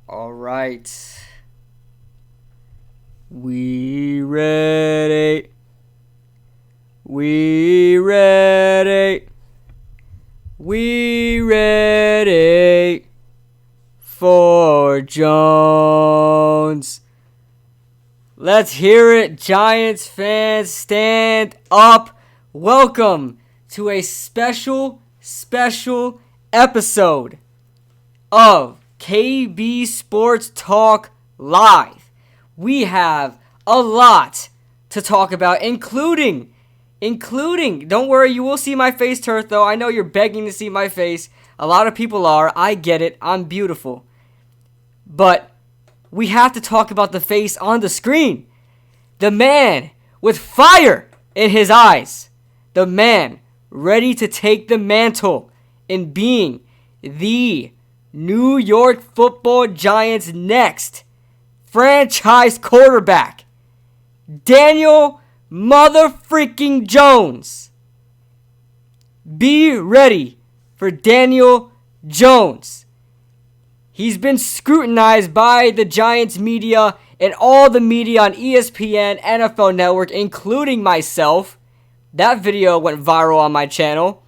All right. We ready. We ready. We ready for Jones. Let's hear it, Giants fans. Stand up. Welcome to a special episode of KB Sports Talk Live. We have a lot to talk about, including, don't worry, you will see my face, Turth, though. I know you're begging to see my face. A lot of people are. I get it. I'm beautiful. But we have to talk about the face on the screen. The man with fire in his eyes. The man ready to take the mantle in being the New York Football Giants' next franchise quarterback. Daniel motherfreaking Jones. Be ready for Daniel Jones. He's been scrutinized by the Giants media and all the media on ESPN, NFL Network, including myself. That video went viral on my channel.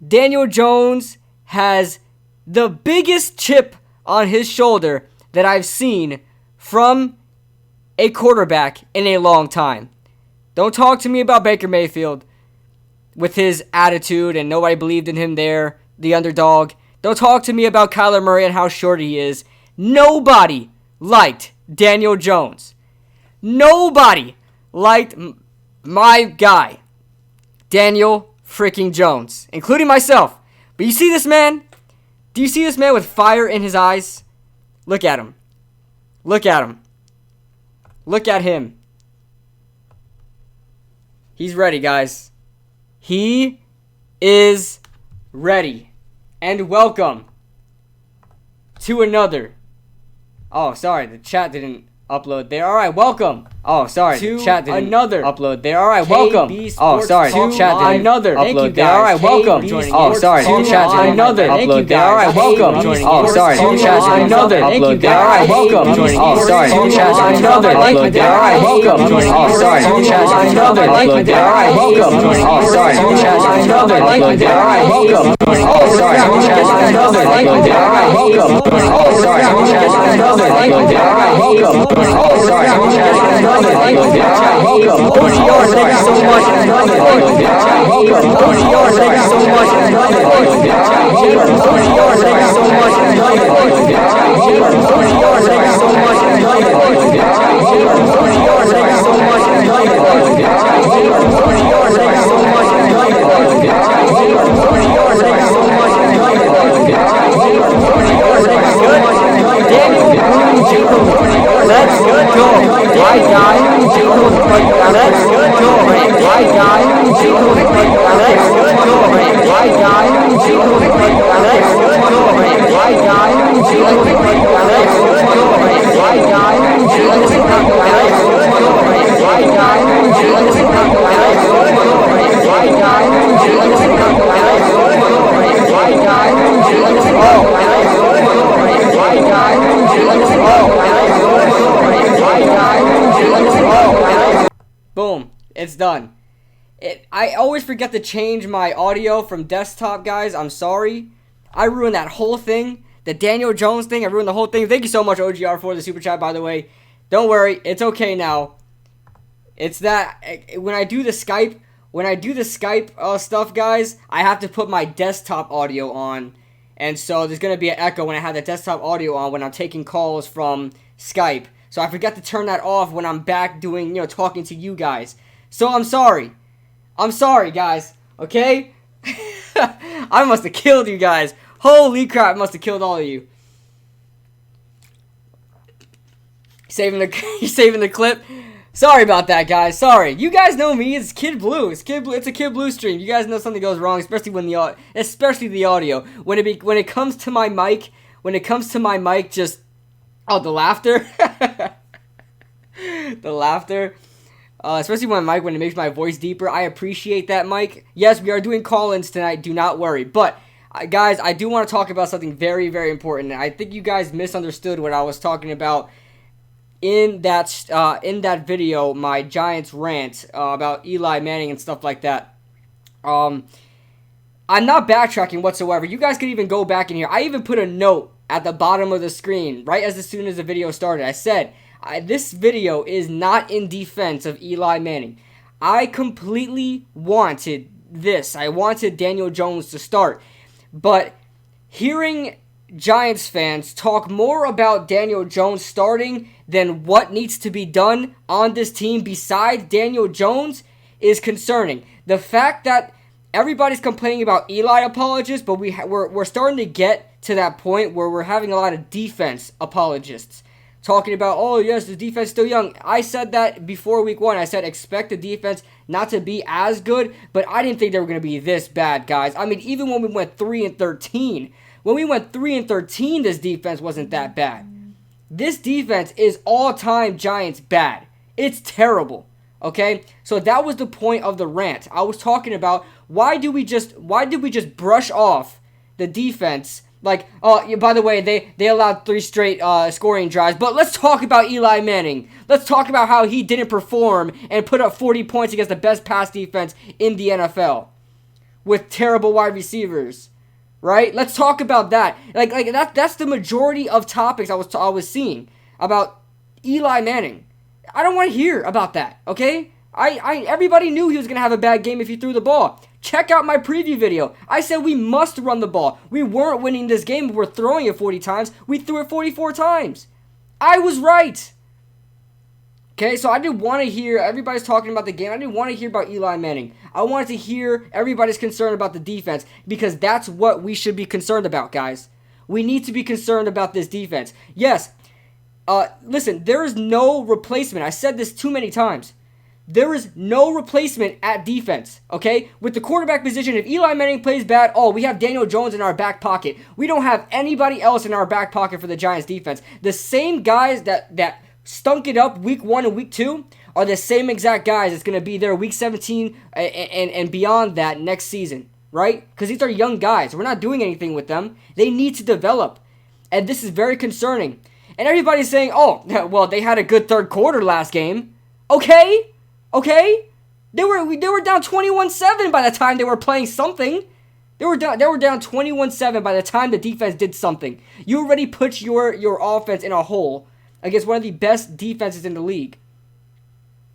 Daniel Jones has the biggest chip on his shoulder that I've seen from a quarterback in a long time. Don't talk to me about Baker Mayfield with his attitude and nobody believed in him there, the underdog. Don't talk to me about Kyler Murray and how short he is. Nobody liked Daniel Jones. Nobody liked my guy, Daniel freaking Jones, including myself. But you see this man? Do you see this man with fire in his eyes? Look at him. Look at him. Look at him. He's ready, guys. He is ready. And welcome to another. Oh, sorry, the chat didn't upload there. All right, welcome. Oh, sorry, the chat didn't upload there. All right, welcome. Oh, sorry, the chat didn't another upload there. All right, welcome. Oh, sorry, the chat didn't another upload there. All right, welcome. Oh, sorry, the chat didn't another upload there. All right, welcome. Oh, sorry, the chat didn't another upload there. All right, welcome. Oh, sorry, the chat didn't another upload there. All right, welcome. Oh, sorry, the chat didn't upload there. All right, welcome. Oh, sorry, the chat didn't upload there. All right, welcome. Oh, sorry, the chat didn't upload there. All right, welcome. Oh, sorry, the chat didn't upload there. Welcome. OGR, thank you so much. Welcome. OGR, thank you so much. OGR, thank you so much. OGR, thank you so much. OGR, thank you so much. OGR, thank you so much. OGR, thank you so much. Daniel Boone Jingle. Let's go. My guy. Let's go. My guy. Let's go. My guy. Let's go. My guy. Let's go. My guy. Let's go. My guy. Boom. It's done. I always forget to change my audio from desktop, guys. I'm sorry. I ruined that whole thing. The Daniel Jones thing. I ruined the whole thing. Thank you so much, OGR, for the super chat, by the way. Don't worry. It's okay now. It's that when I do the Skype stuff, guys, I have to put my desktop audio on. And so there's going to be an echo when I have the desktop audio on when I'm taking calls from Skype. So I forgot to turn that off when I'm back doing, talking to you guys. So I'm sorry. I'm sorry, guys. Okay? I must have killed you guys. Holy crap, I must have killed all of you. Saving the clip. Sorry about that, guys. Sorry. You guys know me. It's Kid Blue. It's a Kid Blue stream. You guys know something goes wrong, especially when the audio. When it comes to my mic, just the laughter. The laughter. especially when it makes my voice deeper. I appreciate that, Mike. Yes, we are doing call-ins tonight. Do not worry. But, guys, I do want to talk about something very, very important. I think you guys misunderstood what I was talking about in that video, my Giants rant about Eli Manning and stuff like that. I'm not backtracking whatsoever. You guys can even go back in here. I even put a note at the bottom of the screen right as soon as the video started. I said, this video is not in defense of Eli Manning. I completely wanted this. I wanted Daniel Jones to start. But hearing Giants fans talk more about Daniel Jones starting than what needs to be done on this team besides Daniel Jones is concerning. The fact that everybody's complaining about Eli apologists, but we're starting to get to that point where we're having a lot of defense apologists talking about, oh yes, the defense is still young. I said that before week 1. I said expect the defense not to be as good, but I didn't think they were going to be this bad, guys. I mean, even when we went 3-13, when we went 3-13, this defense wasn't that bad. This defense is all-time Giants bad. It's terrible. Okay? So that was the point of the rant. I was talking about why did we just brush off the defense? Like, oh, by the way, they allowed 3 straight scoring drives. But let's talk about Eli Manning. Let's talk about how he didn't perform and put up 40 points against the best pass defense in the NFL with terrible wide receivers. Right? Let's talk about that. Like that's the majority of topics I was seeing about Eli Manning. I don't want to hear about that, okay? Everybody knew he was going to have a bad game if he threw the ball. Check out my preview video. I said we must run the ball. We weren't winning this game, but we're throwing it 40 times. We threw it 44 times. I was right. Okay, so I didn't want to hear everybody's talking about the game. I didn't want to hear about Eli Manning. I wanted to hear everybody's concerned about the defense because that's what we should be concerned about, guys. We need to be concerned about this defense. Yes, listen, there is no replacement. I said this too many times. There is no replacement at defense, okay? With the quarterback position, if Eli Manning plays bad, we have Daniel Jones in our back pocket. We don't have anybody else in our back pocket for the Giants defense. The same guys that stunk it up week 1 and week 2 are the same exact guys that's going to be there week 17 and beyond that next season, right? Because these are young guys. We're not doing anything with them. They need to develop. And this is very concerning. And everybody's saying, oh, well, they had a good third quarter last game. Okay? They were down 21-7 by the time they were playing something. They were down 21-7 by the time the defense did something. You already put your offense in a hole against one of the best defenses in the league.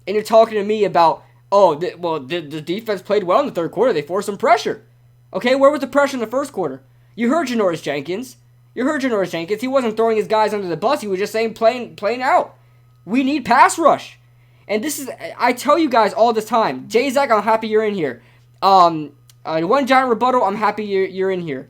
And you're talking to me about, the defense played well in the third quarter. They forced some pressure. Okay, where was the pressure in the first quarter? You heard Janoris Jenkins. He wasn't throwing his guys under the bus. He was just saying plain out. We need pass rush. And this is, I tell you guys all this time. J-Zack, I'm happy you're in here. One Giant Rebuttal, I'm happy you're in here.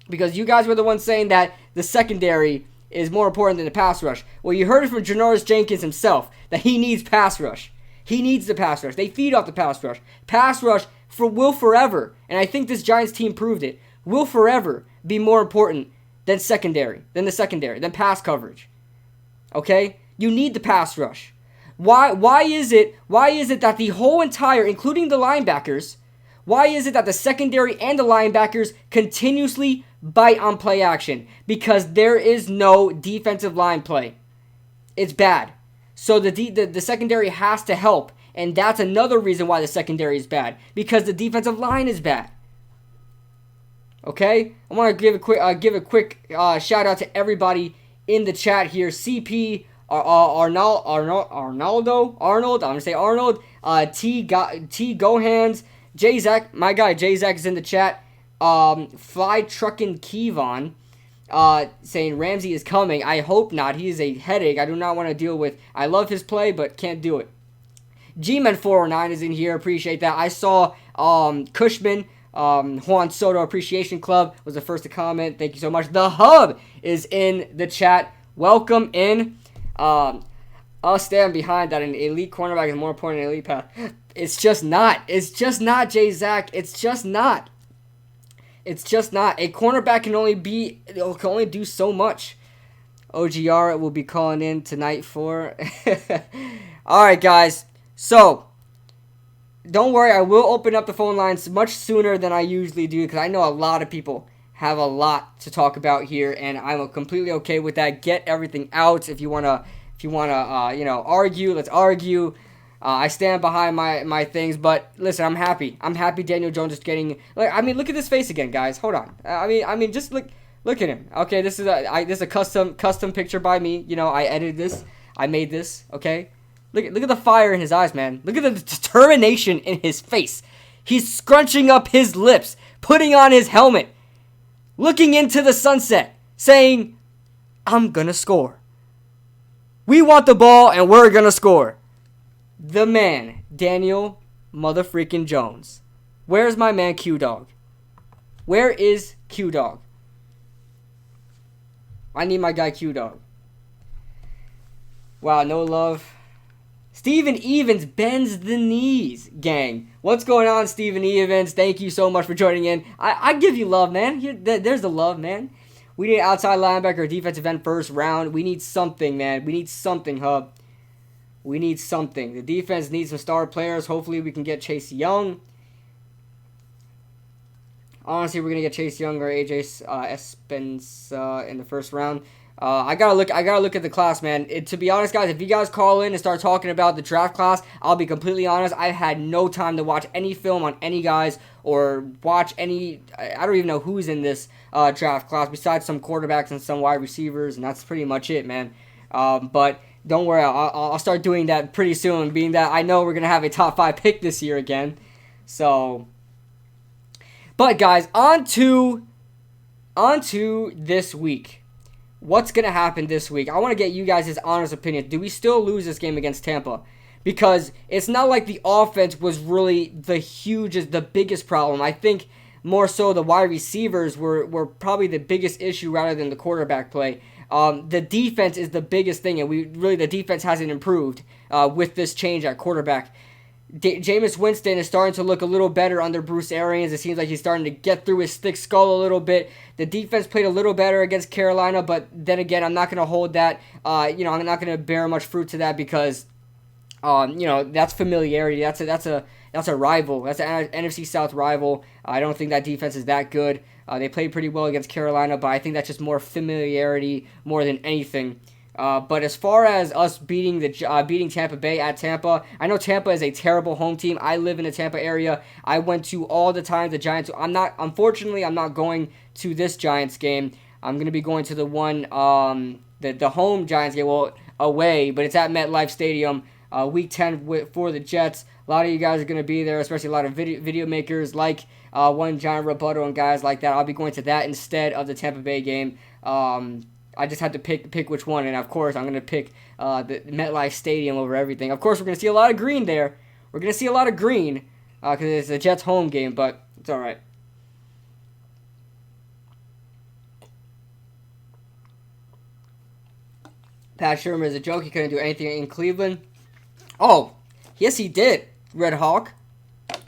Because you guys were the ones saying that the secondary is more important than the pass rush. Well, you heard it from Janoris Jenkins himself, that he needs pass rush. He needs the pass rush. They feed off the pass rush. Pass rush will forever, and I think this Giants team proved it, will forever be more important than than pass coverage. Okay? You need the pass rush. Why is it that the whole entire, including the linebackers, why is it that the secondary and the linebackers continuously bite on play action? Because there is no defensive line play. It's bad. So the secondary has to help, and that's another reason why the secondary is bad, because the defensive line is bad. Okay? I want to give a quick shout out to everybody in the chat here. CP Arnold, I'm gonna say Arnold, T Gohans, J-Zack, my guy J-Zack is in the chat, Fly Truckin' Kevon, saying Ramsey is coming. I hope not. He is a headache. I do not want to deal with. I love his play, but can't do it. G-Man409 is in here. Appreciate that. I saw Cushman, Juan Soto Appreciation Club was the first to comment. Thank you so much. The Hub is in the chat. Welcome in. I'll stand behind that an elite cornerback is more important than an elite pass. It's just not. It's just not, J-Zack. It's just not. It's just not. A cornerback can only do so much. OGR will be calling in tonight for. All right, guys. So, don't worry, I will open up the phone lines much sooner than I usually do because I know a lot of people have a lot to talk about here, and I'm completely okay with that. Get everything out. If you wanna, argue, let's argue. I stand behind my things, but listen, I'm happy. I'm happy Daniel Jones is getting. Look at this face again, guys. Hold on. Just look at him. Okay, this is a custom picture by me. I edited this. I made this. Okay. Look at the fire in his eyes, man. Look at the determination in his face. He's scrunching up his lips, putting on his helmet, looking into the sunset, saying, I'm gonna score. We want the ball and we're gonna score. The man, Daniel motherfreaking Jones. Where's my man Q-Dog? Where is Q-Dog? I need my guy Q-Dog. Wow, no love. Steven Evans bends the knees, gang. What's going on, Steven Evans? Thank you so much for joining in. I give you love, man. There's the love, man. We need outside linebacker, defensive end first round. We need something, man. We need something, Hub. We need something. The defense needs some star players. Hopefully we can get Chase Young. Honestly, we're gonna get Chase Young or AJ Espinosa in the first round. I gotta look at the class, man. To be honest, guys, if you guys call in and start talking about the draft class, I'll be completely honest. I had no time to watch any film on any guys or watch any. I don't even know who's in this draft class besides some quarterbacks and some wide receivers, and that's pretty much it, man. But don't worry, I'll start doing that pretty soon. Being that I know we're gonna have a top 5 pick this year again, so. But guys, on to this week. What's going to happen this week? I want to get you guys' honest opinion. Do we still lose this game against Tampa? Because it's not like the offense was really the biggest problem. I think more so the wide receivers were probably the biggest issue rather than the quarterback play. The defense is the biggest thing, and the defense hasn't improved with this change at quarterback. Jameis Winston is starting to look a little better under Bruce Arians. It seems like he's starting to get through his thick skull a little bit. The defense played a little better against Carolina, but then again, I'm not going to hold that. I'm not going to bear much fruit to that because, that's familiarity. That's a rival. That's an NFC South rival. I don't think that defense is that good. They played pretty well against Carolina, but I think that's just more familiarity more than anything. But as far as us beating Tampa Bay at Tampa, I know Tampa is a terrible home team. I live in the Tampa area. I went to all the times the Giants. Unfortunately, I'm not going to this Giants game. I'm going to be going to the one, the home Giants game, away, but it's at MetLife Stadium, week 10 for the Jets. A lot of you guys are going to be there, especially a lot of video makers like one John Roboto and guys like that. I'll be going to that instead of the Tampa Bay game. I just had to pick which one, and of course, I'm going to pick the MetLife Stadium over everything. Of course, we're going to see a lot of green there. We're going to see a lot of green because it's the Jets' home game, but it's all right. Pat Shermer is a joke. He couldn't do anything in Cleveland. Oh, yes, he did, Red Hawk.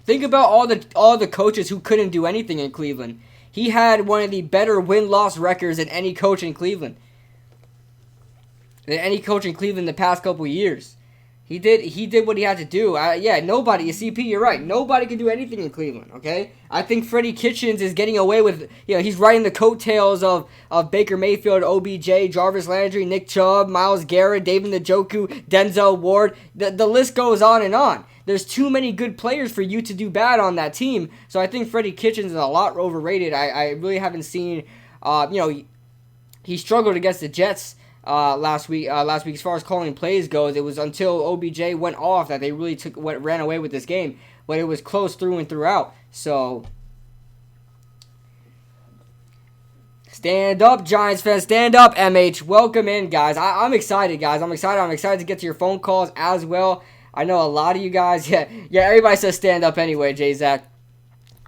Think about all the coaches who couldn't do anything in Cleveland. He had one of the better win-loss records than any coach in Cleveland. The past couple years. He did what he had to do. Nobody, CP, you're right. Nobody can do anything in Cleveland, okay? I think Freddie Kitchens is getting away with, he's riding the coattails of Baker Mayfield, OBJ, Jarvis Landry, Nick Chubb, Myles Garrett, David Njoku, Denzel Ward. The list goes on and on. There's too many good players for you to do bad on that team. So I think Freddie Kitchens is a lot overrated. I really haven't seen, he struggled against the Jets last week. As far as calling plays goes, it was until OBJ went off that they really ran away with this game. But it was close through and throughout. So stand up, Giants fans. Stand up, MH. Welcome in, guys. I'm excited, guys. I'm excited to get to your phone calls as well. I know a lot of you guys, everybody says stand up anyway, J-Zac.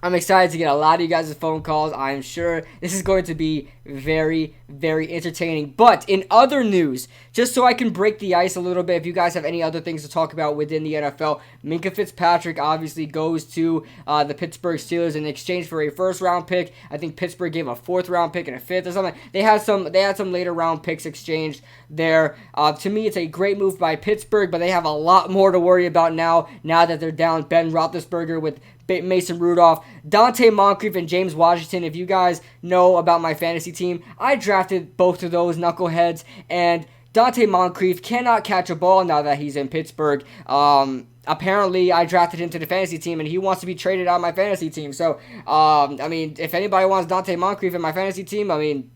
I'm excited to get a lot of you guys' phone calls. I'm sure this is going to be very, very entertaining. But in other news, just so I can break the ice a little bit, if you guys have any other things to talk about within the NFL, Minkah Fitzpatrick obviously goes to the Pittsburgh Steelers in exchange for a first-round pick. I think Pittsburgh gave a fourth-round pick and a fifth or something. They had some later-round picks exchanged there. To me, it's a great move by Pittsburgh, but they have a lot more to worry about now that they're down Ben Roethlisberger with Mason Rudolph, Dante Moncrief, and James Washington. If you guys know about my fantasy team, I drafted both of those knuckleheads, and Dante Moncrief cannot catch a ball now that he's in Pittsburgh. Apparently, I drafted him to the fantasy team, and he wants to be traded out of my fantasy team. So, I mean, if anybody wants Dante Moncrief in my fantasy team, I mean,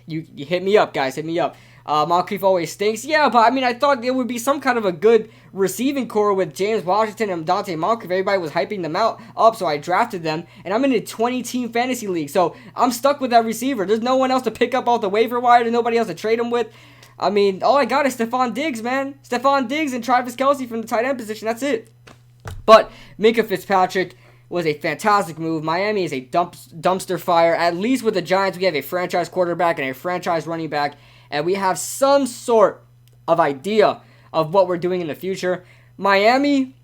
you hit me up, guys. Hit me up. Moncrief always stinks. Yeah, but I mean, I thought there would be some kind of a good receiving core with James Washington and Dante Moncrief. Everybody was hyping them up, so I drafted them. And I'm in a 20-team fantasy league, so I'm stuck with that receiver. There's no one else to pick up off the waiver wire. There's nobody else to trade him with. I mean, all I got is Stephon Diggs, man. Stephon Diggs and Travis Kelce from the tight end position. That's it. But Minkah Fitzpatrick was a fantastic move. Miami is a dumpster fire. At least with the Giants, we have a franchise quarterback and a franchise running back, and we have some sort of idea of what we're doing in the future. Miami,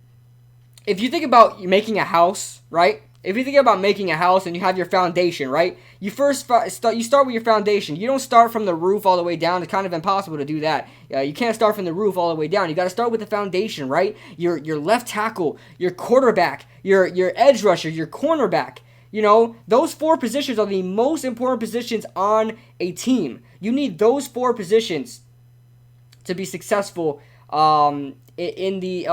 if you think about making a house, right? If you think about making a house and you have your foundation, right? You start with your foundation. You don't start from the roof all the way down. It's kind of impossible to do that. You can't start from the roof all the way down. You got to start with the foundation, right? Your left tackle, your quarterback, your edge rusher, your cornerback. You know, those four positions are the most important positions on a team. You need those four positions to be successful in the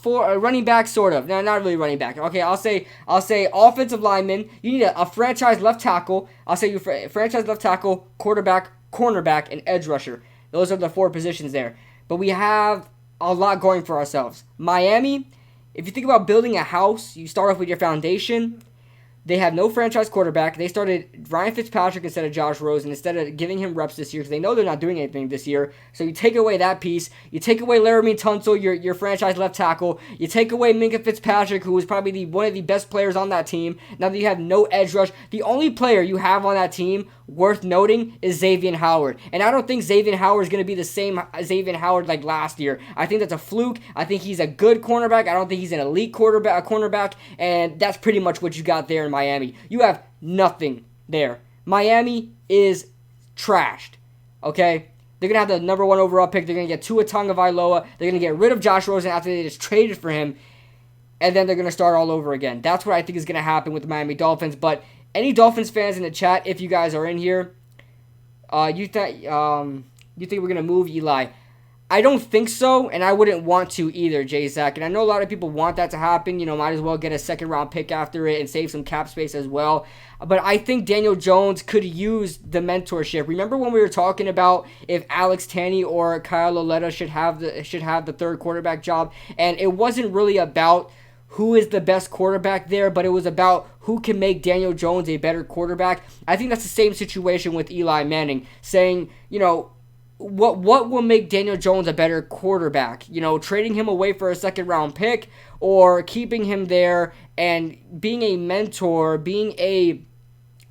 for running back, sort of. No, not really running back. Okay, I'll say offensive lineman. You need a franchise left tackle. I'll say you franchise left tackle, quarterback, cornerback, and edge rusher. Those are the four positions there. But we have a lot going for ourselves. Miami, if you think about building a house, you start off with your foundation. They have no franchise quarterback. They started Ryan Fitzpatrick instead of Josh Rosen, instead of giving him reps this year, because they know they're not doing anything this year. So you take away that piece. You take away Laramie Tunsil, your franchise left tackle. You take away Minkah Fitzpatrick, who is probably one of the best players on that team. Now that you have no edge rush, the only player you have on that team worth noting is Xavier Howard. And I don't think Xavier Howard is going to be the same Xavier Howard like last year. I think that's a fluke. I think he's a good cornerback. I don't think he's an elite cornerback. And that's pretty much what you got there in Miami. You have nothing there. Miami is trashed. Okay? They're going to have the number 1 overall pick. They're going to get Tua Tagovailoa. They're going to get rid of Josh Rosen after they just traded for him. And then they're going to start all over again. That's what I think is going to happen with the Miami Dolphins. But any Dolphins fans in the chat, if you guys are in here, you think we're going to move Eli? I don't think so, and I wouldn't want to either, J-Zach. And I know a lot of people want that to happen. You know, might as well get a second-round pick after it and save some cap space as well. But I think Daniel Jones could use the mentorship. Remember when we were talking about if Alex Tanney or Kyle Lauletta should have the third quarterback job? And it wasn't really about who is the best quarterback there, but it was about who can make Daniel Jones a better quarterback. I think that's the same situation with Eli Manning, saying, you know, what will make Daniel Jones a better quarterback? You know, trading him away for a second-round pick, or keeping him there and being a mentor, being a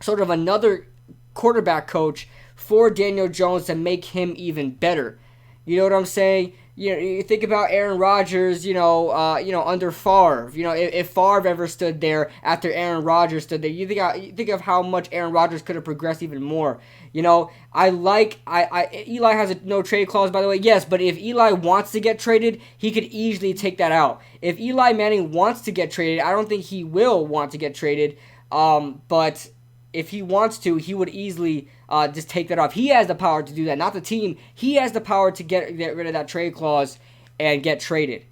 sort of another quarterback coach for Daniel Jones to make him even better. You know what I'm saying? You know, you think about Aaron Rodgers, under Favre. You know, if Favre ever stood there after Aaron Rodgers stood there, you think of how much Aaron Rodgers could have progressed even more. You know, Eli has a no trade clause, by the way. Yes, but if Eli wants to get traded, he could easily take that out. If Eli Manning wants to get traded, I don't think he will want to get traded. But if he wants to, he would easily just take that off. He has the power to do that, not the team. He has the power to get rid of that trade clause and get traded.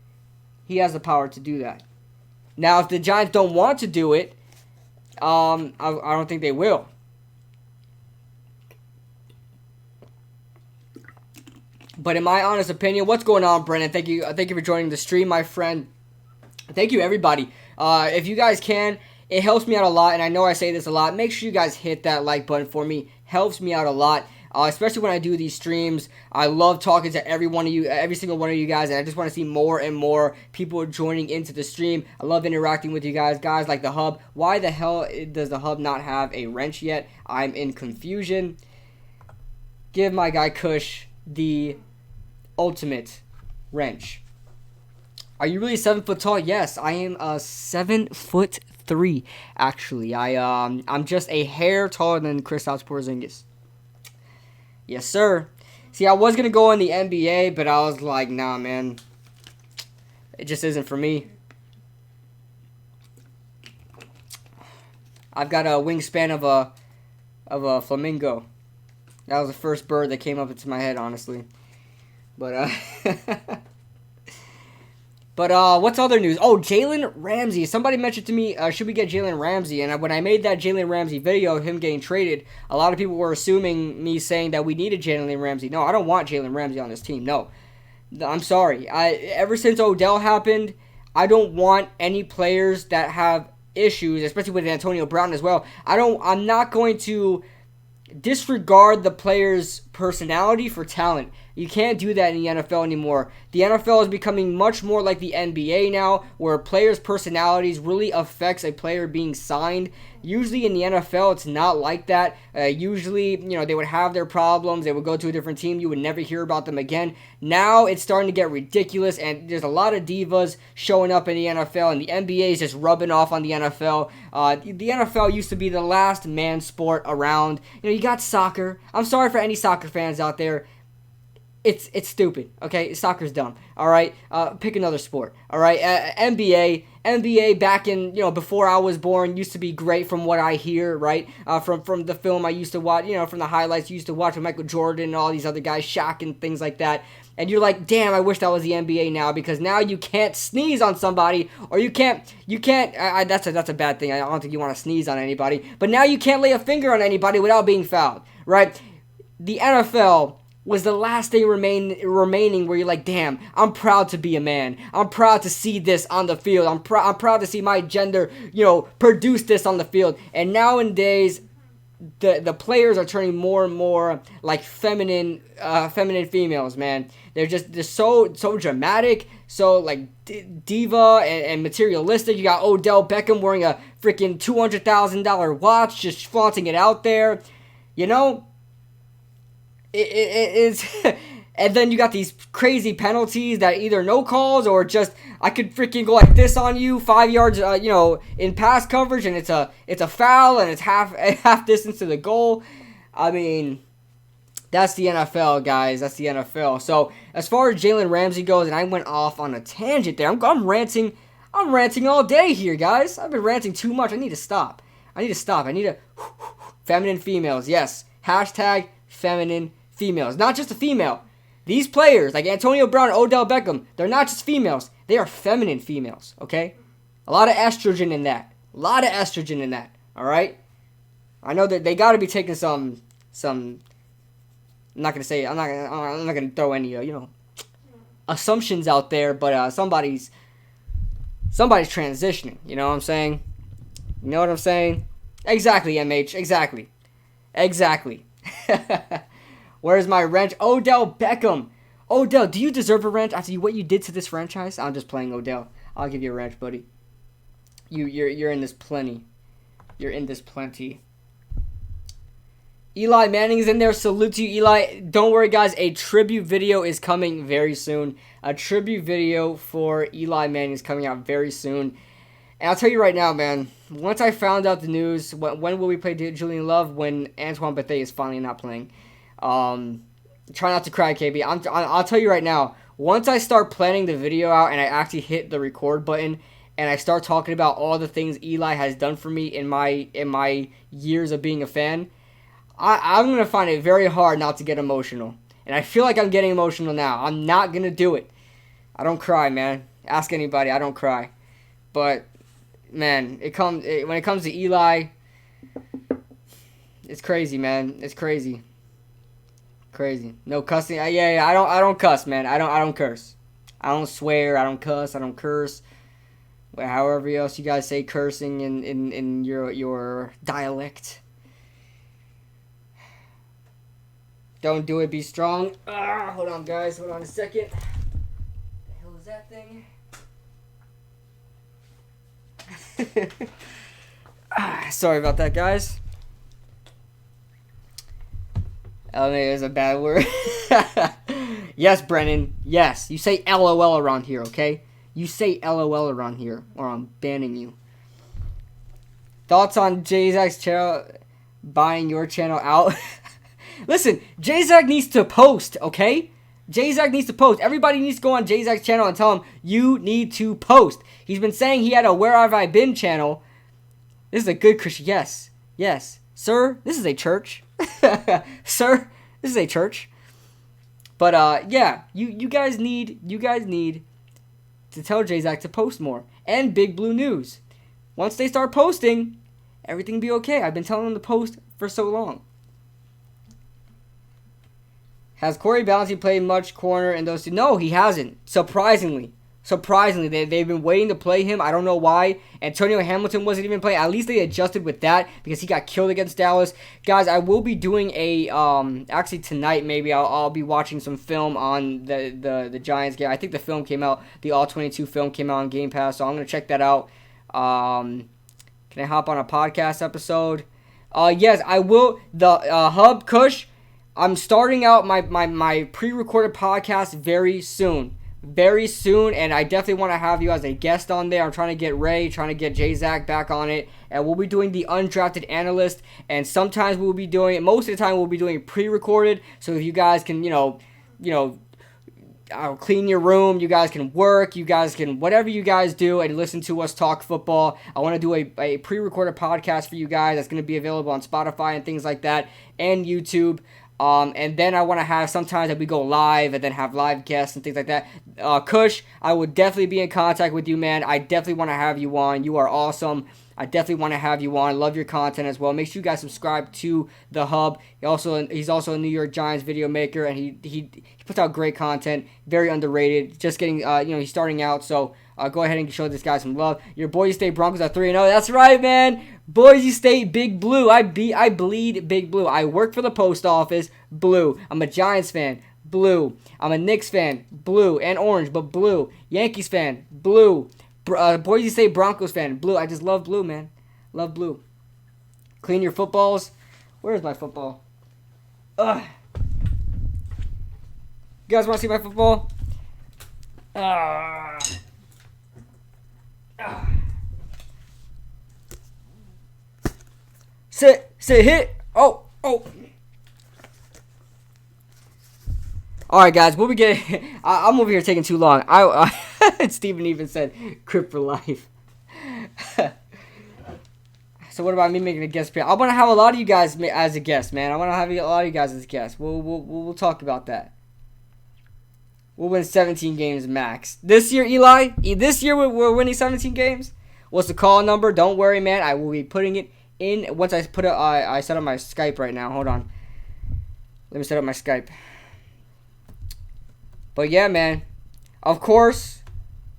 He has the power to do that. Now, if the Giants don't want to do it, I don't think they will. But in my honest opinion, what's going on, Brennan? Thank you for joining the stream, my friend. Thank you, everybody. If you guys can, it helps me out a lot, and I know I say this a lot. Make sure you guys hit that like button for me. Helps me out a lot. especially when I do these streams. I love talking to every one of you, every single one of you guys, and I just want to see more and more people joining into the stream. I love interacting with you guys. Guys like the hub. Why the hell does the hub not have a wrench yet? I'm in confusion. Give my guy Kush the ultimate wrench. Are you really 7 foot tall? Yes, I am 7'3", actually. I'm just a hair taller than Kristaps Porzingis. Yes, sir. See, I was gonna go in the NBA, but I was like, nah, man. It just isn't for me. I've got a wingspan of a flamingo. That was the first bird that came up into my head, honestly. But But what's other news? Oh, Jalen Ramsey. Somebody mentioned to me, should we get Jalen Ramsey? And when I made that Jalen Ramsey video of him getting traded, a lot of people were assuming me saying that we needed Jalen Ramsey. No, I don't want Jalen Ramsey on this team. No. I'm sorry. Ever since Odell happened, I don't want any players that have issues, especially with Antonio Brown as well. I'm not going to disregard the player's personality for talent. You can't do that in the NFL anymore. The NFL is becoming much more like the NBA now, where players' personalities really affects a player being signed. Usually in the NFL, it's not like that. Usually, they would have their problems. They would go to a different team. You would never hear about them again. Now it's starting to get ridiculous, and there's a lot of divas showing up in the NFL, and the NBA is just rubbing off on the NFL. The NFL used to be the last man sport around. You got soccer. I'm sorry for any soccer fans out there. It's stupid, okay? Soccer's dumb, all right? Pick another sport, all right? NBA back in, before I was born used to be great from what I hear, right? From the film I used to watch, from the highlights you used to watch with Michael Jordan and all these other guys, Shaq and things like that. And you're like, damn, I wish that was the NBA now, because now you can't sneeze on somebody, or you can't, that's a bad thing. I don't think you want to sneeze on anybody. But now you can't lay a finger on anybody without being fouled, right? The NFL was the last thing remaining where you're like, damn, I'm proud to be a man. I'm proud to see this on the field. I'm proud to see my gender, produce this on the field. And nowadays, the players are turning more and more like feminine females, man. They're so dramatic, so like diva and materialistic. You got Odell Beckham wearing a freaking $200,000 watch, just flaunting it out there, It's and then you got these crazy penalties that either no calls or just I could freaking go like this on you 5 yards, in pass coverage, and it's a foul and it's half distance to the goal. I mean, that's the NFL, guys. That's the NFL. So as far as Jalen Ramsey goes, and I went off on a tangent there. I'm ranting all day here, guys. I've been ranting too much. I need to stop. I need to feminine females. Yes. Hashtag feminine females. Not just a female. These players, like Antonio Brown and Odell Beckham, they're not just females. They are feminine females, okay? A lot of estrogen in that. All right? I know that they got to be taking some I'm not going to throw any, assumptions out there, but somebody's transitioning, you know what I'm saying? You know what I'm saying? Exactly, MH, exactly. Where's my wrench? Odell Beckham. Odell, do you deserve a wrench after what you did to this franchise? I'm just playing, Odell. I'll give you a wrench, buddy. You're in this plenty. You're in this plenty. Eli Manning is in there. Salute to you, Eli. Don't worry, guys. A tribute video is coming very soon. A tribute video for Eli Manning is coming out very soon. And I'll tell you right now, man. Once I found out the news, when will we play Julian Love? When Antoine Bethea is finally not playing. Try not to cry, KB. I'll tell you right now. Once I start planning the video out and I actually hit the record button and I start talking about all the things Eli has done for me in my years of being a fan, I'm gonna find it very hard not to get emotional. And I feel like I'm getting emotional now. I'm not gonna do it. I don't cry, man. Ask anybody. I don't cry. But man, when it comes to Eli, it's crazy, man. It's crazy. No cussing. Yeah. I don't cuss, man. I don't curse. I don't swear. I don't cuss. I don't curse. However else you guys say cursing in your dialect. Don't do it. Be strong. Hold on, guys. Hold on a second. What the hell is that thing? Sorry about that, guys. Elevator is a bad word. Yes, Brennan. Yes. You say LOL around here, okay? You say LOL around here, or I'm banning you. Thoughts on J-Zach's channel buying your channel out? Listen, J-Zach needs to post, okay? J-Zach needs to post. Everybody needs to go on J-Zach's channel and tell him, you need to post. He's been saying he had a Where Have I Been channel. This is a good Christian. Yes. Yes. Sir, this is a church. Sir, this is a church. But, yeah, you guys need to tell J-Zach to post more. And Big Blue News. Once they start posting, everything will be okay. I've been telling them to post for so long. Has Corey Balancey played much corner in those two? No, he hasn't. Surprisingly, they've been waiting to play him. I don't know why. Antonio Hamilton wasn't even playing. At least they adjusted with that because he got killed against Dallas. Guys, I will be doing a actually tonight maybe I'll be watching some film on the Giants game. I think the film came out. The All 22 film came out on Game Pass, so I'm gonna check that out. Can I hop on a podcast episode? Yes, I will. The Hub Kush. I'm starting out my pre-recorded podcast very soon, and I definitely want to have you as a guest on there. I'm trying to get Ray, trying to get J-Zach back on it, and we'll be doing the undrafted analyst, and sometimes we'll be doing it, most of the time we'll be doing pre-recorded, so if you guys can, I'll clean your room, you guys can work, you guys can, whatever you guys do, and listen to us talk football. I want to do a pre-recorded podcast for you guys that's going to be available on Spotify and things like that, and YouTube. And then I want to have sometimes that we go live and then have live guests and things like that. Kush, I will definitely be in contact with you, man. I definitely want to have you on. You are awesome. I definitely want to have you on. Love your content as well. Make sure you guys subscribe to the Hub. He's also a New York Giants video maker, and he puts out great content. Very underrated. Just getting, he's starting out, so go ahead and show this guy some love. Your Boise State Broncos are 3-0. That's right, man. Boise State, Big Blue. I bleed Big Blue. I work for the post office. Blue. I'm a Giants fan. Blue. I'm a Knicks fan. Blue and orange, but blue. Yankees fan. Blue. Boise State Broncos fan. Blue. I just love blue, man. Love blue. Clean your footballs. Where's my football? Ugh. You guys want to see my football? Sit, hit. Oh. All right, guys, we'll be getting. I'm over here taking too long. Steven even said, "Crip for life." So what about me making a guest appearance? I want to have a lot of you guys as a guest, man. I want to have a lot of you guys as guests. We'll talk about that. We'll win 17 games max this year, Eli. This year we're winning 17 games. What's the call number? Don't worry, man. I will be putting it in once I put it. I set up my Skype right now. Hold on. Let me set up my Skype. But yeah, man. Of course,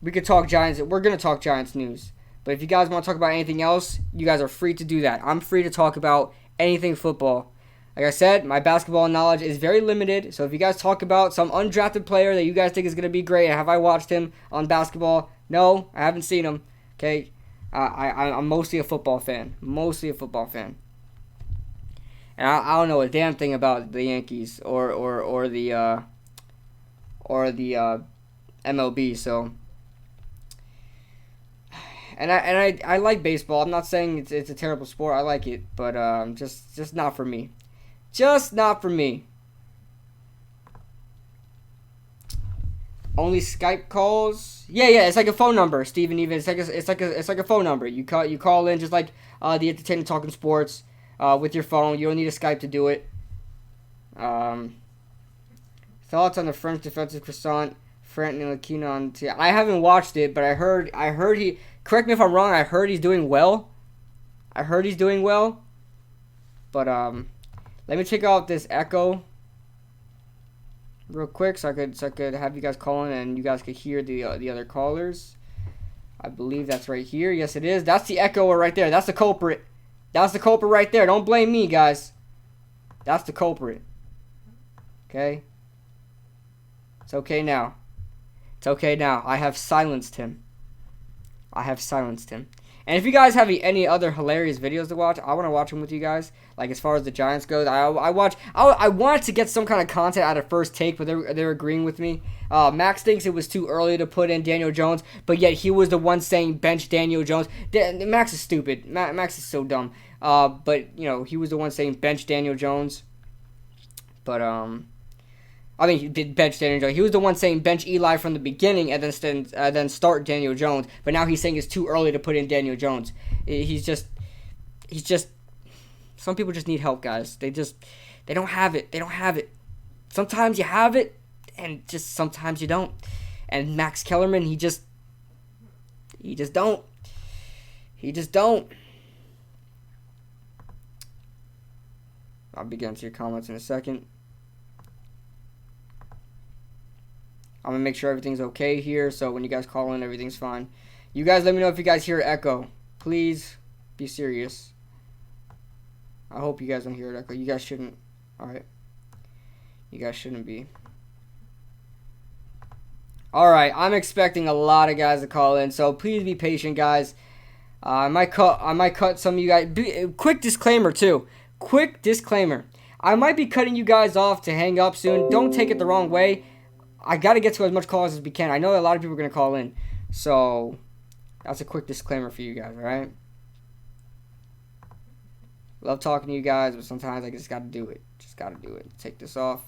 we could talk Giants. We're gonna talk Giants news. But if you guys want to talk about anything else, you guys are free to do that. I'm free to talk about anything football. Like I said, my basketball knowledge is very limited. So if you guys talk about some undrafted player that you guys think is gonna be great, have I watched him on basketball? No, I haven't seen him. Okay. I'm mostly a football fan. And I don't know a damn thing about the Yankees or the MLB. So, and I like baseball. I'm not saying it's a terrible sport. I like it, but just not for me. Just not for me. Only Skype calls. Yeah. It's like a phone number, Steven. Even it's like a phone number. You call in just like the Entertainment Talking Sports with your phone. You don't need a Skype to do it. Thoughts on the French defensive croissant, Frank Ntilikina on. I haven't watched it, but I heard he. Correct me if I'm wrong. I heard he's doing well. But let me check out this Echo real quick, so I could have you guys call in and you guys could hear the other callers. I believe that's right here. Yes, it is. That's the Echo right there. That's the culprit. That's the culprit right there. Don't blame me, guys. That's the culprit. Okay? It's okay now. It's okay now. I have silenced him. I have silenced him. And if you guys have any other hilarious videos to watch, I want to watch them with you guys. Like, as far as the Giants goes, I wanted to get some kind of content out of First Take, but they're agreeing with me. Max thinks it was too early to put in Daniel Jones, but yet he was the one saying bench Daniel Jones. Max is stupid. Max is so dumb. But, you know, he was the one saying bench Daniel Jones. But, I mean, he did bench Daniel Jones. He was the one saying bench Eli from the beginning and then start Daniel Jones. But now he's saying it's too early to put in Daniel Jones. He's just. Some people just need help, guys. They don't have it. They don't have it. Sometimes you have it, and just sometimes you don't. And Max Kellerman, he just don't. He just don't. I'll be getting to your comments in a second. I'm going to make sure everything's okay here, so when you guys call in, everything's fine. You guys let me know if you guys hear echo. Please be serious. I hope you guys don't hear echo. You guys shouldn't. Alright. You guys shouldn't be. Alright, I'm expecting a lot of guys to call in, so please be patient, guys. I might cut some of you guys. Quick disclaimer, too. Quick disclaimer. I might be cutting you guys off to hang up soon. Don't take it the wrong way. I got to get to as much calls as we can. I know a lot of people are going to call in. So, that's a quick disclaimer for you guys, alright? Love talking to you guys, but sometimes I just got to do it. Just got to do it. Take this off.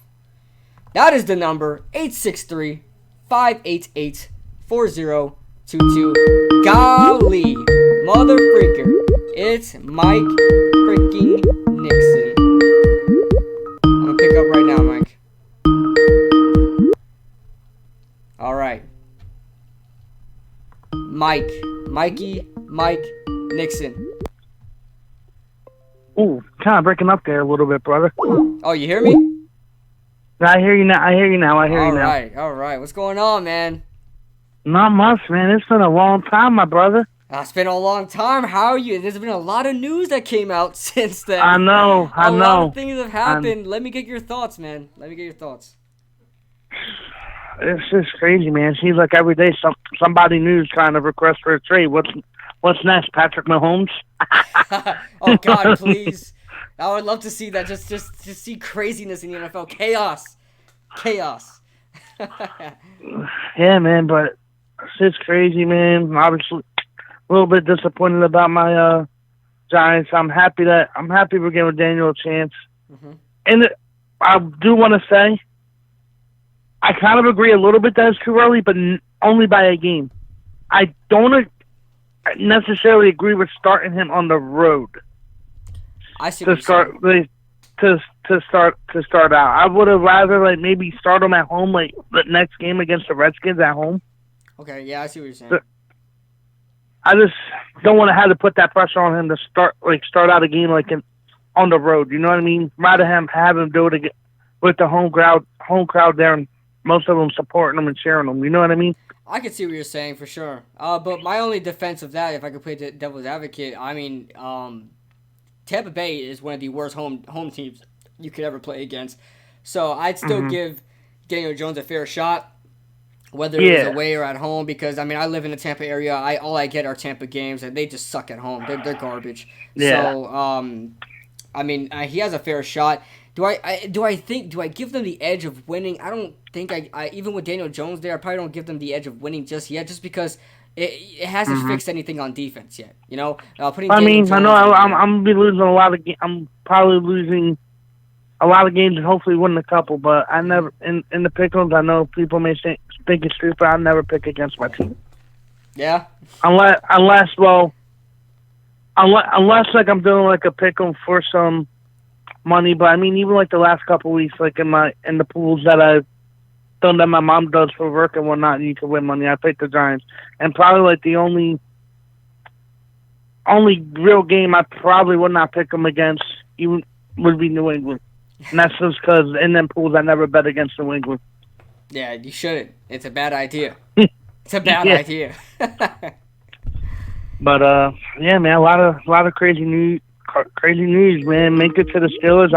That is the number, 863-588-4022. Golly, mother freaker. It's Mike freaking Nixon. I'm going to pick up right now, Mike. Alright. Mike Nixon. Ooh, kind of breaking up there a little bit, brother. Oh, you hear me? I hear you now. I hear you now. All right. What's going on, man? Not much, man. It's been a long time, my brother. It's been a long time. How are you? There's been a lot of news that came out since then. I know. A lot of things have happened. Let me get your thoughts, man. It's just crazy, man. Seems like every day somebody new is trying to request for a trade. What's next, Patrick Mahomes? Oh God, please! I would love to see that. Just see craziness in the NFL. Chaos. Yeah, man, but it's just crazy, man. Obviously, a little bit disappointed about my Giants. I'm happy we're giving Daniel a chance. Mm-hmm. And I do want to say, I kind of agree a little bit that it's too early, but only by a game. I don't necessarily agree with starting him on the road. I see. To start out, I would have rather maybe start him at home, like the next game against the Redskins at home. Okay, yeah, I see what you're saying. I just don't want to have to put that pressure on him to start out a game on the road. You know what I mean? Rather have him do it with the home crowd there, and most of them supporting him and cheering him. You know what I mean? I can see what you're saying for sure. But my only defense of that, if I could play devil's advocate, I mean, Tampa Bay is one of the worst home teams you could ever play against. So I'd still give Daniel Jones a fair shot, whether it's away or at home, because I mean I live in the Tampa area. All I get are Tampa games, and they just suck at home. They're garbage. Yeah. So I mean he has a fair shot. Do I give them the edge of winning? I don't think I even with Daniel Jones there, I probably don't give them the edge of winning just yet, just because it hasn't fixed anything on defense yet. You know, I know I'm gonna be losing a lot of games. I'm probably losing a lot of games and hopefully winning a couple. But I never in the pick'ems. I know people may think it's stupid. I never pick against my team. Yeah. Unless I'm doing a pick'em for some money, but I mean even the last couple weeks, in the pools that I've done that my mom does for work and whatnot, and you can win money. I picked the Giants, and probably the only real game I probably would not pick them against even would be New England, and that's just because in them pools I never bet against New England. Yeah, you shouldn't. It's a bad idea. It's a bad idea. But yeah, man, a lot of crazy news, man. Make it to the Steelers.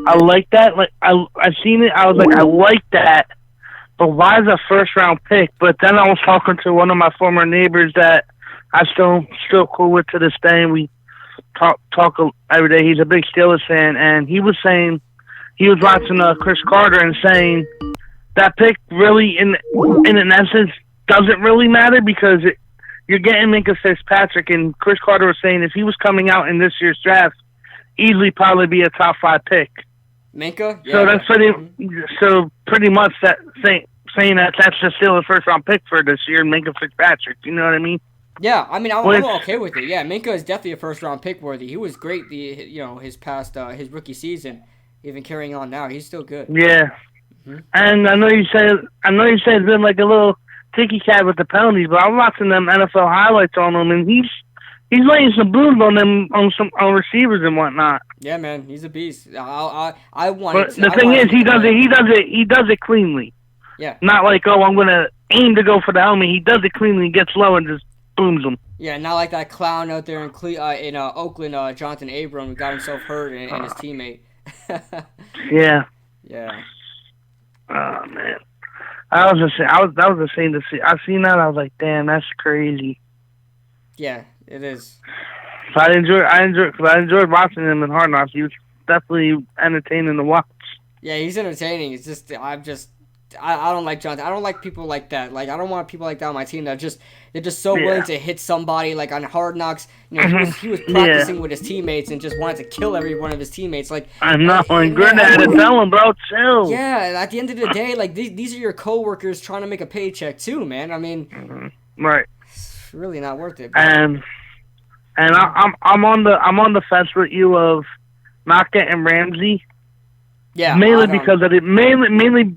I like that. Like I seen it. I was like, I like that. But why is a first round pick? But then I was talking to one of my former neighbors that I still cool with to this day. And we talk every day. He's a big Steelers fan, and he was saying he was watching Chris Carter and saying that pick really, in an essence, doesn't really matter because you're getting Minkah Fitzpatrick, and Chris Carter was saying if he was coming out in this year's draft, easily probably be a top 5 pick. Minkah? Yeah. So that's pretty much that saying that that's just still a first round pick for this year, Minkah Fitzpatrick. You know what I mean? Yeah, I mean, I'm okay with it. Yeah, Minkah is definitely a first round pick worthy. He was great his past his rookie season, even carrying on now. He's still good. Yeah. Mm-hmm. And I know you say it's been like a little ticky cat with the penalties, but I'm watching them NFL highlights on him, and he's laying some booms on them on receivers and whatnot. Yeah, man, he's a beast. I want. But the thing is, he does it cleanly. Yeah. Not like, oh, I'm gonna aim to go for the helmet. He does it cleanly, gets low, and just booms them. Yeah, not like that clown out there in Oakland, Jonathan Abram, who got himself hurt and his teammate. Yeah. Yeah. Oh man, that was the same to see. I seen that. I was like, damn, that's crazy. Yeah, it is. So I enjoyed watching him in Hard Knocks. He was definitely entertaining to watch. Yeah, he's entertaining. It's just I don't like Jonathan. I don't like people like that. Like, I don't want people like that on my team that they're just so willing to hit somebody. Like on Hard Knocks, you know, he was practicing with his teammates and just wanted to kill every one of his teammates. Like, I'm not going good at it. Tell him, bro, chill. Yeah, and at the end of the day, like these are your coworkers trying to make a paycheck too, man. I mean, right? It's really not worth it. And I'm on the fence with you of not getting Ramsey. Yeah, mainly because of it. Mainly.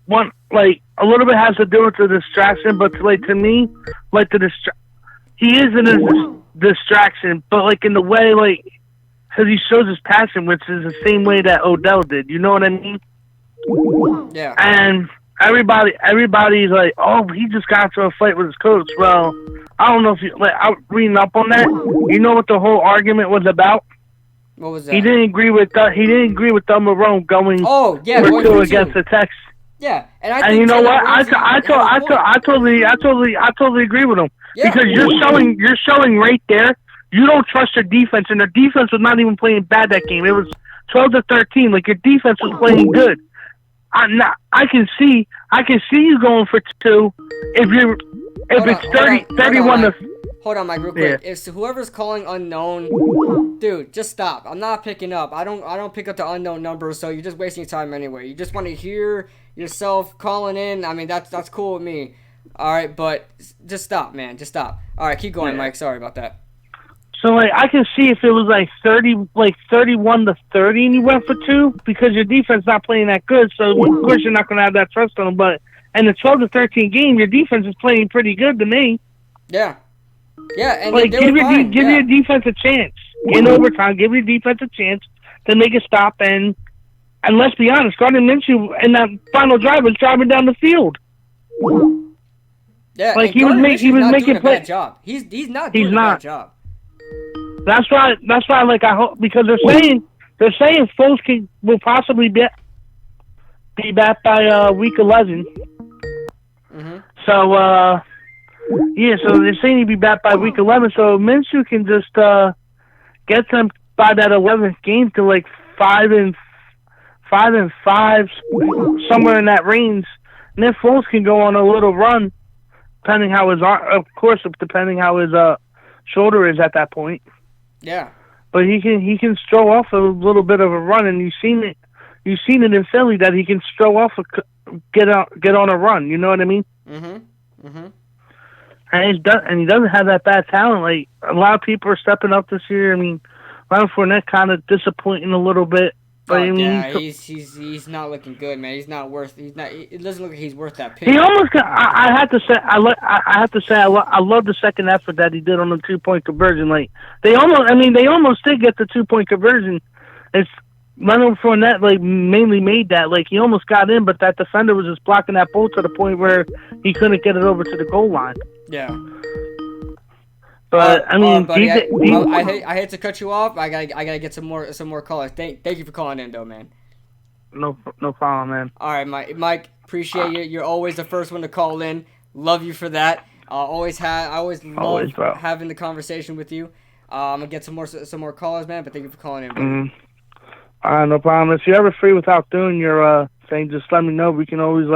One, like, a little bit has to do with the distraction, but, like, to me, like, he is in a distraction, but, like, in the way, like, because he shows his passion, which is the same way that Odell did. You know what I mean? Yeah. And everybody's like, oh, he just got into a fight with his coach. Well, I don't know if you, like, I'm reading up on that. You know what the whole argument was about? What was that? He didn't agree with Del Marone going for 2 against the Texans. Yeah, and you know what? I totally agree with him because you're showing right there you don't trust your defense, and their defense was not even playing bad that game. It was 12-13. Like, your defense was playing good. I can see you going for 2 if it's 31 to. Hold on, Mike, real quick. If whoever's calling unknown, dude, just stop. I'm not picking up. I don't pick up the unknown number, so you're just wasting your time anyway. You just want to hear yourself calling in. I mean, that's cool with me. All right, but just stop, man. Just stop. All right, keep going, Mike. Sorry about that. So, like, I can see if it was like 31-30, and you went for 2 because your defense not playing that good. So of course you're not going to have that trust on them. But in the 12-13 game, your defense is playing pretty good to me. Yeah. Yeah, and like, give your defense a chance in overtime. Give your defense a chance to make a stop, and let's be honest, Gardner Minshew in that final drive was driving down the field. Yeah, like he was making play. Job. He's not doing a bad job. That's why. Like, I hope, because they're saying Foles will possibly be back by week 11. Mm-hmm. So. Yeah, so they're saying he'd be back by week 11, so Minshew can just get them by that 11th game to like 5-5, somewhere in that range. And then Foles can go on a little run, depending how his shoulder is at that point. Yeah. But he can stroll off a little bit of a run, and you've seen it in Philly that he can stroll off get on a run. You know what I mean? Mm-hmm. Mm-hmm. And he doesn't have that bad talent. Like, a lot of people are stepping up this year. I mean, Leonard Fournette kind of disappointing a little bit. But I mean, he's not looking good, man. He's not worth. It doesn't look like he's worth that pick. He almost got. I have to say, I love the second effort that he did on the 2-point conversion. Like, they almost did get the 2-point conversion. It's Leonard Fournette, like, mainly made that. Like, he almost got in, but that defender was just blocking that ball to the point where he couldn't get it over to the goal line. Yeah. But I mean, buddy, I hate to cut you off. I gotta get some more callers. Thank you for calling in, though, man. no problem, man. All right, Mike, appreciate you. You're always the first one to call in. Love you for that. I always love bro. having the conversation with you. I'm gonna get some more callers, man. But thank you for calling in. Buddy. No problem. If you're ever free without doing your thing, just let me know. We can always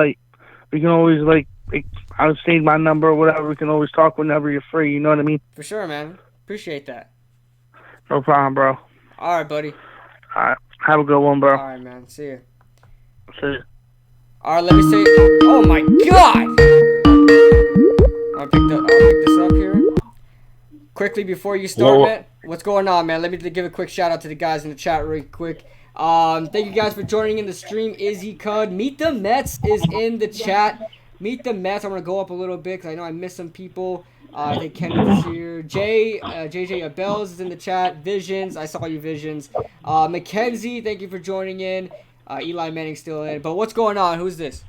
I'll save my number or whatever. We can always talk whenever you're free. You know what I mean? For sure, man. Appreciate that. No problem, bro. All right, buddy. All right. Have a good one, bro. All right, man. See you. See you. All right, let me say. Oh my God! I'll pick this up here. Quickly before you start, man. What's going on, man? Let me give a quick shout out to the guys in the chat real quick. Thank you guys for joining in the stream. Izzy Cud, Meet the Mets is in the chat. Meet the Mets. I'm gonna go up a little bit because I know I missed some people. I think Kenneth is here. JJ Abels is in the chat. Visions, I saw you, Visions. Mackenzie, thank you for joining in. Eli Manning's still in. But what's going on? Who's this?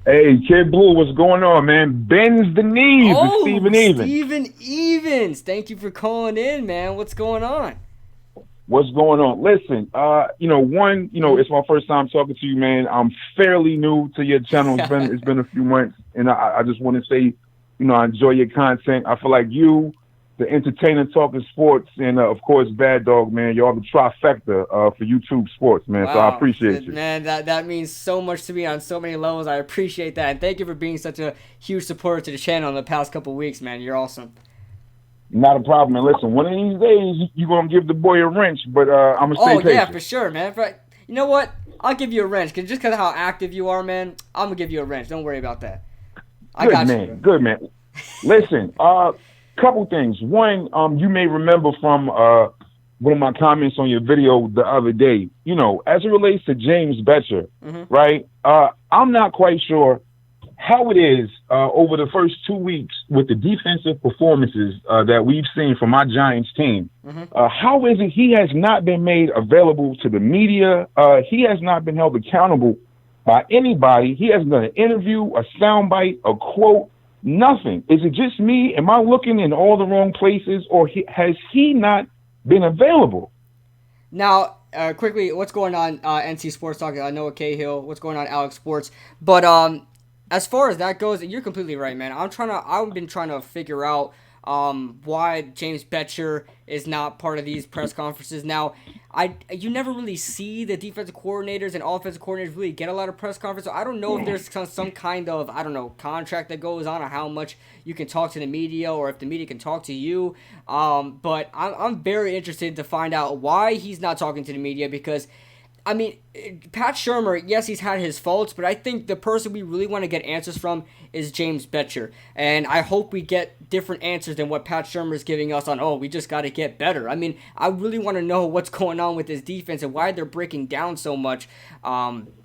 Hey, Kid Blue, what's going on, man? Bends the knees. Oh, It's Steven Evans. Steven Evans. Thank you for calling in, man. What's going on? What's going on? Listen, it's my first time talking to you, man. I'm fairly new to your channel. It's been a few months, and I just want to say, I enjoy your content. I feel like you, the entertainer talking sports, and of course, Bad Dog, man. Y'all the trifecta for YouTube Sports, man. Wow. So I appreciate you, man. That means so much to me on so many levels. I appreciate that, and thank you for being such a huge supporter to the channel in the past couple weeks, man. You're awesome. Not a problem, man. Listen, one of these days you're gonna give the boy a wrench, but I'm gonna stay patient. Oh yeah, for sure, man. You know what? I'll give you a wrench, just because of how active you are, man. I'm gonna give you a wrench. Don't worry about that. I got you. Good man. Listen, couple things. One, you may remember from one of my comments on your video the other day. As it relates to James Bettcher, right? I'm not quite sure how it is over the first 2 weeks with the defensive performances that we've seen from our Giants team. How is it he has not been made available to the media? He has not been held accountable by anybody. He hasn't done an interview, a soundbite, a quote, nothing. Is it just me? Am I looking in all the wrong places, or has he not been available? Now, quickly, what's going on, NC Sports Talk? I know Cahill. What's going on, Alex Sports? But as far as that goes, you're completely right, man. I've been trying to figure out why James Bettcher is not part of these press conferences. Now, you never really see the defensive coordinators and offensive coordinators really get a lot of press conferences. So I don't know if there's some kind of, contract that goes on, or how much you can talk to the media, or if the media can talk to you. But I'm very interested to find out why he's not talking to the media, because Pat Shurmur, yes, he's had his faults, but I think the person we really want to get answers from is James Bettcher. And I hope we get different answers than what Pat Shurmur is giving us on, we just got to get better. I really want to know what's going on with this defense and why they're breaking down so much.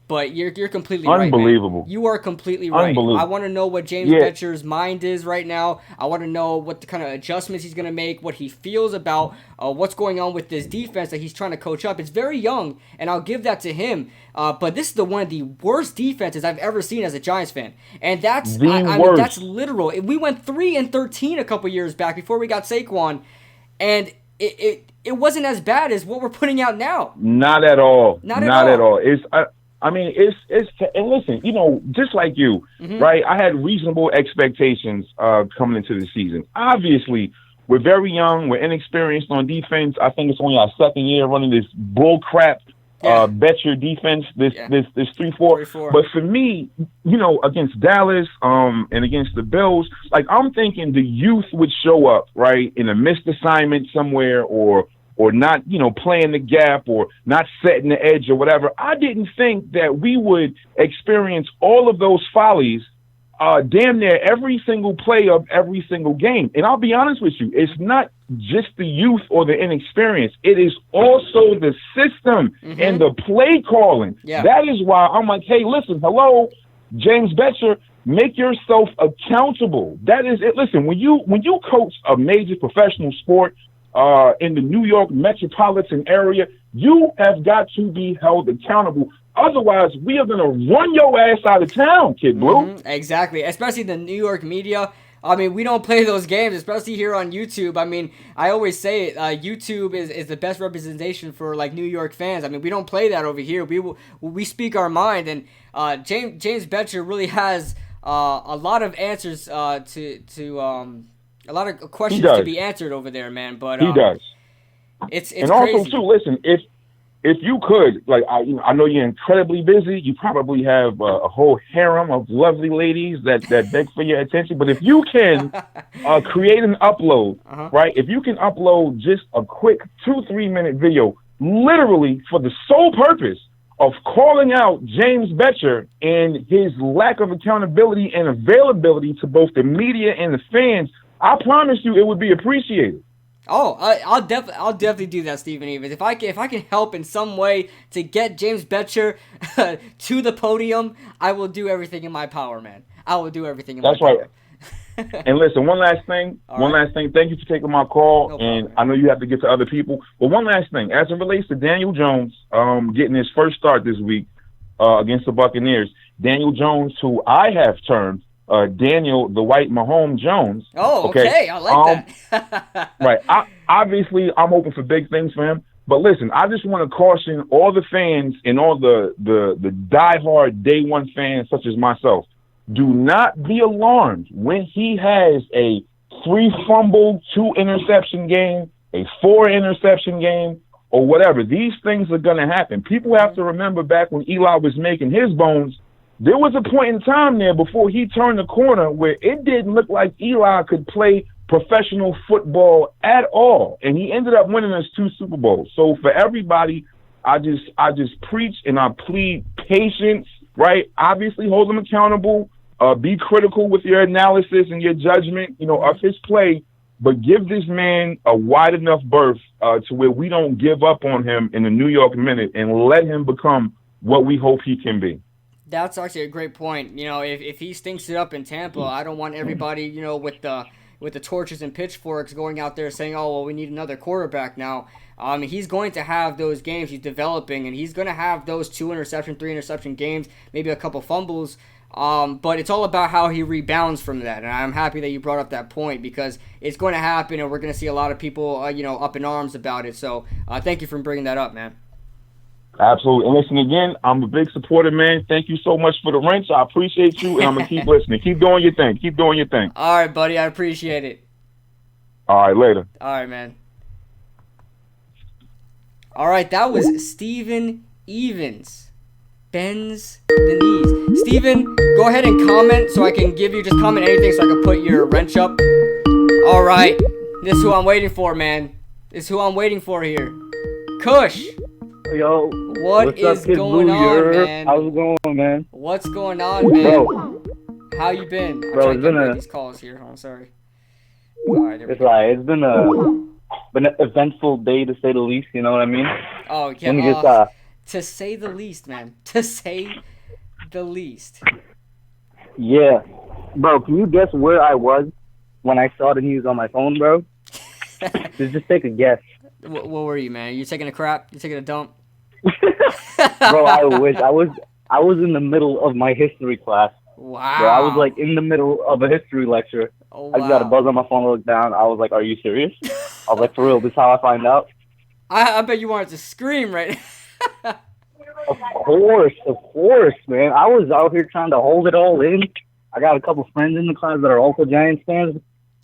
But you're completely right, man. Unbelievable. You are completely right. Unbelievable. I want to know what James Bettcher's mind is right now. I want to know what the kind of adjustments he's going to make, what he feels about what's going on with this defense that he's trying to coach up. It's very young, and I'll give that to him. But this is one of the worst defenses I've ever seen as a Giants fan. And that's that's literal. We went 3-13 a couple years back before we got Saquon, and it wasn't as bad as what we're putting out now. Not at all. Not at all. It's and listen, just like you, right? I had reasonable expectations coming into the season. Obviously, we're very young. We're inexperienced on defense. I think it's only our second year running this bull crap Bettcher defense, this 3-4. But for me, against Dallas and against the Bills, I'm thinking the youth would show up, right, in a missed assignment somewhere, or not, playing the gap, or not setting the edge, or whatever. I didn't think that we would experience all of those follies damn near every single play of every single game. And I'll be honest with you, it's not just the youth or the inexperience. It is also the system and the play calling. Yeah. That is why I'm like, hey, listen, hello, James Bettcher, make yourself accountable. That is it. Listen, when you coach a major professional sport, in the New York metropolitan area, you have got to be held accountable. Otherwise, we are going to run your ass out of town, Kid Blue. Exactly. Especially the New York media. I mean, we don't play those games, especially here on YouTube. I mean, I always say it, YouTube is the best representation for like New York fans. I mean, we don't play that over here. We speak our mind, and James Betcher really has a lot of answers to a lot of questions to be answered over there, man. But he does. It's and crazy. Also too, listen, if you could, like, I know you're incredibly busy. You probably have a whole harem of lovely ladies that beg for your attention. But if you can create an upload, right? If you can upload just a quick 2-3 minute video, literally for the sole purpose of calling out James Betcher and his lack of accountability and availability to both the media and the fans, I promise you it would be appreciated. Oh, I'll definitely do that, Stephen Evans. If I can help in some way to get James Betcher to the podium, I will do everything in my power, man. I will do everything in my power. That's right. And listen, one last thing. Thank you for taking my call. No problem. I know you have to get to other people, but one last thing. As it relates to Daniel Jones getting his first start this week against the Buccaneers, Daniel Jones, who I have termed Daniel the White Mahomes Jones. Oh, okay. I like that. Right. Obviously, I'm hoping for big things for him. But listen, I just want to caution all the fans and all the diehard day one fans such as myself. Do not be alarmed when he has a 3 fumble, 2 interception game, a 4 interception game, or whatever. These things are going to happen. People have to remember back when Eli was making his bones, there was a point in time there before he turned the corner where it didn't look like Eli could play professional football at all. And he ended up winning us 2 Super Bowls. So for everybody, I just preach and I plead patience, right? Obviously hold him accountable. Be critical with your analysis and your judgment, of his play, but give this man a wide enough berth to where we don't give up on him in the New York Minute and let him become what we hope he can be. That's actually a great point. If he stinks it up in Tampa, I don't want everybody, with the torches and pitchforks going out there saying, oh, well, we need another quarterback now. He's going to have those games he's developing, and he's going to have those 2 interception, 3 interception games, maybe a couple fumbles. But it's all about how he rebounds from that. And I'm happy that you brought up that point because it's going to happen, and we're going to see a lot of people, up in arms about it. So thank you for bringing that up, man. Absolutely. And listen, again, I'm a big supporter, man. Thank you so much for the wrench. I appreciate you, and I'm going to keep listening. Keep doing your thing. Keep doing your thing. All right, buddy. I appreciate it. All right, later. All right, man. All right, that was Stephen Evans. Bends the knees. Stephen, go ahead and comment so I can give you, just comment anything so I can put your wrench up. All right. This is who I'm waiting for, man. This is who I'm waiting for here. Kush. Yo, what is going on, man? How's it going, man? What's going on, man? Bro. How you been? Bro, it's been these calls here. Oh, sorry. All right, it's been an eventful day to say the least. You know what I mean? Oh yeah. To say the least, man. To say the least. Yeah, bro. Can you guess where I was when I saw the news on my phone, bro? Just take a guess. What were you, man? You taking a crap? You taking a dump? Bro, I wish I was in the middle of my history class. Wow. Bro, I was like in the middle of a history lecture. Oh, wow. I just got a buzz on my phone to look down. I was like, "Are you serious?" I was like, "For real? This is how I find out?" I bet you wanted to scream right now. Of course, man. I was out here trying to hold it all in. I got a couple friends in the class that are also Giants fans,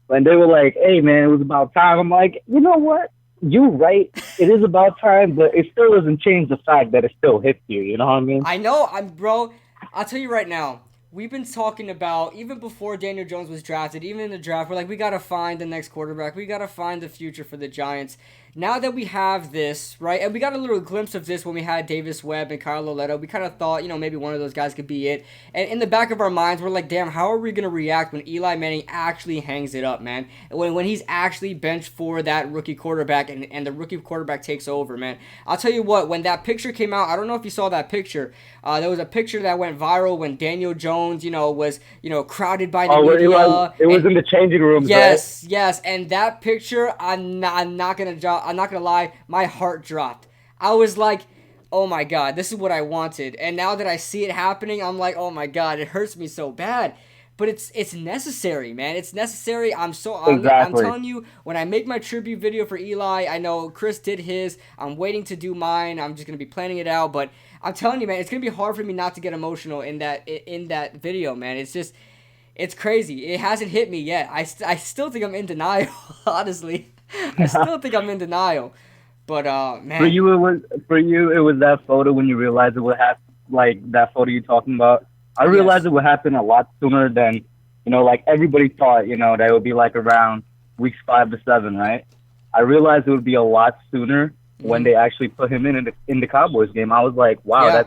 and they were like, "Hey, man, it was about time." I'm like, you know what? You're right. It is about time, but it still doesn't change the fact that it still hits you. You know what I mean? I know. Bro, I'll tell you right now. We've been talking about, even before Daniel Jones was drafted, even in the draft, we're like, we got to find the next quarterback. We got to find the future for the Giants. Now that we have this, right, and we got a little glimpse of this when we had Davis Webb and Kyle Lauletta, we kind of thought, maybe one of those guys could be it. And in the back of our minds, we're like, damn, how are we going to react when Eli Manning actually hangs it up, man? When he's actually benched for that rookie quarterback and the rookie quarterback takes over, man. I'll tell you what, when that picture came out, I don't know if you saw that picture. There was a picture that went viral when Daniel Jones, was, crowded by the media. It was in the changing rooms, yes, right? Yes, and that picture, I'm not gonna lie, my heart dropped. I was like, oh my God, this is what I wanted. And now that I see it happening, I'm like, oh my God, it hurts me so bad. but it's necessary, man. It's necessary. I'm Exactly. telling you, when I make my tribute video for Eli, I know Chris did his. I'm waiting to do mine. I'm just gonna be planning it out, but I'm telling you, man, it's gonna be hard for me not to get emotional in that video, man. It's crazy. It hasn't hit me yet. I still think I'm in denial. Honestly, I still think I'm in denial. But man, For you, it was that photo when you realized it would happen. Like that photo you're talking about. I realized it would happen a lot sooner than, like everybody thought. That it would be like around weeks 5 to 7, right? I realized it would be a lot sooner when they actually put him in the Cowboys game. I was like, wow, Yeah.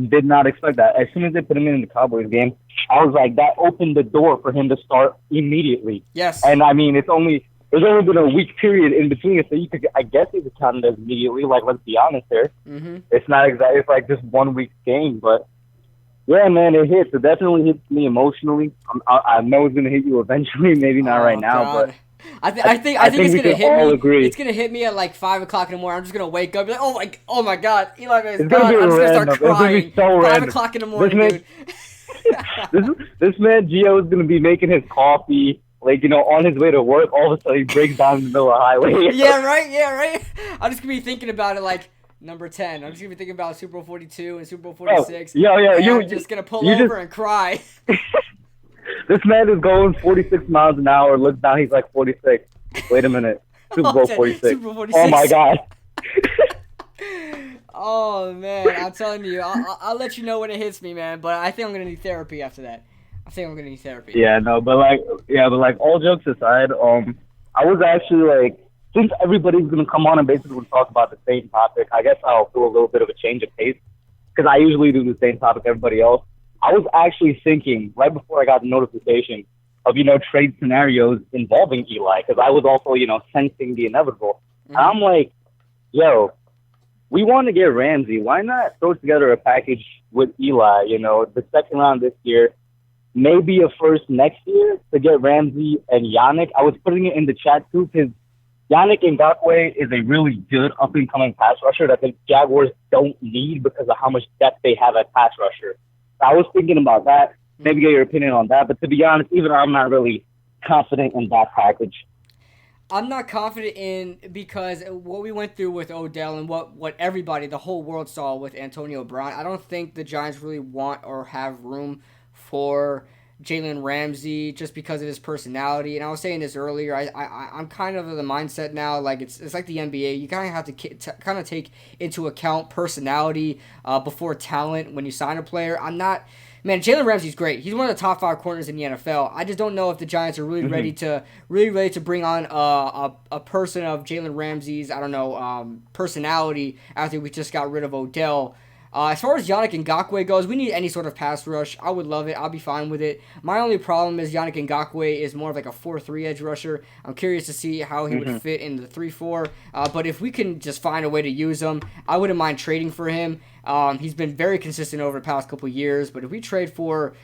did not expect that. As soon as they put him in the Cowboys game, I was like, that opened the door for him to start immediately. Yes. And I mean, there's only been a week period in between it, so I guess you could count it as immediately. Like, let's be honest here. Mm-hmm. It's not exactly. It's like just 1 week game, but yeah, man, it hits. It definitely hits me emotionally. I know it's gonna hit you eventually. Maybe not right now, God. but I think it's we gonna can hit all me. agree. It's gonna hit me at like 5 o'clock in the morning. I'm just gonna wake up, and be like, oh my God, Eli Manning is It's gonna gone. be I'm just gonna start random. It's gonna crying. be so 5 random. o'clock in the morning, This dude. this man Gio is gonna be making his coffee, like on his way to work. All of a sudden, he breaks down in the middle of the highway. Yeah, right. I'm just gonna be thinking about it like number 10. I'm just gonna be thinking about Super Bowl 42 and Super Bowl 46. yeah. And You I'm just gonna pull you over just- and cry. This man is going 46 miles an hour. Looks down, he's like 46. Wait a minute, Super Bowl 46. Super Bowl 46. Oh my God. Oh man, I'm telling you, I'll let you know when it hits me, man. But I think I'm gonna need therapy after that. I think I'm gonna need therapy. Yeah, no, but all jokes aside, I was actually like, since everybody's gonna come on and basically talk about the same topic, I guess I'll do a little bit of a change of pace because I usually do the same topic everybody else. I was actually thinking right before I got the notification of trade scenarios involving Eli because I was also sensing the inevitable. Mm-hmm. And I'm like, yo, we want to get Ramsey. Why not throw together a package with Eli? The second round this year. Maybe a first next year to get Ramsey and Yannick. I was putting it in the chat too because Yannick Ngakoue is a really good up-and-coming pass rusher that the Jaguars don't need because of how much depth they have at pass rusher. I was thinking about that. Maybe get your opinion on that. But to be honest, even I'm not really confident in that package. I'm not confident in because what we went through with Odell and what everybody, the whole world saw with Antonio Brown, I don't think the Giants really want or have room for Jalen Ramsey just because of his personality. And I was saying this earlier. I'm kind of of the mindset now, like it's like the NBA. You kind of have to kind of take into account personality before talent when you sign a player. Man, Jalen Ramsey's great. He's one of the top 5 corners in the NFL. I just don't know if the Giants are really ready to bring on a person of Jalen Ramsey's, personality after we just got rid of Odell. As far as Yannick Ngakoue goes, we need any sort of pass rush. I would love it. I'll be fine with it. My only problem is Yannick Ngakoue is more of like a 4-3 edge rusher. I'm curious to see how he would fit in the 3-4. But if we can just find a way to use him, I wouldn't mind trading for him. He's been very consistent over the past couple years. But if we trade for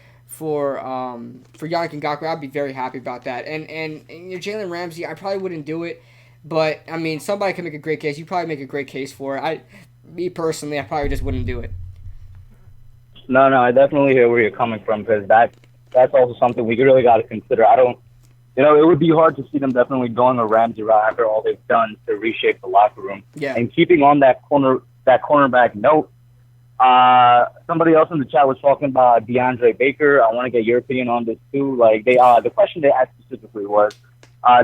Yannick Ngakoue, I'd be very happy about that. And Jalen Ramsey, I probably wouldn't do it. But, I mean, somebody can make a great case. You probably make a great case for it. Me personally, I probably just wouldn't do it. No, I definitely hear where you're coming from because that's also something we really got to consider. It would be hard to see them definitely going a Ramsey route after all they've done to reshape the locker room. Yeah. And keeping on that cornerback note, somebody else in the chat was talking about DeAndre Baker. I want to get your opinion on this too. Like the question they asked specifically was,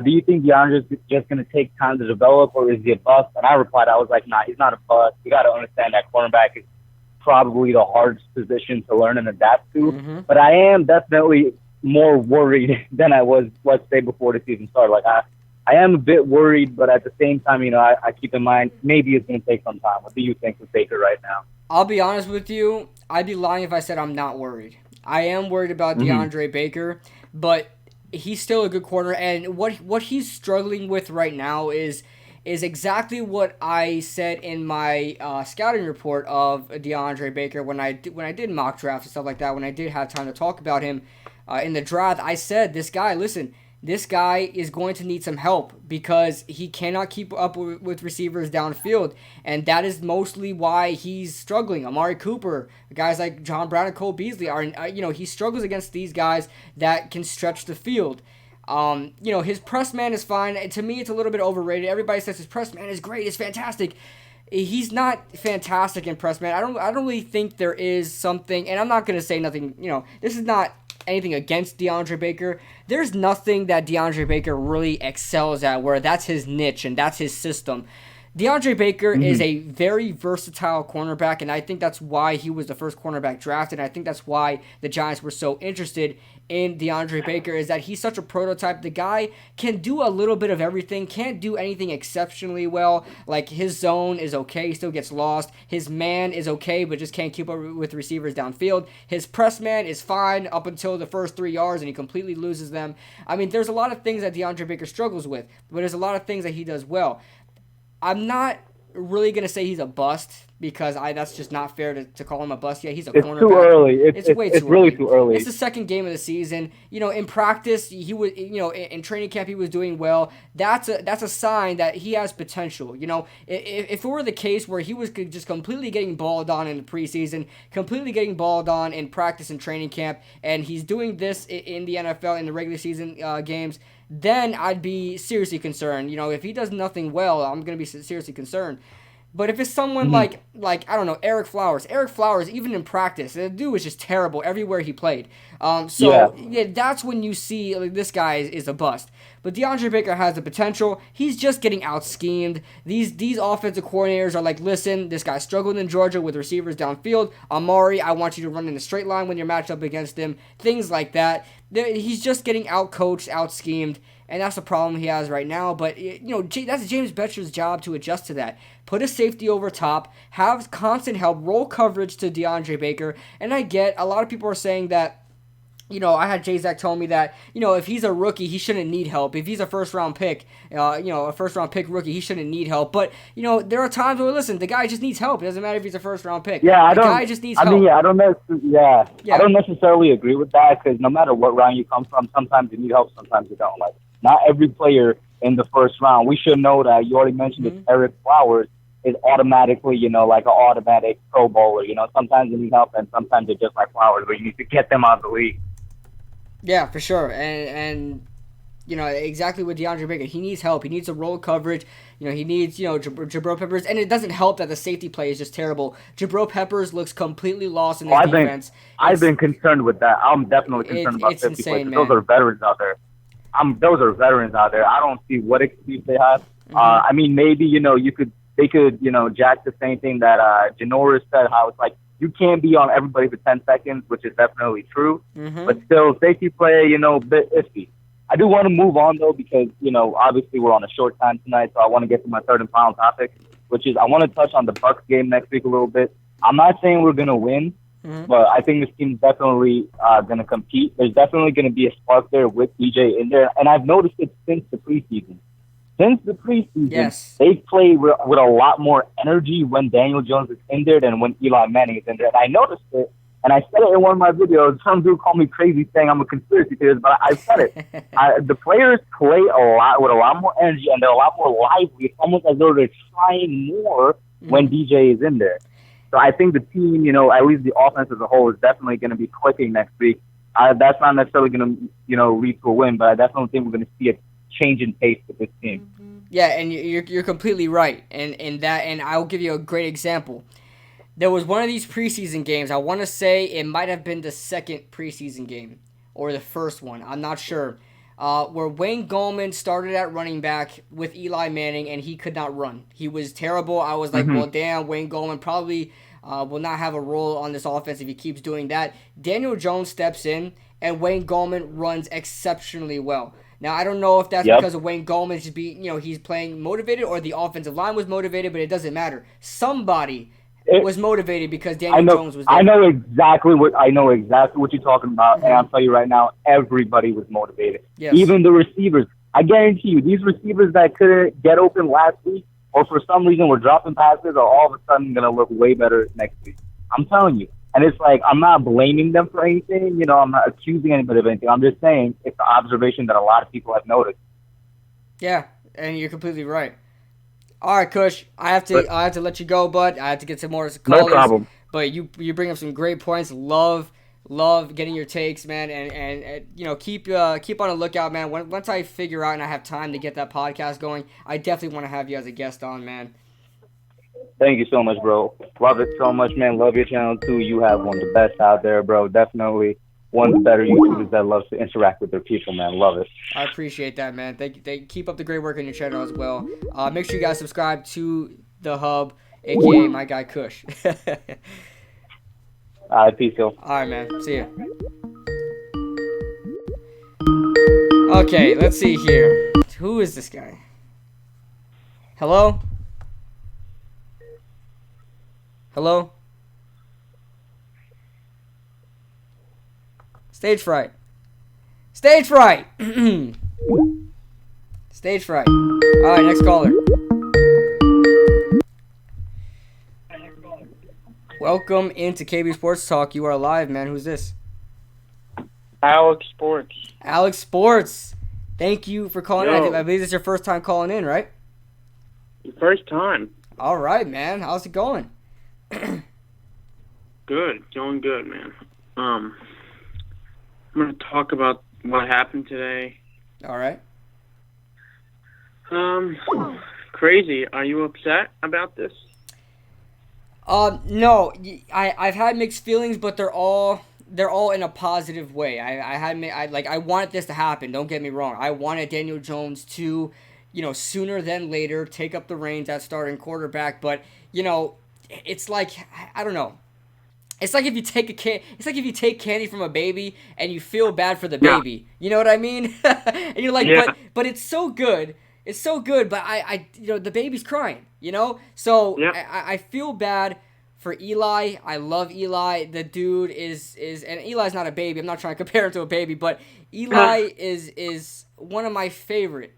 do you think DeAndre's just going to take time to develop, or is he a bust? And I replied, I was like, nah, he's not a bust. You got to understand that cornerback is probably the hardest position to learn and adapt to. Mm-hmm. But I am definitely more worried than I was, let's say, before the season started. Like, I am a bit worried, but at the same time, I keep in mind maybe it's going to take some time. What do you think with Baker right now? I'll be honest with you. I'd be lying if I said I'm not worried. I am worried about DeAndre Baker, but he's still a good corner, and what he's struggling with right now is exactly what I said in my scouting report of DeAndre Baker when I did mock drafts and stuff like that. When I did have time to talk about him in the draft, I said, this guy, listen, this guy is going to need some help because he cannot keep up with receivers downfield, and that is mostly why he's struggling. Amari Cooper, guys like John Brown and Cole Beasley are, he struggles against these guys that can stretch the field. His press man is fine. To me, it's a little bit overrated. Everybody says his press man is great, it's fantastic. He's not fantastic in press man. I don't really think there is something, and I'm not gonna say nothing. This is not anything against DeAndre Baker. There's nothing that DeAndre Baker really excels at where that's his niche and that's his system. DeAndre Baker is a very versatile cornerback, and I think that's why he was the first cornerback drafted. And I think that's why the Giants were so interested in DeAndre Baker, is that he's such a prototype. The guy can do a little bit of everything, can't do anything exceptionally well. Like, his zone is okay, he still gets lost. His man is okay, but just can't keep up with receivers downfield. His press man is fine up until the first 3 yards, and he completely loses them. I mean, there's a lot of things that DeAndre Baker struggles with, but there's a lot of things that he does well. I'm not really going to say he's a bust because that's just not fair to call him a bust. Yeah, he's a cornerback. It's too early. It's way too really early. Too early. It's the second game of the season. In practice, he was, in training camp, he was doing well. That's a sign that he has potential. If it were the case where he was just completely getting balled on in the preseason, completely getting balled on in practice and training camp, and he's doing this in the NFL in the regular season games, then I'd be seriously concerned. If he does nothing well, I'm going to be seriously concerned. But if it's someone like I don't know, Eric Flowers, even in practice, the dude was just terrible everywhere he played. That's when you see this guy is a bust. But DeAndre Baker has the potential. He's just getting out-schemed. These offensive coordinators are like, listen, this guy struggled in Georgia with receivers downfield. Amari, I want you to run in a straight line when you're matched up against him. Things like that. He's just getting out-coached, out-schemed. And that's the problem he has right now. But, that's James Bettcher's job to adjust to that. Put a safety over top. Have constant help. Roll coverage to DeAndre Baker. And I get a lot of people are saying that, I had J-Zac tell me that, if he's a rookie, he shouldn't need help. If he's a first-round pick, a first-round pick rookie, he shouldn't need help. But, there are times where, listen, the guy just needs help. It doesn't matter if he's a first-round pick. Yeah, the guy just needs help. I don't necessarily agree with that because no matter what round you come from, sometimes you need help, sometimes you don't. Like, not every player in the first round. We should know that. You already mentioned it. Eric Flowers is automatically, like an automatic Pro Bowler. Sometimes you need help and sometimes it's just like Flowers, but you need to get them out of the league. Yeah, for sure. And exactly with DeAndre Baker. He needs help. He needs a roll coverage. He needs, Jabril Peppers. And it doesn't help that the safety play is just terrible. Jabril Peppers looks completely lost in this defense. I've been concerned with that. I'm definitely concerned about safety play. Those are veterans out there. I don't see what excuse they have. I mean, maybe, they could, jack the same thing that Janoris said, how it's like, you can't be on everybody for 10 seconds, which is definitely true. But still, safety play, a bit iffy. I do want to move on, though, because, obviously we're on a short time tonight, so I want to get to my third and final topic, which is I want to touch on the Bucs game next week a little bit. I'm not saying we're going to win, but I think this team's definitely going to compete. There's definitely going to be a spark there with DJ in there, and I've noticed it since the preseason. They play with a lot more energy when Daniel Jones is in there than when Eli Manning is in there. And I noticed it, and I said it in one of my videos. Some dude called me crazy saying I'm a conspiracy theorist, but I said it. The players play with a lot more energy, and they're a lot more lively. It's almost as though they're trying more when DJ is in there. So I think the team, at least the offense as a whole, is definitely going to be clicking next week. That's not necessarily going to, lead to a win, but I definitely think we're going to see a change in pace with this team. Yeah, and you're completely right, and I'll give you a great example. There was one of these preseason games. I want to say it might have been the second preseason game or the first one. I'm not sure. Where Wayne Gallman started at running back with Eli Manning, and he could not run. He was terrible. I was like, well, damn, Wayne Gallman probably will not have a role on this offense if he keeps doing that. Daniel Jones steps in, and Wayne Gallman runs exceptionally well. Now, I don't know if that's because of Wayne Gallman just he's playing motivated or the offensive line was motivated, but it doesn't matter. Somebody was motivated because Daniel Jones was there. I know exactly what you're talking about, and I'll tell you right now, everybody was motivated. Yes. Even the receivers. I guarantee you, these receivers that couldn't get open last week or for some reason were dropping passes are all of a sudden going to look way better next week. I'm telling you. And it's like, I'm not blaming them for anything. You know, I'm not accusing anybody of anything. I'm just saying it's an observation that a lot of people have noticed. Yeah, and you're completely right. All right, Kush, I have to let you go, bud. I have to get some more callers. No problem. But you bring up some great points. Love getting your takes, man, and you know, keep on the lookout, man. Once I figure out and I have time to get that podcast going, I definitely want to have you as a guest on, man. Thank you so much, bro. Love it so much, man. Love your channel too. You have one of the best out there, bro. Definitely one of the better YouTubers that loves to interact with their people, man. Love it. I appreciate that, man. Thank you. Keep up the great work on your channel as well. Make sure you guys subscribe to the Hub, aka my guy Kush. All right, peace, yo. All right, man. See ya. Okay, let's see here. Who is this guy? Hello? Hello? Stage fright. Stage fright! Stage fright. Alright, next caller. Welcome into KB Sports Talk. You are live, man. Who's this? Alex Sports. Alex Sports. Thank you for calling Yo. in. I believe this is your first time calling in, right? First time. All right, man. How's it going? Good. Going good, man. I'm going to talk about what happened today. All right. Crazy. Are you upset about this? No. I've had mixed feelings, but they're all in a positive way. I wanted this to happen. Don't get me wrong. I wanted Daniel Jones to, you know, sooner than later take up the reins as starting quarterback. But you know, it's like, I don't know. It's like if you take candy from a baby and you feel bad for the baby. You know what I mean? And you're like, but it's so good. It's so good, but I you know, the baby's crying, you know? So I feel bad for Eli. I love Eli. The dude is and Eli's not a baby. I'm not trying to compare him to a baby, but Eli is one of my favorite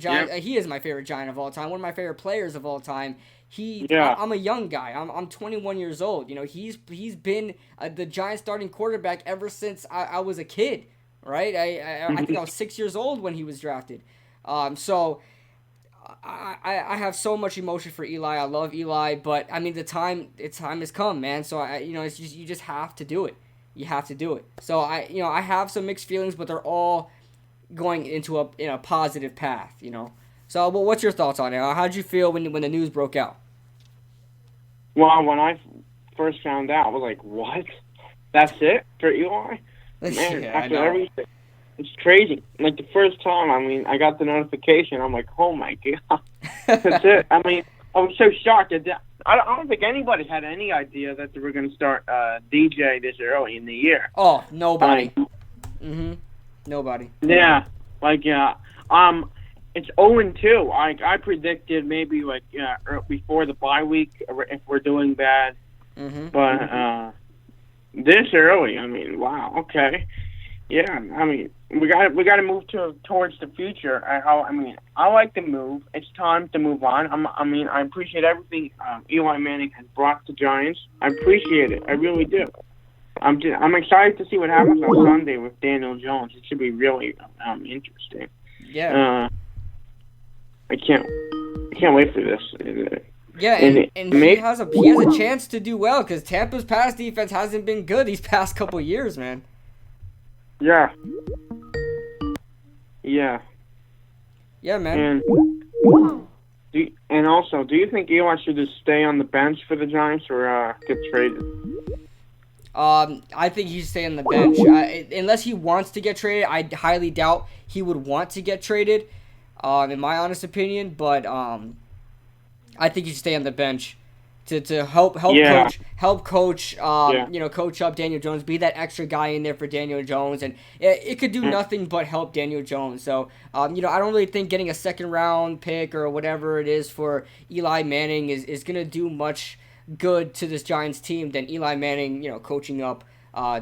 Giants. He is my favorite Giant of all time. One of my favorite players of all time. I'm a young guy. I'm 21 years old. You know, he's been the Giants starting quarterback ever since I was a kid, right? I think I was 6 years old when he was drafted. So I have so much emotion for Eli. I love Eli, but I mean the time has come, man. So it's just, you just have to do it. You have to do it. So I have some mixed feelings, but they're all going into a positive path, you know. So what's your thoughts on it? How did you feel when the news broke out? Well, when I first found out, I was like, what? That's it for Eli? Man, Yeah, after everything. It's crazy. Like, the first time, I mean, I got the notification. I'm like, oh, my God. That's it. I mean, I was so shocked. I don't think anybody had any idea that they were going to start DJ this early in the year. Oh, nobody. Nobody. Yeah. Like, it's 0-2. I predicted maybe, like, before the bye week if we're doing bad. But this early, I mean, wow, okay. Yeah, I mean, we got to move towards the future. I like the move. It's time to move on. I appreciate everything Eli Manning has brought to Giants. I appreciate it. I really do. I'm excited to see what happens on Sunday with Daniel Jones. It should be really interesting. Yeah. I can't wait for this. Yeah, and he has a chance to do well because Tampa's pass defense hasn't been good these past couple years, man. Yeah. Yeah. Yeah, man. And also, do you think Eli should just stay on the bench for the Giants or get traded? I think he should stay on the bench. Unless he wants to get traded, I highly doubt he would want to get traded, in my honest opinion. But I think he should stay on the bench to help coach coach up Daniel Jones, be that extra guy in there for Daniel Jones, and it could do nothing but help Daniel Jones. So I don't really think getting a second round pick or whatever it is for Eli Manning is gonna do much good to this Giants team than Eli Manning, coaching up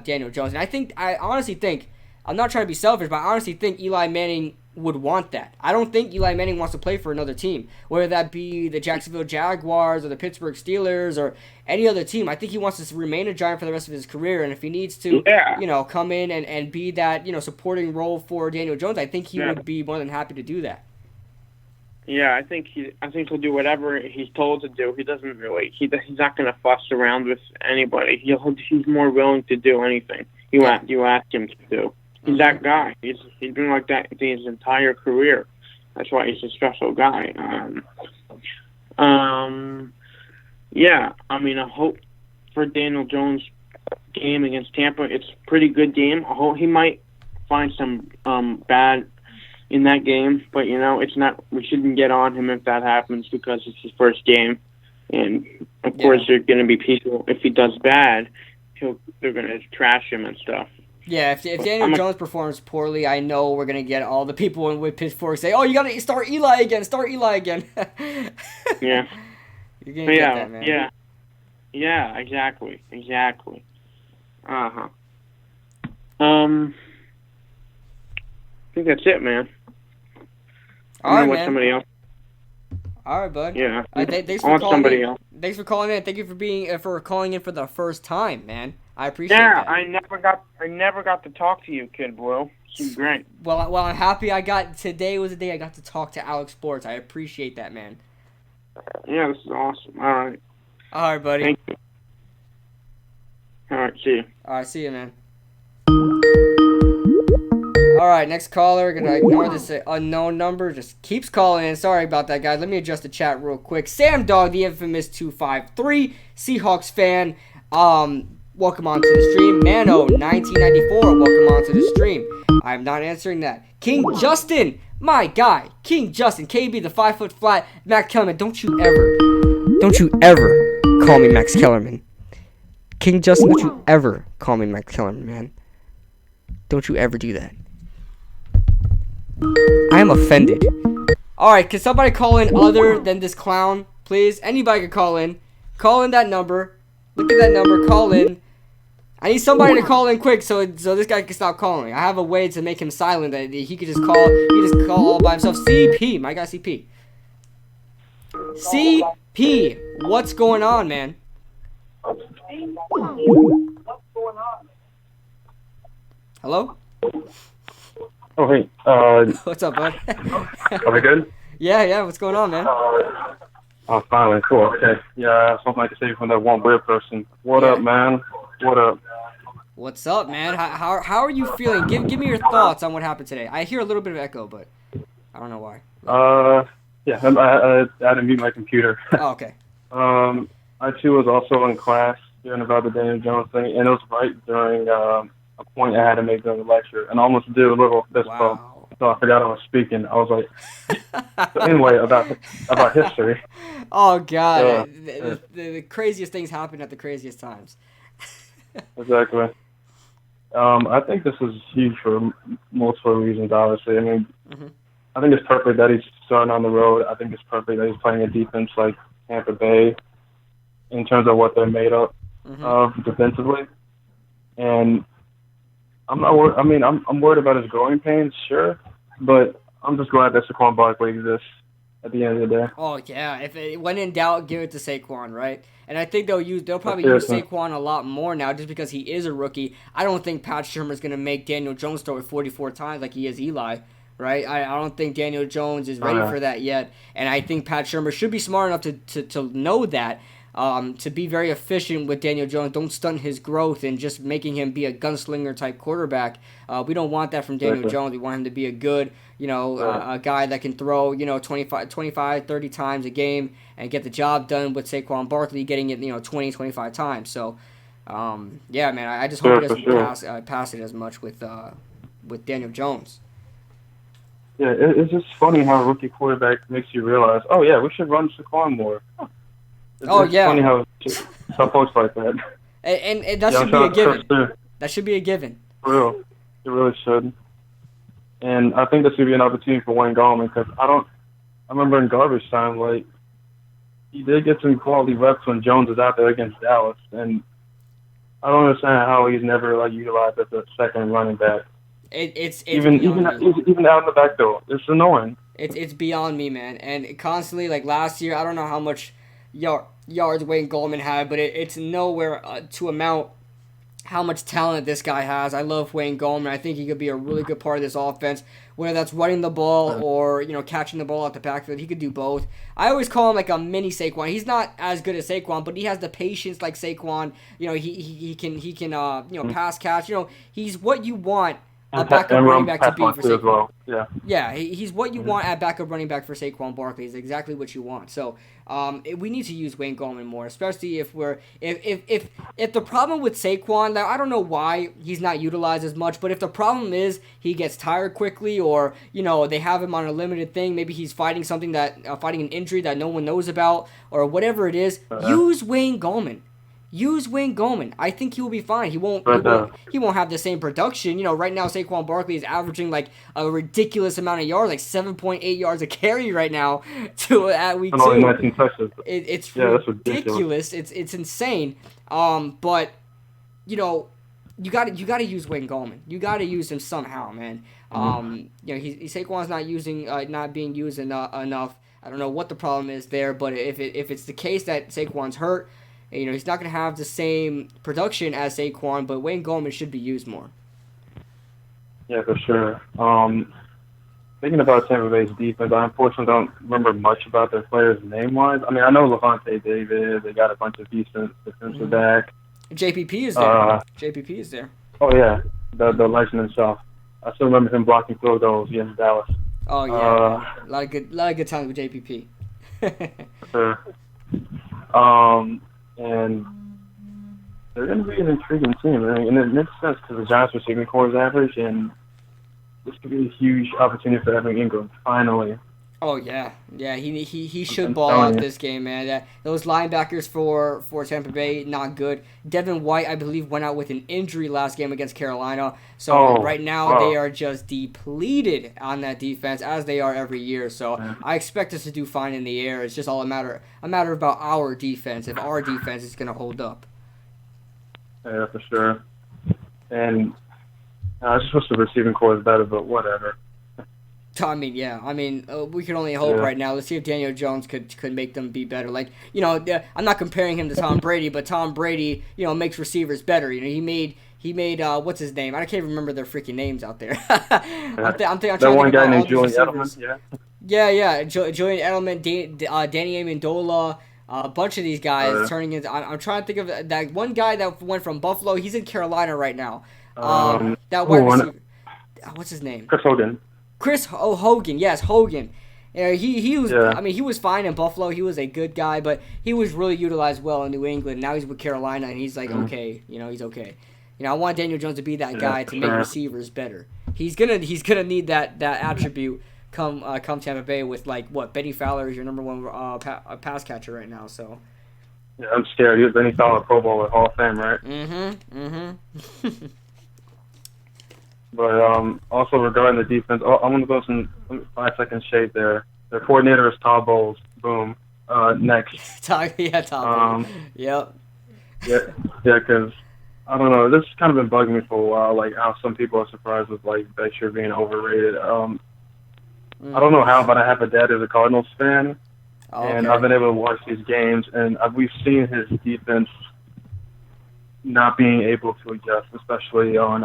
Daniel Jones. And I honestly think, I'm not trying to be selfish, but I honestly think Eli Manning would want that. I don't think Eli Manning wants to play for another team, whether that be the Jacksonville Jaguars or the Pittsburgh Steelers or any other team. I think he wants to remain a Giant for the rest of his career, and if he needs to, come in and be that, supporting role for Daniel Jones, I think he would be more than happy to do that. Yeah, I think he'll do whatever he's told to do. He doesn't really. He's not going to fuss around with anybody. He's more willing to do anything you ask him to do. He's that guy. He's been like that his entire career. That's why he's a special guy. Yeah. I mean, I hope for Daniel Jones' game against Tampa, it's a pretty good game. I hope he might find some bad in that game, but it's not. We shouldn't get on him if that happens because it's his first game, and of course they're going to be people. If he does bad, they're going to trash him and stuff. Yeah, if Daniel Jones performs poorly, I know we're going to get all the people with pitchforks say, "Oh, you got to start Eli again. Start Eli again." Yeah. You're going to get that, man. Yeah. Yeah, exactly. Uh-huh. I think that's it, man. All right, man. Somebody else. All right, bud. Yeah. Thanks for calling in. Thanks for calling in. Thank you for calling in for the first time, man. I appreciate that. Yeah, I never got to talk to you, Kid Blue. It's great. Well, I'm happy today was the day I got to talk to Alex Sports. I appreciate that, man. Yeah, this is awesome. All right. All right, buddy. Thank you. All right, see you. All right, see you, man. All right, next caller. Gonna ignore this unknown number. Just keeps calling in. Sorry about that, guys. Let me adjust the chat real quick. Sam Dog, the infamous 253 Seahawks fan. Welcome onto the stream. Mano 1994. Welcome onto the stream. I'm not answering that. King Justin, my guy. King Justin, KB, the 5 foot flat. Max Kellerman. Don't you ever call me Max Kellerman. King Justin, don't you ever call me Max Kellerman, man. Don't you ever do that. I am offended. Alright, can somebody call in other than this clown, please? Anybody can call in. Call in that number. Look at that number. Call in. I need somebody to call in quick so this guy can stop calling. I have a way to make him silent that he could just call. He just call all by himself. CP, my guy CP. CP, what's going on, man? Hello? Oh, hey. What's up, bud? Are we good? Yeah. What's going on, man? Oh, finally. Cool. Okay. Yeah, something like to say from that one weird person. What up, man? What up? What's up, man? How are you feeling? Give me your thoughts on what happened today. I hear a little bit of echo, but I don't know why. Yeah, I had to mute my computer. Oh, okay. I too was also in class hearing about the Daniel Jones thing, and it was right during a point I had to make during the lecture, and I almost did a little fist bump. So I forgot I was speaking. I was like, so anyway, about history. Oh God, the craziest things happen at the craziest times. Exactly. I think this is huge for multiple reasons, obviously. I mean, I think it's perfect that he's starting on the road. I think it's perfect that he's playing a defense like Tampa Bay in terms of what they're made up of defensively. And I'm not worried. I mean, I'm worried about his growing pains, sure, but I'm just glad that Saquon Barkley exists at the end of the day. Oh yeah, when in doubt, give it to Saquon, right? And I think they'll probably use Saquon a lot more now just because he is a rookie. I don't think Pat Shurmur's going to make Daniel Jones throw it 44 times like he is Eli, right? I don't think Daniel Jones is ready for that yet. And I think Pat Shurmur should be smart enough to know that, to be very efficient with Daniel Jones. Don't stunt his growth and just making him be a gunslinger type quarterback. We don't want that from Daniel Jones. We want him to be a good, a guy that can throw, 25, 30 times a game and get the job done with Saquon Barkley getting it, 20, 25 times. So, yeah, man, I just hope he doesn't pass it as much with Daniel Jones. Yeah, it's just funny how a rookie quarterback makes you realize, oh, yeah, we should run Saquon more. It's funny how folks like that. And that should be a given. That should be a given. For real. It really should. And I think this would be an opportunity for Wayne Gallman because I remember in garbage time, like, he did get some quality reps when Jones was out there against Dallas. And I don't understand how he's never, utilized as a second running back. It's even beyond me. even out in the back door. It's annoying. It's beyond me, man. And constantly, like last year, I don't know how much yards Wayne Gallman had, but it's nowhere to amount how much talent this guy has. I love Wayne Gallman. I think he could be a really good part of this offense, whether that's running the ball or catching the ball out the backfield. He could do both. I always call him like a mini Saquon. He's not as good as Saquon, but he has the patience like Saquon. He can pass catch. He's what you want a backup running back to be for Saquon. Well. Yeah, he's what you want at backup running back for Saquon Barkley. Is exactly what you want. So we need to use Wayne Gallman more, especially if the problem with Saquon, now I don't know why he's not utilized as much, but if the problem is he gets tired quickly, or they have him on a limited thing, maybe he's fighting something fighting an injury that no one knows about, or whatever it is, use Wayne Gallman. Use Wayne Gallman. I think he will be fine. He won't have the same production. Right now Saquon Barkley is averaging like a ridiculous amount of yards, like 7.8 yards a carry right now at week 2. 19 touches. It's that's ridiculous. It's insane. But you got to use Wayne Gallman. You got to use him somehow, man. Saquon's not being used enough. I don't know what the problem is there, but if it's the case that Saquon's hurt, he's not going to have the same production as Saquon, but Wayne Gallman should be used more. Yeah, for sure. Thinking about Tampa Bay's defense, I unfortunately don't remember much about their players name-wise. I mean, I know Levante David. They got a bunch of decent defensive back. JPP is there. JPP is there. Oh, yeah, the legend himself. I still remember him blocking field goals against Dallas. Oh, yeah. A lot of good times with JPP. Sure. And they're going to be an intriguing team. And it makes sense because the Giants' receiving core is average, and this could be a huge opportunity for Evan Ingram, finally. Oh, yeah. Yeah, he should ball out this game, man. Those linebackers for Tampa Bay, not good. Devin White, I believe, went out with an injury last game against Carolina. So right now they are just depleted on that defense, as they are every year. So I expect us to do fine in the air. It's just all a matter about our defense, if our defense is going to hold up. Yeah, for sure. And I just wish the receiving core is better, but whatever. I mean, yeah. I mean, we can only hope right now. Let's see if Daniel Jones could make them be better. Like, I'm not comparing him to Tom Brady, but Tom Brady, makes receivers better. He made what's his name? I can't even remember their freaking names out there. I'm trying to think one guy about named all Julian these receivers. Edelman. Yeah. Julian Edelman, Danny Amendola, a bunch of these guys turning into. I'm trying to think of that one guy that went from Buffalo. He's in Carolina right now. That wide receiver. What's his name? Chris Hogan. Hogan. Yes, Hogan. He was. Yeah. I mean, he was fine in Buffalo. He was a good guy, but he was really utilized well in New England. Now he's with Carolina, and he's like okay. He's okay. I want Daniel Jones to be that guy to make receivers better. He's gonna need that attribute come Tampa Bay with Benny Fowler is your number one pass catcher right now. So. Yeah, I'm scared. He was Benny Fowler Pro Bowler Hall of Fame, right? Mm-hmm. But also regarding the defense, I want to go some 5-second shade there. Their coordinator is Todd Bowles. Boom. Next. Todd Bowles. Yep. Yeah, because I don't know. This has kind of been bugging me for a while. Like how some people are surprised with Beckshire being overrated. I don't know how, but I have a dad who's a Cardinals fan, and I've been able to watch these games, and we've seen his defense not being able to adjust, especially on.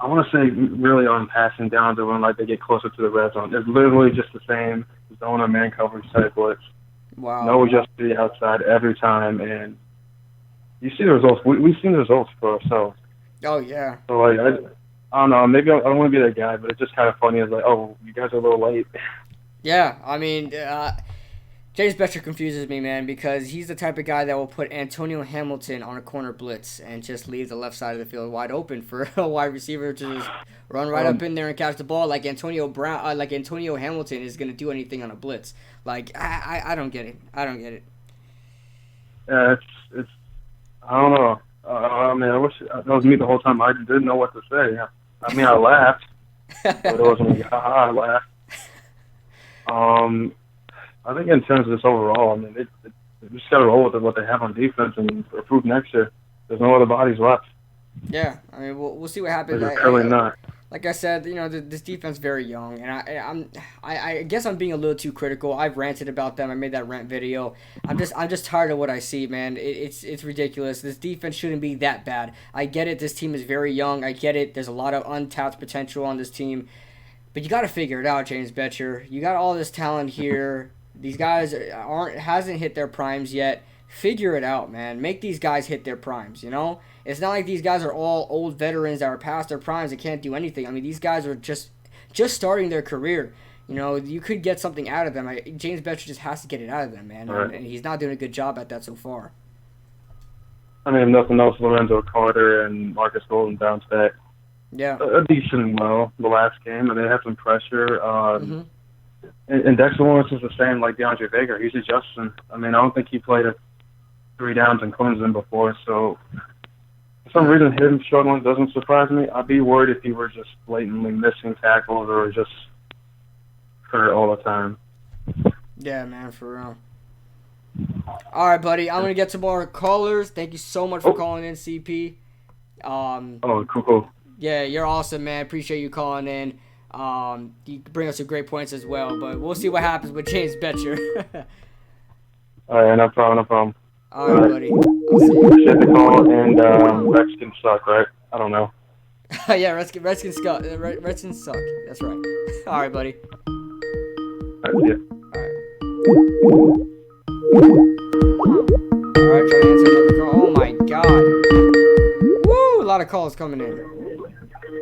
I want to say really on passing down to when they get closer to the red zone. It's literally just the same zone or man coverage type blitz. Wow. No adjust to the outside every time, and you see the results. We've seen the results for ourselves. Oh yeah. So I don't know. Maybe I don't want to be that guy, but it's just kind of funny. It's like, oh, you guys are a little late. Yeah, I mean, James Bettcher confuses me, man, because he's the type of guy that will put Antonio Hamilton on a corner blitz and just leave the left side of the field wide open for a wide receiver to just run right up in there and catch the ball like Antonio Hamilton is going to do anything on a blitz. I don't get it. Yeah, it's I don't know. I mean, I wish that was me the whole time. I didn't know what to say. I mean, I laughed, but it wasn't like, I laughed. I think in terms of this overall, I mean, they just got to roll with what they have on defense and improve next year. There's no other bodies left. Yeah, I mean, we'll see what happens. They're clearly not. Like I said, this defense is very young, and I guess I'm being a little too critical. I've ranted about them. I made that rant video. I'm just tired of what I see, man. It's ridiculous. This defense shouldn't be that bad. I get it. This team is very young. I get it. There's a lot of untapped potential on this team, but you got to figure it out, James Betcher. You got all this talent here. These guys hasn't hit their primes yet. Figure it out, man. Make these guys hit their primes, It's not like these guys are all old veterans that are past their primes and can't do anything. I mean, these guys are just starting their career. You could get something out of them. James Betcher just has to get it out of them, man. Right. And he's not doing a good job at that so far. I mean, if nothing else, Lorenzo Carter and Marcus Golden bounced back Yeah. a decent well the last game, and they had some pressure. Mm-hmm. And Dexter Lawrence is the same like DeAndre Baker. He's adjusting. I mean, I don't think he played 3 downs in Clemson before, so for some reason him struggling doesn't surprise me. I'd be worried if he were just blatantly missing tackles or just hurt all the time. Yeah, man, for real. All right, buddy. I'm gonna get some more callers. Thank you so much for calling in, CP. Cool. Yeah, you're awesome, man. Appreciate you calling in. You bring us some great points as well, but we'll see what happens with James Betcher. All right, no problem. All right, buddy. I'll see you. Appreciate the call, and Redskins suck, right? I don't know. Yeah, Redskins suck. Redskins suck. That's right. All right, buddy. All right, see ya. All right, trying to answer another call. Oh my God. Woo! A lot of calls coming in.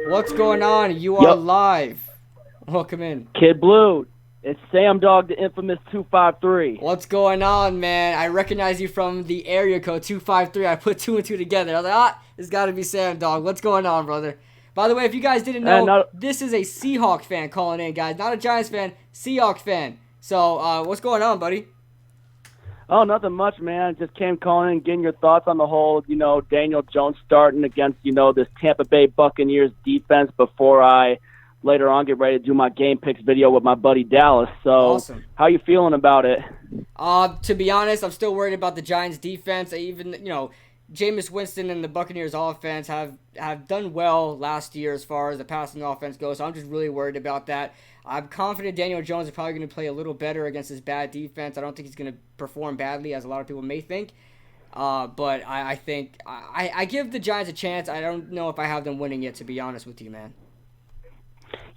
What's going on? You are live. Welcome in. Kid Blue. It's Sam Dog, the infamous 253. What's going on, man? I recognize you from the area code 253. I put 2 and 2 together. I was like, it's got to be Sam Dog. What's going on, brother? By the way, if you guys didn't know, this is a Seahawks fan calling in, guys. Not a Giants fan, Seahawks fan. So, what's going on, buddy? Oh, nothing much, man. Just came calling in, getting your thoughts on the whole, Daniel Jones starting against, this Tampa Bay Buccaneers defense before I later on get ready to do my game picks video with my buddy Dallas. So, awesome. How you feeling about it? To be honest, I'm still worried about the Giants defense. Even, Jameis Winston and the Buccaneers offense have done well last year as far as the passing offense goes. So I'm just really worried about that. I'm confident Daniel Jones is probably going to play a little better against this bad defense. I don't think he's going to perform badly, as a lot of people may think. But I think I give the Giants a chance. I don't know if I have them winning yet, to be honest with you, man.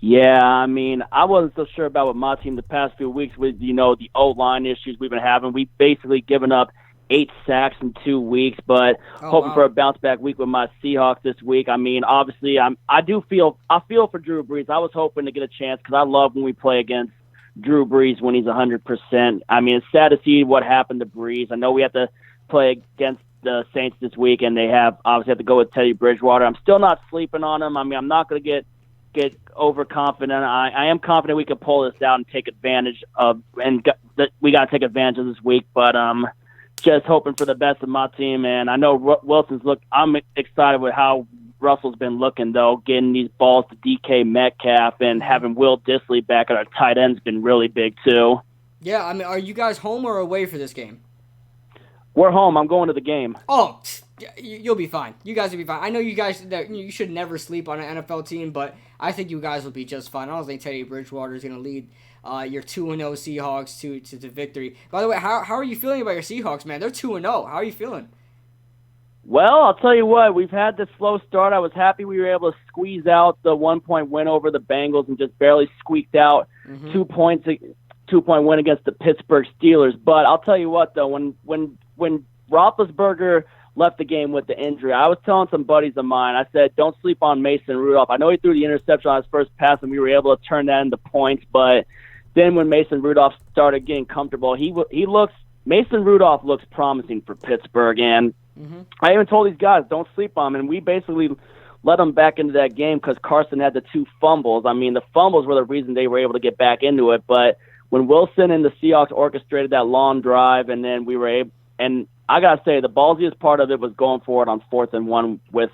Yeah, I mean, I wasn't so sure about with my team the past few weeks with, the O-line issues we've been having. We've basically given up 8 sacks in 2 weeks, but hoping for a bounce-back week with my Seahawks this week. I mean, obviously, I feel for Drew Brees. I was hoping to get a chance because I love when we play against Drew Brees when he's 100%. I mean, it's sad to see what happened to Brees. I know we have to play against the Saints this week, and they obviously have to go with Teddy Bridgewater. I'm still not sleeping on him. I mean, I'm not going to get overconfident. I am confident we can pull this out and take advantage of, and we got to take advantage of this week, but just hoping for the best of my team. And I know I'm excited with how Russell's been looking, though, getting these balls to DK Metcalf and having Will Dissly back at our tight end's been really big, too. Yeah, I mean, are you guys home or away for this game? We're home. I'm going to the game. Oh, you'll be fine. You guys will be fine. I know you should never sleep on an NFL team, but I think you guys will be just fine. I don't think Teddy Bridgewater is going to lead your 2-0 Seahawks to victory. By the way, how are you feeling about your Seahawks, man? They're 2-0. How are you feeling? Well, I'll tell you what. We've had this slow start. I was happy we were able to squeeze out the 1-point win over the Bengals and just barely squeaked out 2 points. 2-point win against the Pittsburgh Steelers. But I'll tell you what, though, when Roethlisberger left the game with the injury, I was telling some buddies of mine, I said, don't sleep on Mason Rudolph. I know he threw the interception on his first pass, and we were able to turn that into points, but then when Mason Rudolph started getting comfortable, Mason Rudolph looks promising for Pittsburgh, and I even told these guys, don't sleep on him, and we basically let them back into that game because Carson had the 2 fumbles. I mean, the fumbles were the reason they were able to get back into it, but when Wilson and the Seahawks orchestrated that long drive, and then we were able, and I got to say, the ballsiest part of it was going for it on 4th and 1 with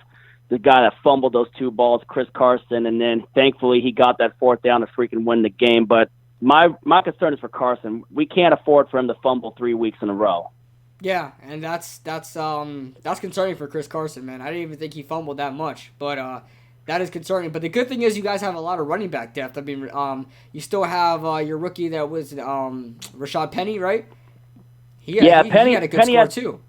the guy that fumbled those 2 balls, Chris Carson, and then thankfully he got that 4th down to freaking win the game. But my concern is for Carson. We can't afford for him to fumble 3 weeks in a row. Yeah, and that's concerning for Chris Carson, man. I didn't even think he fumbled that much, but that is concerning. But the good thing is you guys have a lot of running back depth. I mean, you still have your rookie that was Rashad Penny, right? He had a good score too.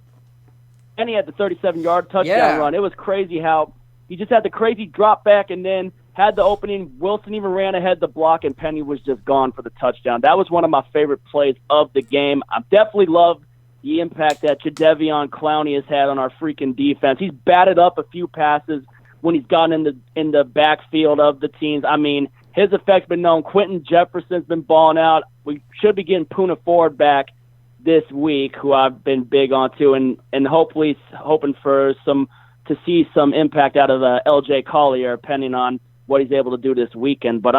Penny had the 37-yard touchdown run. It was crazy how he just had the crazy drop back and then had the opening. Wilson even ran ahead the block, and Penny was just gone for the touchdown. That was one of my favorite plays of the game. I definitely love the impact that Jadeveon Clowney has had on our freaking defense. He's batted up a few passes when he's gotten in the backfield of the teams. I mean, his effect's been known. Quentin Jefferson's been balling out. We should be getting Poona Ford back this week, who I've been big on too, and hopefully hoping to see some impact out of LJ Collier, depending on what he's able to do this weekend. But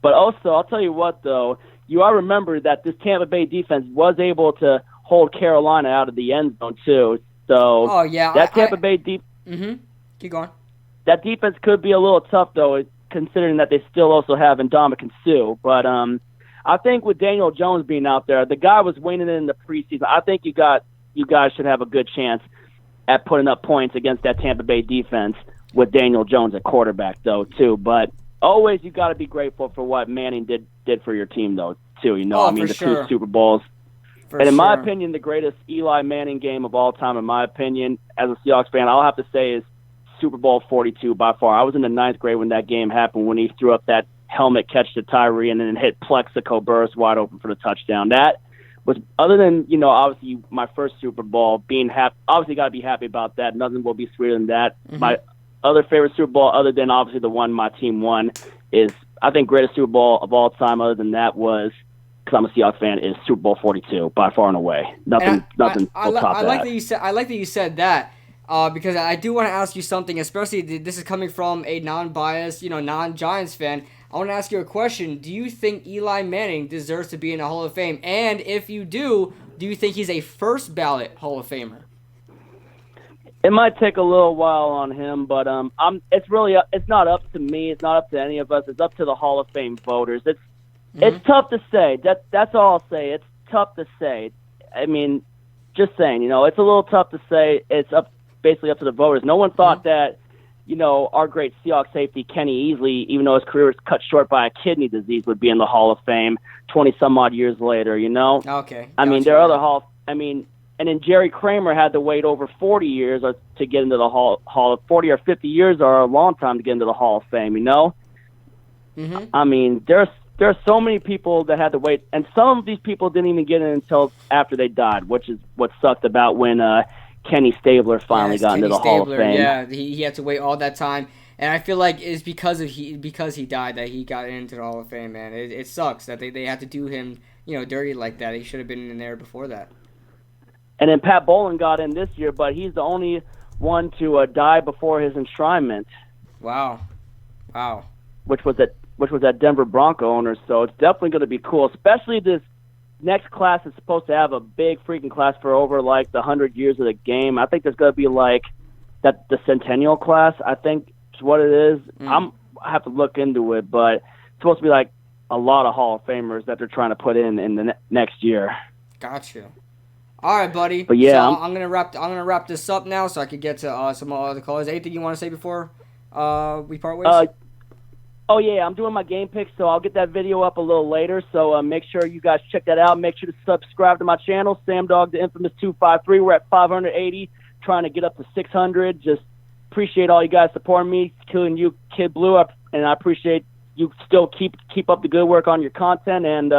also, I'll tell you what though, I remember that this Tampa Bay defense was able to hold Carolina out of the end zone too. So that Tampa Bay Keep going. That defense could be a little tough though, considering that they still also have Ndamukong Suh. But I think with Daniel Jones being out there, the guy was winning in the preseason. I think you guys should have a good chance at putting up points against that Tampa Bay defense with Daniel Jones at quarterback, though, too. But always you got to be grateful for what Manning did for your team, though, too. The two Super Bowls. In my opinion, the greatest Eli Manning game of all time, in my opinion, as a Seahawks fan, I'll have to say is Super Bowl 42 by far. I was in the 9th grade when that game happened, when he threw up that helmet catch to Tyree and then hit Plexico Burress wide open for the touchdown. That was, other than, obviously my first Super Bowl, being happy, obviously got to be happy about that. Nothing will be sweeter than that. Mm-hmm. My other favorite Super Bowl, other than obviously the one my team won, is, I think, greatest Super Bowl of all time, other than that, was, because I'm a Seahawks fan, is Super Bowl 42 by far and away. Nothing will top that. I like that you said that. Because I do want to ask you something, especially this is coming from a non-biased, non-Giants fan. I want to ask you a question. Do you think Eli Manning deserves to be in the Hall of Fame? And if you do you think he's a first ballot Hall of Famer? It might take a little while on him, but it's not up to me. It's not up to any of us. It's up to the Hall of Fame voters. It's tough to say. That's all I'll say. It's tough to say. I mean, just saying. It's a little tough to say. It's basically up to the voters. No one thought that, our great Seahawks safety, Kenny Easley, even though his career was cut short by a kidney disease, would be in the Hall of Fame 20-some-odd years later, Okay. I mean, there are other and then Jerry Kramer had to wait over 40 years to get into the Hall of 40 or 50 years are a long time to get into the Hall of Fame, Mm-hmm. I mean, there are so many people that had to wait, and some of these people didn't even get in until after they died, which is what sucked about when Kenny Stabler finally got into the Hall of Fame. Yeah, he had to wait all that time, and I feel like it's because he died that he got into the Hall of Fame, man. It sucks that they had to do him, dirty like that. He should have been in there before that. And then Pat Bowlen got in this year, but he's the only one to die before his enshrinement. Wow. Which was at Denver Bronco owners. So it's definitely going to be cool, especially this next class is supposed to have a big freaking class for over like the 100 years of the game. I think there's going to be like the centennial class, I think is what it is. I have to look into it, but it's supposed to be like a lot of Hall of Famers that they're trying to put in the next year. Gotcha. All right, buddy. But yeah, so I'm gonna wrap this up now, so I can get to some other callers. Anything you want to say before we part ways? Oh, yeah, I'm doing my game picks, so I'll get that video up a little later. So make sure you guys check that out. Make sure to subscribe to my channel, Sam Dog, the infamous 253. We're at 580, trying to get up to 600. Just appreciate all you guys supporting me, killing you, Kid Blue, and I appreciate you still keep up the good work on your content. And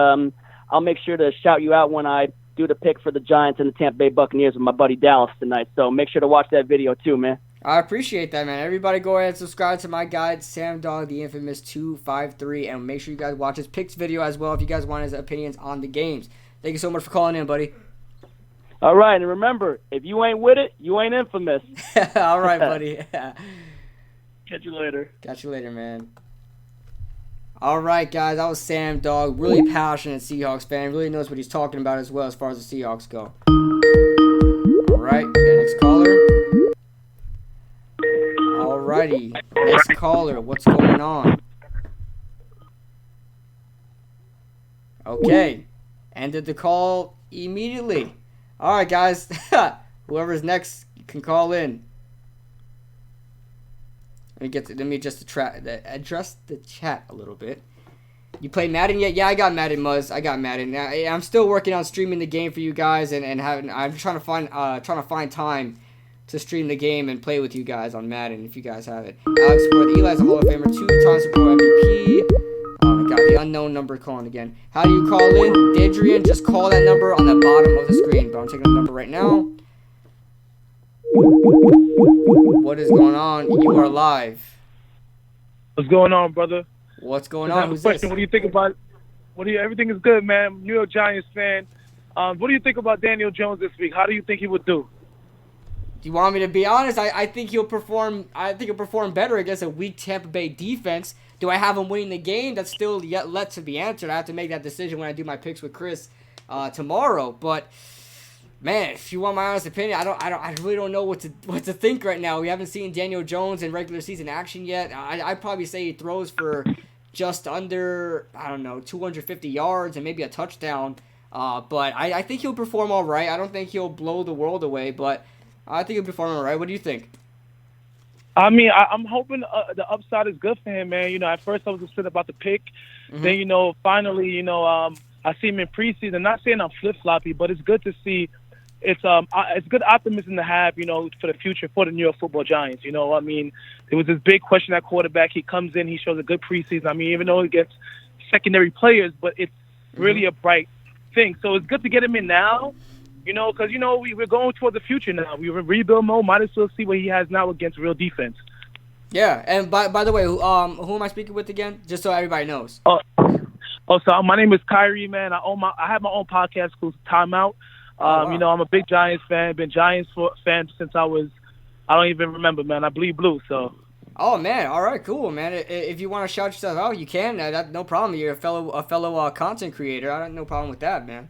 I'll make sure to shout you out when I do the pick for the Giants and the Tampa Bay Buccaneers with my buddy Dallas tonight. So make sure to watch that video too, man. I appreciate that, man. Everybody go ahead and subscribe to my guide, Sam Dog, the infamous 253, and make sure you guys watch his picks video as well if you guys want his opinions on the games. Thank you so much for calling in, buddy. All right, and remember, if you ain't with it, you ain't infamous. All right, buddy. Catch you later. Catch you later, man. All right, guys, that was Sam Dog, really passionate Seahawks fan, really knows what he's talking about as well as far as the Seahawks go. All right, next caller. Alrighty, next caller, what's going on? Okay, ended the call immediately. All right, guys. Whoever's next can call in. Let me just address the chat a little bit. You play Madden yet? Yeah, I got Madden, Muzz. I got Madden. I'm still working on streaming the game for you guys, and I'm trying to find time to stream the game and play with you guys on Madden if you guys have it. Alex Worth, Eli's a Hall of Famer, 2 times Super Bowl MVP. Oh my God, the unknown number calling again. How do you call in? Dadrian, just call that number on the bottom of the screen. But I'm taking the number right now. What is going on? You are live. What's going on, brother? What's going I on? have a Who's question. this? What do you think about? Everything is good, man. New York Giants fan. What do you think about Daniel Jones this week? How do you think he would do? Do you want me to be honest? I think he'll perform. I think he'll perform better against a weak Tampa Bay defense. Do I have him winning the game? That's still yet to be answered. I have to make that decision when I do my picks with Chris tomorrow. But man, if you want my honest opinion, I really don't know what to think right now. We haven't seen Daniel Jones in regular season action yet. I'd probably say he throws for just under 250 yards and maybe a touchdown. But I think he'll perform all right. I don't think he'll blow the world away, but I think he'll perform all right. What do you think? I mean, I'm hoping the upside is good for him, man. You know, at first I was upset about the pick. Mm-hmm. Then, finally, I see him in preseason. Not saying I'm flip-floppy, but it's good to see. It's good optimism to have, for the future for the New York Football Giants. I mean, there was this big question at quarterback. He comes in, he shows a good preseason. I mean, even though he gets secondary players, but it's really a bright thing. So it's good to get him in now, because, we're going towards the future now. We're in rebuild mode. Might as well see what he has now against real defense. Yeah, and by the way, who am I speaking with again? Just so everybody knows. So my name is Kyrie, man. I have my own podcast called Time Out. Wow. I'm a big Giants fan. Been Giants fan since I don't even remember, man. I bleed blue, so. Oh man, all right, cool, man. If you want to shout yourself out, you can. That no problem. You're a fellow content creator. I have no problem with that, man.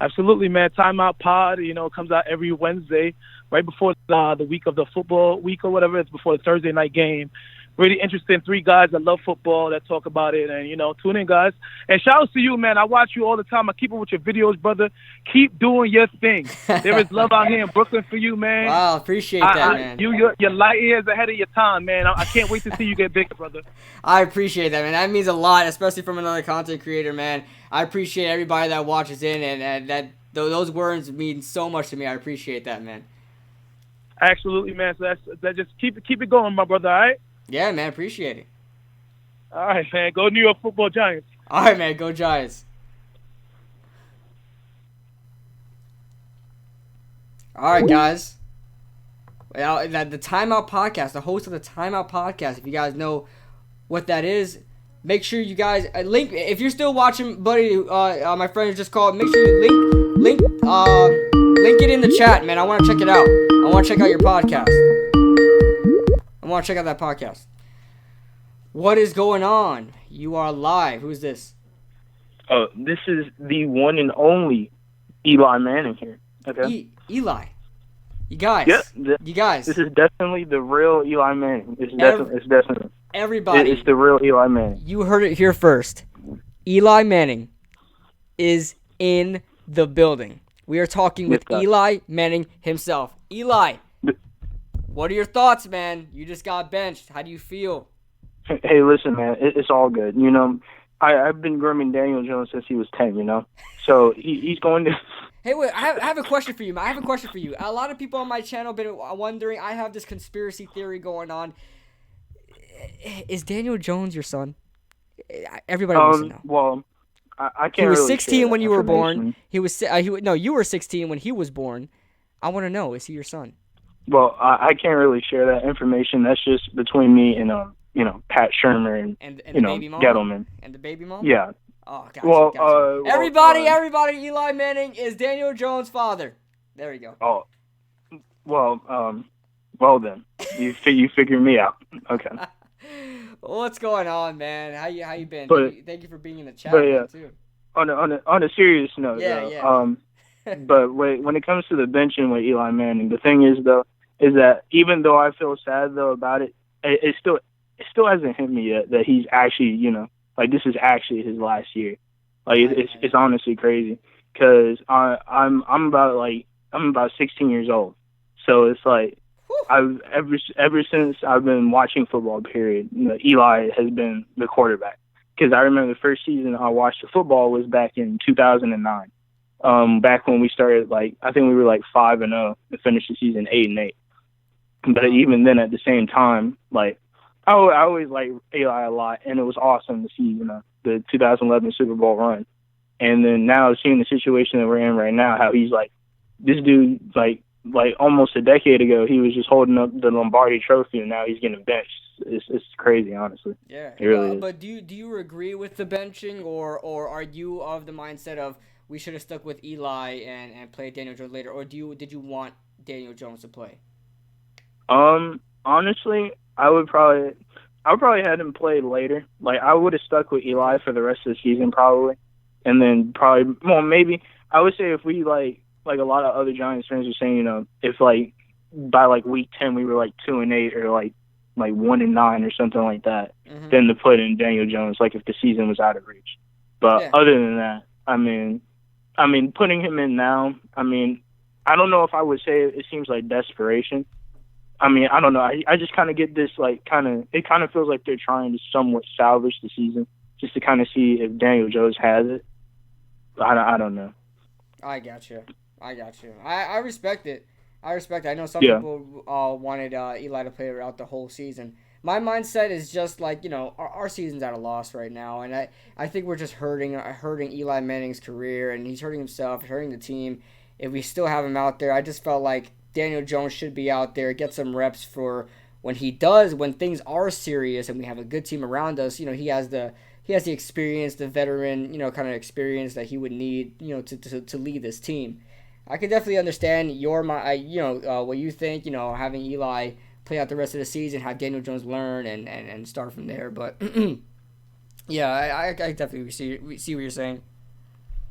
Absolutely, man. Time Out Pod, comes out every Wednesday, right before the week of the football week or whatever. It's before the Thursday night game. Really interesting. 3 guys that love football that talk about it, and tune in, guys. And shout out to you, man. I watch you all the time. I keep up with your videos, brother. Keep doing your thing. There is love out here in Brooklyn for you, man. Wow, appreciate that, man. You're light years ahead of your time, man. I can't wait to see you get bigger, brother. I appreciate that, man. That means a lot, especially from another content creator, man. I appreciate everybody that watches in, and those words mean so much to me. I appreciate that, man. Absolutely, man. So that's just keep it going, my brother. All right. Yeah, man, appreciate it. All right, man. Go New York Football Giants. All right, man. Go Giants. All right, guys. Well, the Timeout Podcast, the host of the Timeout Podcast, if you guys know what that is, make sure you guys link. If you're still watching, buddy, my friend just called. Make sure you link it in the chat, man. I want to check it out. I want to check out your podcast. I want to check out that podcast. What is going on? You are live. Who's this? This is the one and only Eli Manning here. Okay. Eli. You guys. Yep. You guys. This is definitely the real Eli Manning. It's definitely. Everybody. It's the real Eli Manning. You heard it here first. Eli Manning is in the building. We are talking with Eli Manning himself. Eli. What are your thoughts, man? You just got benched. How do you feel? Hey, listen, man. It's all good. I've been grooming Daniel Jones since he was 10, So he's going to... Hey, wait. I have a question for you, man. A lot of people on my channel have been wondering. I have this conspiracy theory going on. Is Daniel Jones your son? Everybody wants to know. Well, I can't. He was really 16 when you were born. You were 16 when he was born. I want to know, is he your son? Well, I can't really share that information. That's just between me and Pat Shurmur and the baby mom? Gettleman. And the baby mom? Yeah. Oh, gotcha. Well, gotcha. Everybody, Eli Manning is Daniel Jones' father. There you go. Oh, well then, you figure me out. Okay. What's going on, man? How you been? Thank you for being in the chat too. On a serious note, but when it comes to the benching with Eli Manning, the thing is that even though I feel sad though about it, it still hasn't hit me yet that he's actually this is actually his last year. It's honestly crazy. because I'm about 16 years old, so it's like I've ever since I've been watching football. Period. Eli has been the quarterback. Because I remember the first season I watched the football was back in 2009. Back when we started, I think we were 5-0 and finished the season 8-8. But even then, at the same time, I always liked Eli a lot, and it was awesome to see, the 2011 Super Bowl run. And then now seeing the situation that we're in right now, how he's this dude, almost a decade ago, he was just holding up the Lombardi Trophy, and now he's getting benched. It's crazy, honestly. Yeah, it really is. But do you agree with the benching, or are you of the mindset of we should have stuck with Eli and played Daniel Jones later, or did you want Daniel Jones to play? Honestly, I would probably have him play later. I would have stuck with Eli for the rest of the season probably, and then maybe I would say if we like a lot of other Giants fans are saying, if by week 10 we were 2-8 or 1-9 or something like that, then to put in Daniel Jones, if the season was out of reach. But other than that, I mean, putting him in now, I don't know if I would say it seems like desperation. I don't know. I just kind of get this, it kind of feels like they're trying to somewhat salvage the season just to kind of see if Daniel Jones has it. I don't know. I got you. I respect it. I know some people wanted Eli to play out the whole season. My mindset is just our season's at a loss right now, and I think we're just hurting Eli Manning's career, and he's hurting himself, hurting the team. If we still have him out there, I just felt like Daniel Jones should be out there, get some reps for when things are serious and we have a good team around us. He has the experience, the veteran, kind of experience that he would need, to lead this team. I can definitely understand what you think, having Eli play out the rest of the season, have Daniel Jones learn and start from there. But yeah, I definitely see what you're saying.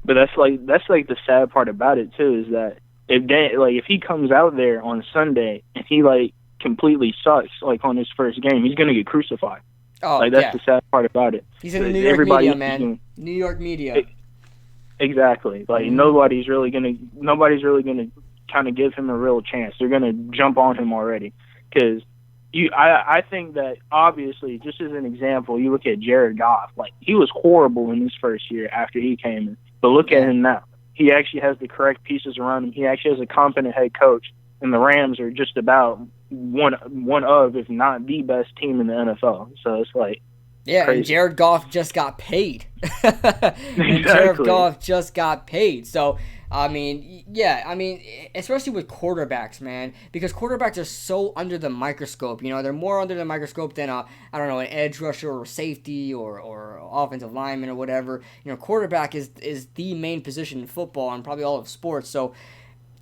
But that's the sad part about it too, is that if he comes out there on Sunday and he completely sucks on his first game, he's gonna get crucified. Oh, that's the sad part about it. He's in the New York media, man. New York media. Exactly. Nobody's really gonna kind of give him a real chance. They're gonna jump on him already, because I think that obviously, just as an example, you look at Jared Goff. He was horrible in his first year after he came in, but look at him now. He actually has the correct pieces around him. He actually has a competent head coach, and the Rams are just about one of, if not the best team in the NFL. So it's crazy. And Jared Goff just got paid. Exactly. Jared Goff just got paid. So, especially with quarterbacks, man, because quarterbacks are so under the microscope. They're more under the microscope than an edge rusher or safety or offensive lineman or whatever. Quarterback is the main position in football and probably all of sports. So,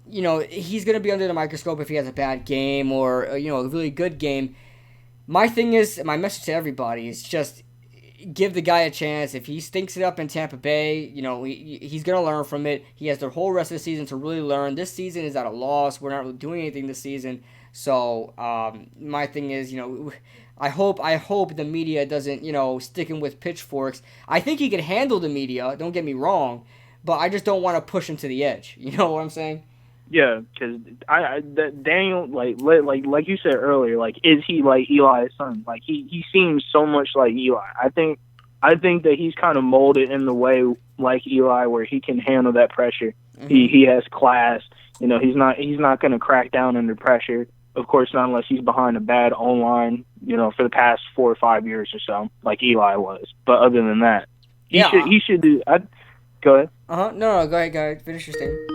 he's going to be under the microscope if he has a bad game or, a really good game. My message to everybody is just give the guy a chance. If he stinks it up in Tampa Bay, he's going to learn from it. He has the whole rest of the season to really learn. This season is at a loss. We're not really doing anything this season. So my thing is, I hope the media doesn't, stick him with pitchforks. I think he can handle the media, don't get me wrong, but I just don't want to push him to the edge. You know what I'm saying? Yeah, because Daniel, like you said earlier, is he like Eli's son? He seems so much like Eli. I think that he's kind of molded in the way like Eli, where he can handle that pressure. Mm-hmm. He has class. He's not going to crack down under pressure. Of course, not unless he's behind a bad O-line. For the past 4 or 5 years or so, like Eli was. But other than that, he should do. Go ahead. No, go ahead. Finish your statement.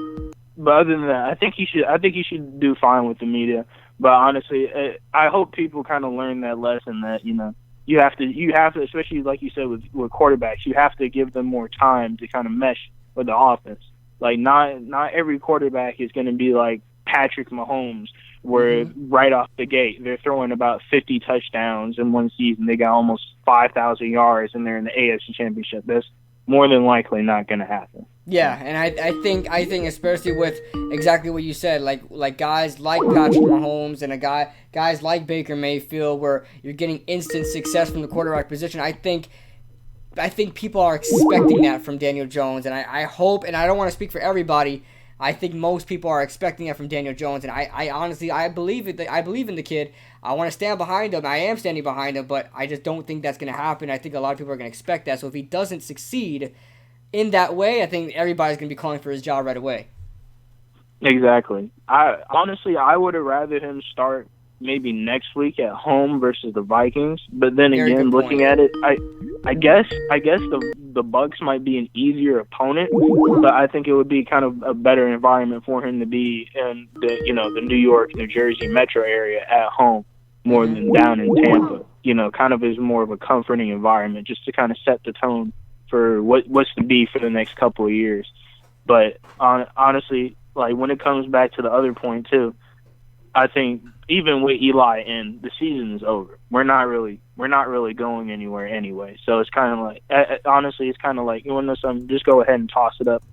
But other than that, I think he should do fine with the media. But honestly, I hope people kind of learn that lesson that you have to, especially like you said with quarterbacks, you have to give them more time to kind of mesh with the offense. Not every quarterback is going to be like Patrick Mahomes, where right off the gate they're throwing about 50 touchdowns in one season. They got almost 5,000 yards, and they're in the AFC Championship. That's more than likely not going to happen. Yeah, and I think especially with exactly what you said, like guys like Patrick Mahomes and guys like Baker Mayfield, where you're getting instant success from the quarterback position. I think I think people are expecting that from Daniel Jones, and I hope, and I don't want to speak for everybody, I think most people are expecting that from Daniel Jones, and I honestly, I believe it. I believe in the kid. I want to stand behind him. I am standing behind him, but I just don't think that's going to happen. I think a lot of people are going to expect that. So if he doesn't succeed in that way, I think everybody's going to be calling for his job right away. Exactly. I would have rather him start maybe next week at home versus the Vikings. But then Very again, good looking point. at it, I guess the Bucks might be an easier opponent, but I think it would be kind of a better environment for him to be in the New York, New Jersey metro area at home more than down in Tampa. Kind of is more of a comforting environment just to kind of set the tone for what's to be for the next couple of years. But honestly, like when it comes back to the other point too, I think even with Eli in, the season is over. We're not really going anywhere anyway. So it's kind of like, honestly, it's kind of like, you want to know something? Just go ahead and toss it up.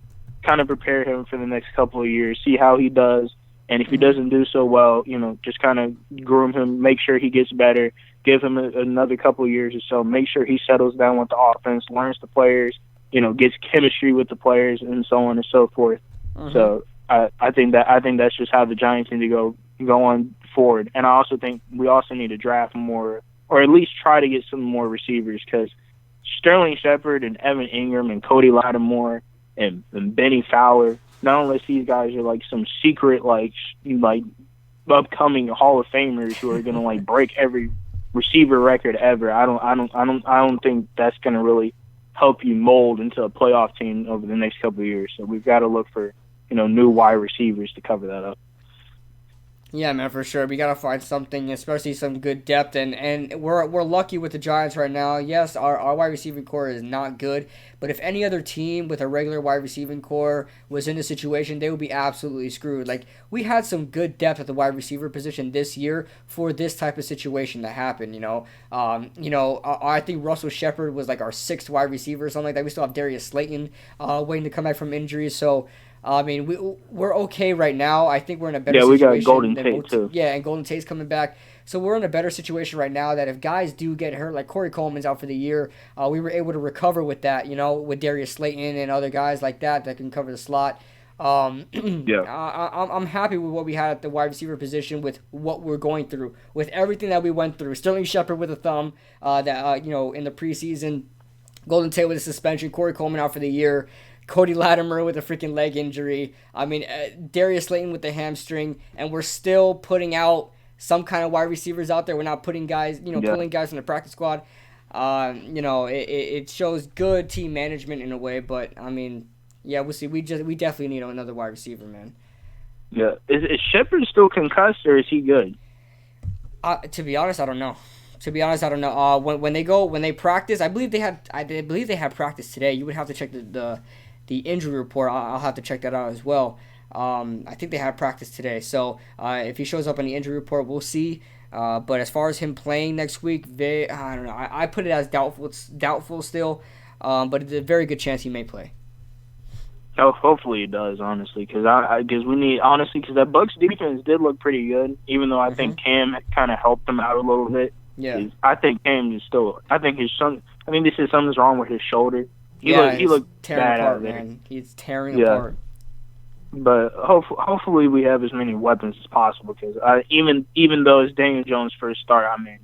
Kind of prepare him for the next couple of years, see how he does, and if he doesn't do so well, just kind of groom him, make sure he gets better, give him another couple of years or so, make sure he settles down with the offense, learns the players, gets chemistry with the players, and so on and so forth. So I think that's just how the Giants need to go on forward. And I also think we also need to draft more, or at least try to get some more receivers, because Sterling Shepard and Evan Ingram and Cody Lattimore and Benny Fowler, not unless these guys are like some secret like upcoming Hall of Famers who are gonna like break every receiver record ever. I don't think that's gonna really help you mold into a playoff team over the next couple of years. So we've got to look for new wide receivers to cover that up. Yeah, man, for sure. We gotta find something, especially some good depth, and we're lucky with the Giants right now. Yes, our wide receiving core is not good, but if any other team with a regular wide receiving core was in this situation, they would be absolutely screwed. Like, we had some good depth at the wide receiver position this year for this type of situation that happened. I think Russell Shepard was like our 6th wide receiver or something like that. We still have Darius Slayton waiting to come back from injury, so. I mean, we're okay right now. I think we're in a better situation. Yeah, we got Golden Tate, too. Yeah, and Golden Tate's coming back. So we're in a better situation right now that if guys do get hurt, like Corey Coleman's out for the year, we were able to recover with that, with Darius Slayton and other guys like that can cover the slot. I'm happy with what we had at the wide receiver position with what we're going through, with everything that we went through. Sterling Shepard with a thumb in the preseason, Golden Tate with a suspension, Corey Coleman out for the year, Cody Lattimore with a freaking leg injury. I mean, Darius Slayton with the hamstring, and we're still putting out some kind of wide receivers out there. We're not putting guys, pulling guys from the practice squad. It shows good team management in a way, but I mean, yeah, we'll see. We definitely need another wide receiver, man. Yeah, is Shepard still concussed or is he good? To be honest, I don't know. When they practice, I believe they had practice today. You would have to check the injury report. I'll have to check that out as well. I think they had practice today. So if he shows up on the injury report, we'll see. But as far as him playing next week, I don't know. I put it as doubtful. It's doubtful still, but it's a very good chance he may play. Oh, hopefully he does, honestly, because that Bucs defense did look pretty good, even though I think Cam kind of helped them out a little bit. Yeah, I think Cam is still. I think they said something's wrong with his shoulder. He looked tearing bad apart, out there. man. He's tearing apart. But hopefully we have as many weapons as possible, because even though it's Daniel Jones' first start, I mean,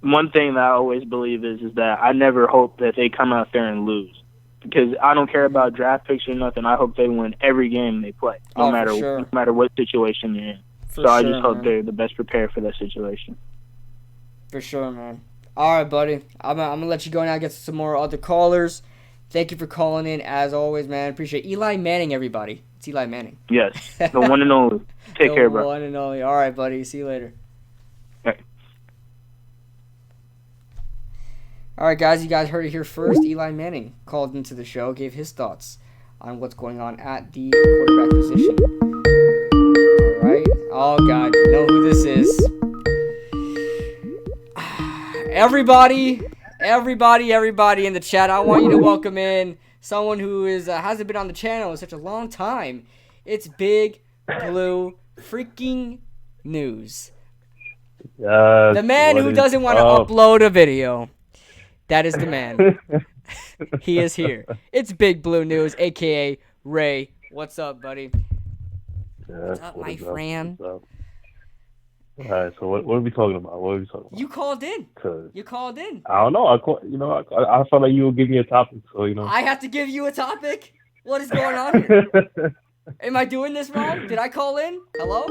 one thing that I always believe is that I never hope that they come out there and lose, because I don't care about draft picks or nothing. I hope they win every game they play, no matter what situation they're in. I just hope they're the best prepared for that situation. For sure, man. All right, buddy. I'm gonna let you go now and get some more other callers. Thank you for calling in, as always, man. Appreciate it. Eli Manning, everybody. It's Eli Manning. Yes, the one and only. Take care, bro. The one and only. All right, buddy. See you later. Okay. All right, guys. You guys heard it here first. Eli Manning called into the show, gave his thoughts on what's going on at the quarterback position. All right. Oh, God. You know who this is. Everybody in the chat, I want you to welcome in someone who hasn't been on the channel in such a long time. It's Big Blue freaking News. The man who doesn't want to upload a video. That is the man. He is here. It's Big Blue News, a.k.a. Ray. What's up, buddy? Yeah, What's up, my friend? All right, so what are we talking about? You called in. I don't know. I felt like you would give me a topic, so I have to give you a topic? What is going on here? Am I doing this wrong? Did I call in? Hello?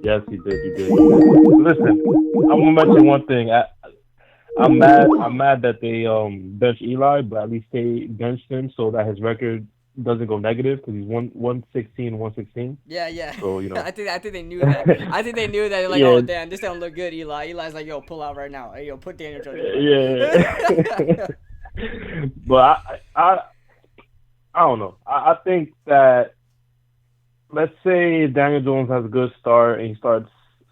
Yes, you did. Listen, I'm gonna mention one thing. I'm mad that they benched Eli, but at least they benched him so that his record doesn't go negative because he's 116. Yeah. So I think they knew that. I think they knew that. They're like, oh damn, this don't look good, Eli. Eli's like, yo, pull out right now. Hey, yo, put Daniel Jones. Yeah. But I don't know. I think that, let's say Daniel Jones has a good start and he starts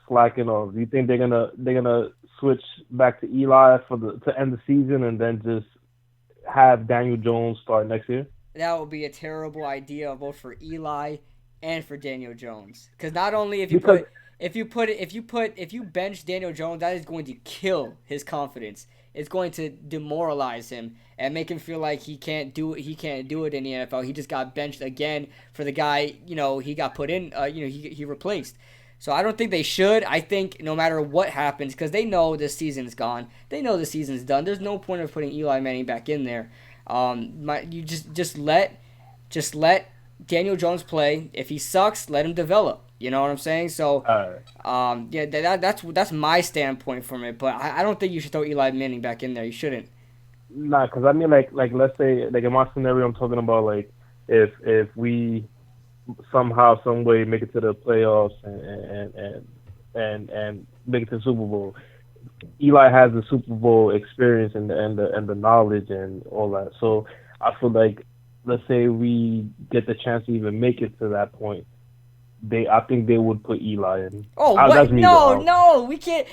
slacking off. Do you think they're gonna switch back to Eli to end the season and then just have Daniel Jones start next year? That would be a terrible idea both for Eli and for Daniel Jones. Because not only if you bench Daniel Jones, that is going to kill his confidence. It's going to demoralize him and make him feel like he can't do it in the NFL. He just got benched again for the guy, he got put in, he replaced. So I don't think they should. I think no matter what happens, because they know this season is gone. They know the season's done. There's no point of putting Eli Manning back in there. You just let Daniel Jones play. If he sucks, let him develop. You know what I'm saying? So, that's my standpoint from it. But I don't think you should throw Eli Manning back in there. You shouldn't. Nah, because I mean, like let's say, like in my scenario, I'm talking about like if we somehow, some way make it to the playoffs and make it to the Super Bowl. Eli has the Super Bowl experience and the knowledge and all that. So I feel like, let's say we get the chance to even make it to that point, I think they would put Eli in. Oh, what? No, we can't.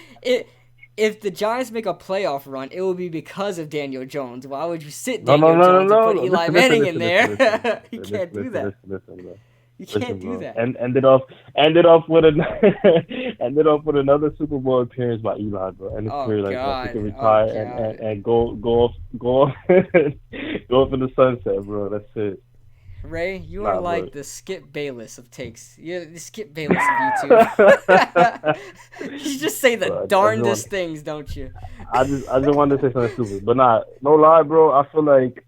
If the Giants make a playoff run, it will be because of Daniel Jones. Why would you sit Daniel Jones and put Eli Manning in there? You can't do that. Listen, bro. You can't do that. And ended off with another Super Bowl appearance by Eli, bro. And it's clear like he can retire and go off in the sunset, bro. That's it. Ray, you are like the Skip Bayless of takes. You're the Skip Bayless of YouTube. You just say the darndest things, don't you? I just wanted to say something stupid, but no lie, bro. I feel like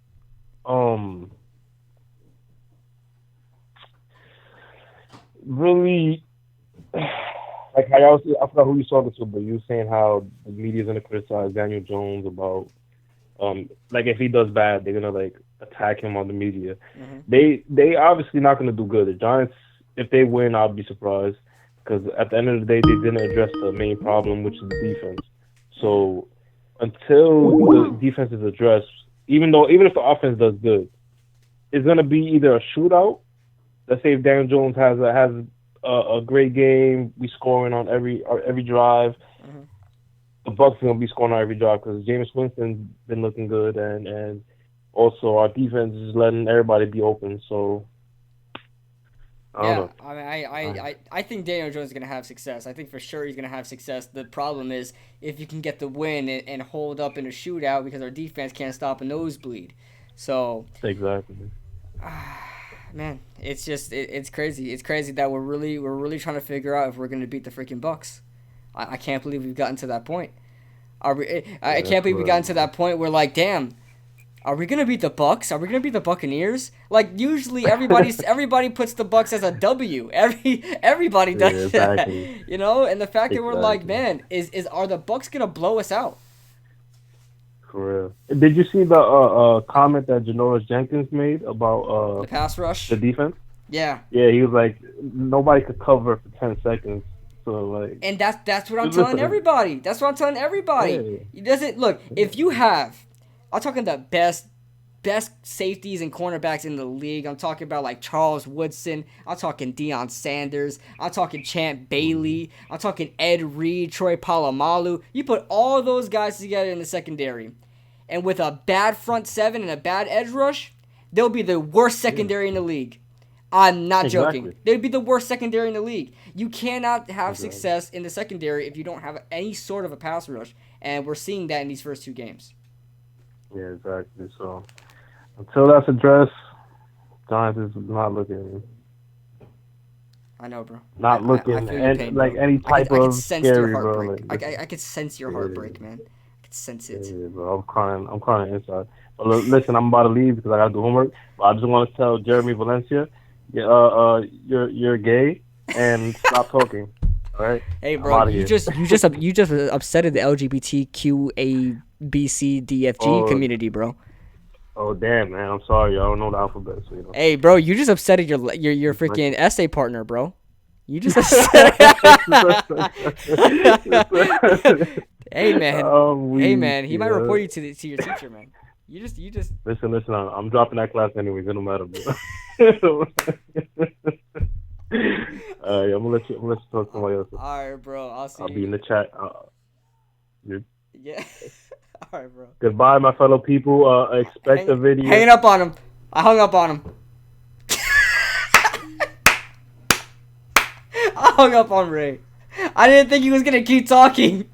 really, like how I forgot who you saw this with, but you were saying how the media's gonna criticize Daniel Jones about like if he does bad, they're gonna like attack him on the media. Mm-hmm. They obviously not gonna do good. The Giants, if they win, I'll be surprised because at the end of the day, they didn't address the main problem, which is the defense. So until the defense is addressed, even if the offense does good, it's gonna be either a shootout. Let's say if Daniel Jones has a great game, we scoring on every drive. Mm-hmm. The Bucs are gonna be scoring on every drive because Jameis Winston's been looking good, and also our defense is letting everybody be open. So I don't know. I think Daniel Jones is gonna have success. I think for sure he's gonna have success. The problem is if you can get the win and hold up in a shootout because our defense can't stop a nosebleed. So exactly. Man, it's just it's crazy. It's crazy that we're really trying to figure out if we're gonna beat the freaking Bucs. I can't believe we've gotten to that point. I can't believe we gotten to that point where like, damn, are we gonna beat the Bucs? Are we gonna beat the Buccaneers? Like usually everybody puts the Bucs as a W. Everybody does that, you know. And the fact that we're like, man, are the Bucs gonna blow us out? For real. Did you see the comment that Janoris Jenkins made about the pass rush, the defense? Yeah. Yeah, he was like, nobody could cover for 10 seconds. So like, and that's what I'm telling everybody. That's what I'm telling everybody. Yeah. It doesn't look if you have. I'm talking the best safeties and cornerbacks in the league. I'm talking about like Charles Woodson. I'm talking Deion Sanders. I'm talking Champ Bailey. I'm talking Ed Reed, Troy Polamalu. You put all those guys together in the secondary, and with a bad front seven and a bad edge rush, they'll be the worst secondary in the league. I'm not joking. They'd be the worst secondary in the league. You cannot have success in the secondary if you don't have any sort of a pass rush, and we're seeing that in these first two games. Yeah, exactly. So until that's addressed, Giants is not looking. I know, bro. Not looking I feel your pain, like bro. any type I could of sense scary, your bro. heartbreak. Like, I could sense your heartbreak, man. I could sense it. yeah, bro. I'm crying inside. But listen, I'm about to leave because I gotta do homework. But I just want to tell Jeremy Valencia, you're gay and stop talking. All right. Hey, bro, you just upsetted the LGBTQABCDFG community, bro. Oh damn, man! I'm sorry. I don't know the alphabet, so you know. Hey, bro, you just upsetted your freaking essay partner, bro. You just upset. Hey, man. He might report you to your teacher, man. You just. Listen. I'm dropping that class anyways. It don't matter, bro. I'm gonna let you talk to somebody else. All right, bro. I'll be in the chat. Yeah. All right, bro. Goodbye, my fellow people. Expect a video. Hanging up on him. I hung up on him. I hung up on Ray. I didn't think he was gonna keep talking.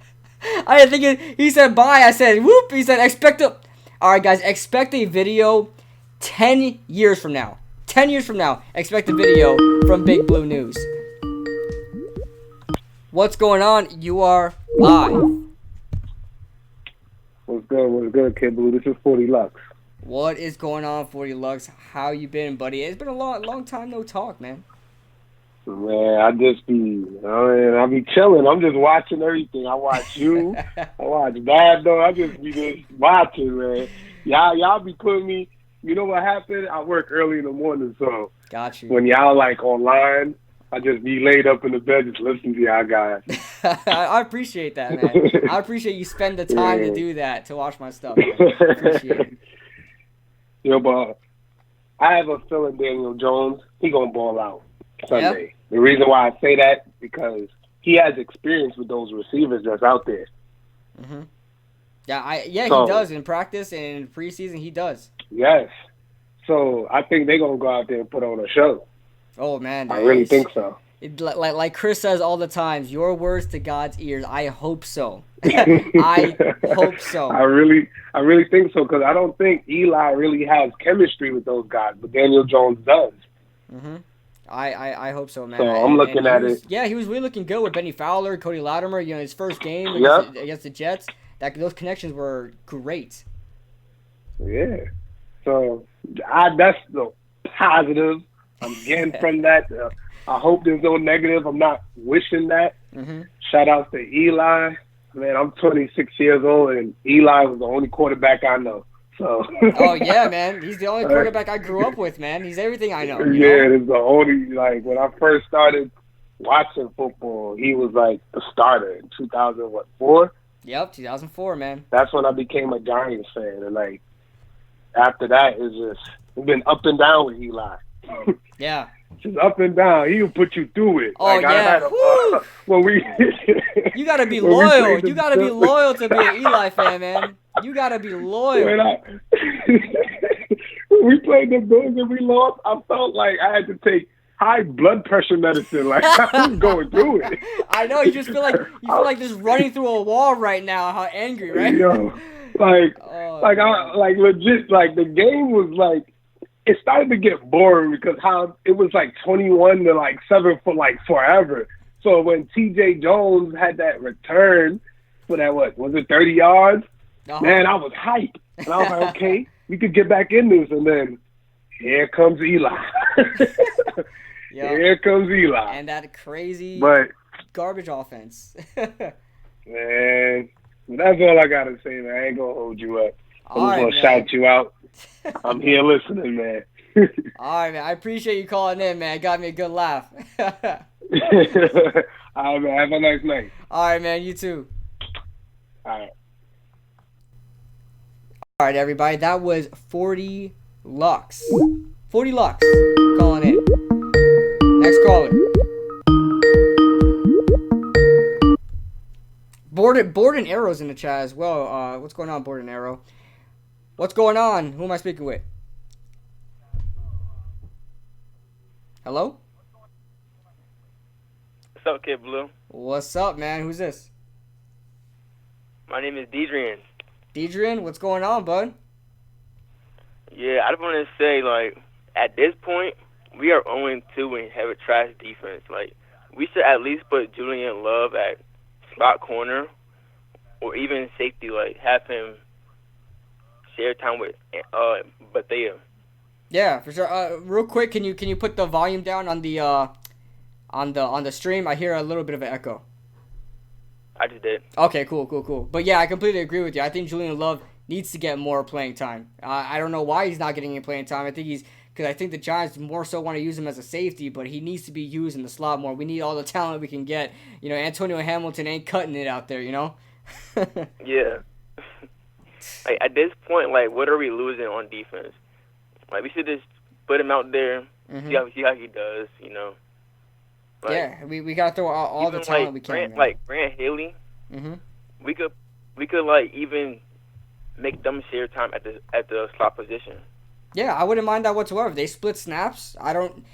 I didn't think he said bye. I said whoop. He said expect a. All right, guys. Expect a video 10 years from now. 10 years from now, expect a video from Big Blue News. What's going on? You are live. What's good, Kid Blue? This is 40 Lux. What is going on, 40 Lux? How you been, buddy? It's been a long time no talk, man. Man, I be chilling. I'm just watching everything. I watch you. I watch Bad Dog. I just be just watching, man. Y'all be putting me. You know what happened? I work early in the morning, so got you. When y'all like online, I just be laid up in the bed just listening to y'all guys. I appreciate that, man. I appreciate you spend the time to do that, to watch my stuff. Man. Appreciate it. Yo, but I have a feeling Daniel Jones, he gonna ball out Sunday. Yep. The reason why I say that because he has experience with those receivers that's out there. Mm-hmm. He does in practice and in preseason. He does. Yes. So I think they're gonna go out there and put on a show. Oh man, I really think so. Like Chris says all the time, your words to God's ears. I hope so. I hope so. I really think so because I don't think Eli really has chemistry with those guys, but Daniel Jones does. Mm-hmm. I hope so, man. So I'm looking at it. Yeah, he was really looking good with Benny Fowler, Cody Latimer. You know, his first game against the Jets. Those connections were great. Yeah. So that's the positive I'm getting from that. I hope there's no negative. I'm not wishing that. Mm-hmm. Shout out to Eli. Man, I'm 26 years old, and Eli was the only quarterback I know. So. Oh yeah, man. He's the only quarterback I grew up with, man. He's everything I know. It's the only when I first started watching football, he was like the starter in 2004. Yep, 2004, man. That's when I became a Giants fan, and after that, it's been up and down with Eli. Yeah. Just up and down. He'll put you through it. Oh, yeah. You got to be loyal. You got to be loyal to be an Eli fan, man. You got to be loyal. When we played the Bills and we lost, I felt like I had to take high blood pressure medicine. Like, I was going through it. I know. You just feel like just running through a wall right now. How angry, right? Yo, legit, the game was it started to get boring because how it was 21 to 7 for forever. So when TJ Jones had that return for that, was it 30 yards? Uh-huh. Man, I was hyped. And I was like, okay, we could get back in this. And then here comes Eli. Here comes Eli. And that crazy garbage offense. Man, that's all I got to say, man. I ain't going to hold you up. I'm just going to shout you out. I'm here listening, man. All right, man. I appreciate you calling in, man. It got me a good laugh. All right, man. Have a nice night. All right, man. You too. All right. All right, everybody. That was 40 Lux. 40 Lux calling in. Next caller. Borden Arrow's in the chat as well. What's going on, Borden Arrow? What's going on? Who am I speaking with? Hello? What's up, Kid Blue? What's up, man? Who's this? My name is Deidrian. Deidrian, what's going on, bud? Yeah, I just want to say, like, at this point, we are 0-2 and have a trash defense. Like, we should at least put Julian Love at slot corner or even safety, like, have him share time with Bethea. Yeah, for sure. Real quick, can you put the volume down on the stream? I hear a little bit of an echo. I just did. Okay, cool. But yeah, I completely agree with you. I think Julian Love needs to get more playing time. I don't know why he's not getting any playing time. Because I think the Giants more so want to use him as a safety, but he needs to be used in the slot more. We need all the talent we can get. You know, Antonio Hamilton ain't cutting it out there, you know? Yeah. Like, at this point, like, what are we losing on defense? Like, we should just put him out there, see how he does, you know? Like, yeah, we got to throw all the talent we can. Grant Haley, mm-hmm. we could like even make them share time at the slot position. Yeah, I wouldn't mind that whatsoever. They split snaps. I don't,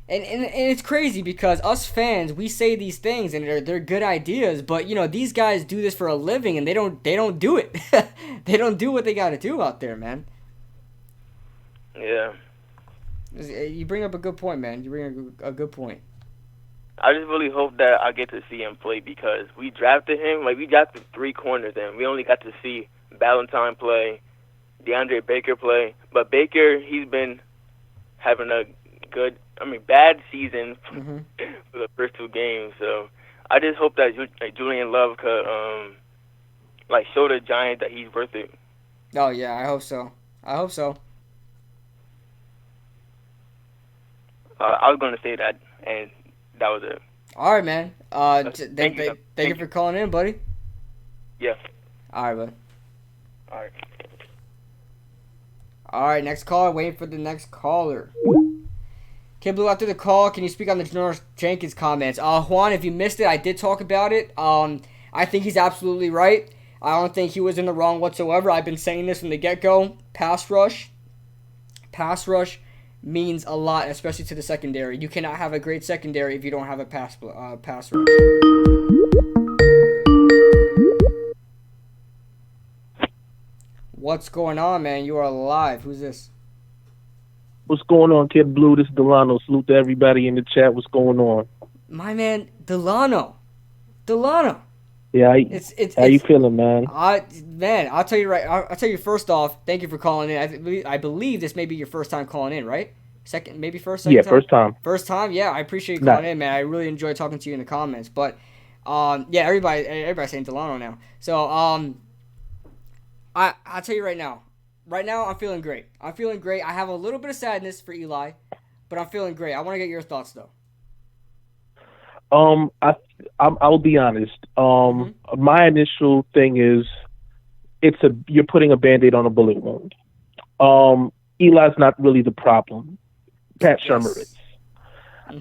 and it's crazy because us fans, we say these things and they're good ideas, but you know these guys do this for a living and they don't do it. They don't do what they got to do out there, man. Yeah. You bring up a good point, man. You bring a good point. I just really hope that I get to see him play because we drafted him. Like, we drafted 3 corners, and we only got to see Valentine play, DeAndre Baker play. But Baker, he's been having a bad season for the first 2 games. So I just hope that Julian Love could, show the Giants that he's worth it. Oh, yeah, I hope so. I was going to say that, and that was it. All right, man. Thank you for calling in, buddy. Yeah. All right, bud. All right. All right, next caller. Waiting for the next caller. Kid Blue, after the call, can you speak on the Janoris Jenkins comments? Juan, if you missed it, I did talk about it. I think he's absolutely right. I don't think he was in the wrong whatsoever. I've been saying this from the get-go. Pass rush means a lot, especially to the secondary. You cannot have a great secondary if you don't have a pass rush. What's going on, man? You are live. Who's this? What's going on, Kid Blue? This is Delano. Salute to everybody in the chat. What's going on? My man, Delano. Yeah, how you feeling, man? I'll tell you right. I'll tell you first off. Thank you for calling in. I believe this may be your first time calling in, right? Second time? First time. First time. Yeah, I appreciate you calling in, man. I really enjoyed talking to you in the comments. But yeah, everybody's saying Delano now. So I'll tell you right now. Right now, I'm feeling great. I have a little bit of sadness for Eli, but I'm feeling great. I want to get your thoughts though. I'll be honest. My initial thing is, you're putting a Band-Aid on a bullet wound. Eli's not really the problem. Pat Shurmur is.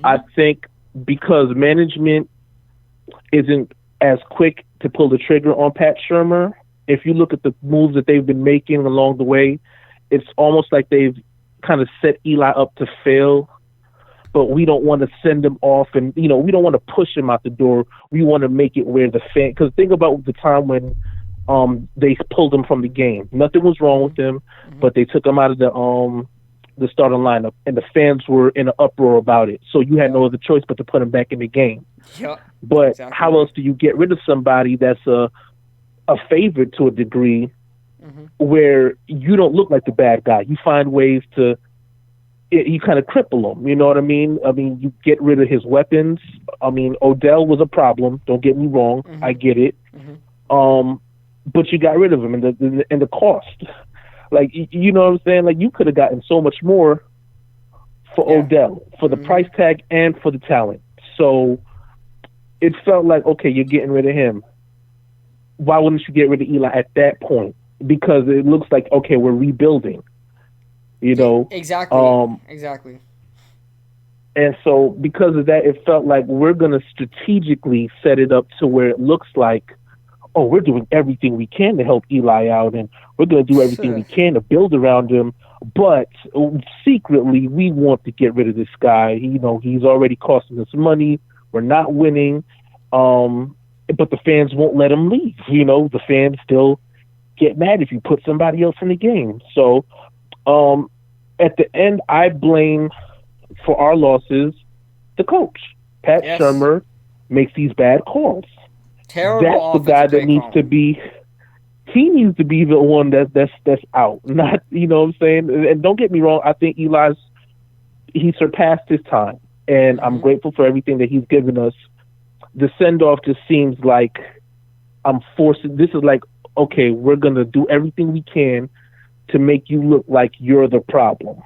I think because management isn't as quick to pull the trigger on Pat Shurmur. If you look at the moves that they've been making along the way, it's almost like they've kind of set Eli up to fail. But we don't want to send him off, and we don't want to push him out the door. We want to make it where the fan. Because think about the time when they pulled him from the game. Nothing was wrong with him, but they took him out of the starting lineup, and the fans were in an uproar about it. So you had no other choice but to put him back in the game. Yeah. But exactly. How else do you get rid of somebody that's a favorite to a degree, where you don't look like the bad guy? You find ways to. You kind of cripple him, you know what I mean? You get rid of his weapons. Odell was a problem. Don't get me wrong. I get it. But you got rid of him, and the cost. Like, you know what I'm saying? Like, you could have gotten so much more for Odell, for the price tag and for the talent. So it felt like, okay, you're getting rid of him. Why wouldn't you get rid of Eli at that point? Because it looks like, okay, we're rebuilding. Exactly. Exactly. And so because of that, it felt like we're going to strategically set it up to where it looks like, oh, we're doing everything we can to help Eli out, and we're going to do everything we can to build around him. But secretly, we want to get rid of this guy. He's already costing us money. We're not winning. But the fans won't let him leave. The fans still get mad if you put somebody else in the game. So At the end, I blame for our losses the coach. Pat Shurmur makes these bad calls. Terrible. That's the guy that needs to be. He needs to be the one that's out. Not, you know what I'm saying? And don't get me wrong, I think he surpassed his time, and I'm grateful for everything that he's given us. The send off just seems like I'm forcing. This is like, okay, we're gonna do everything we can to make you look like you're the problem.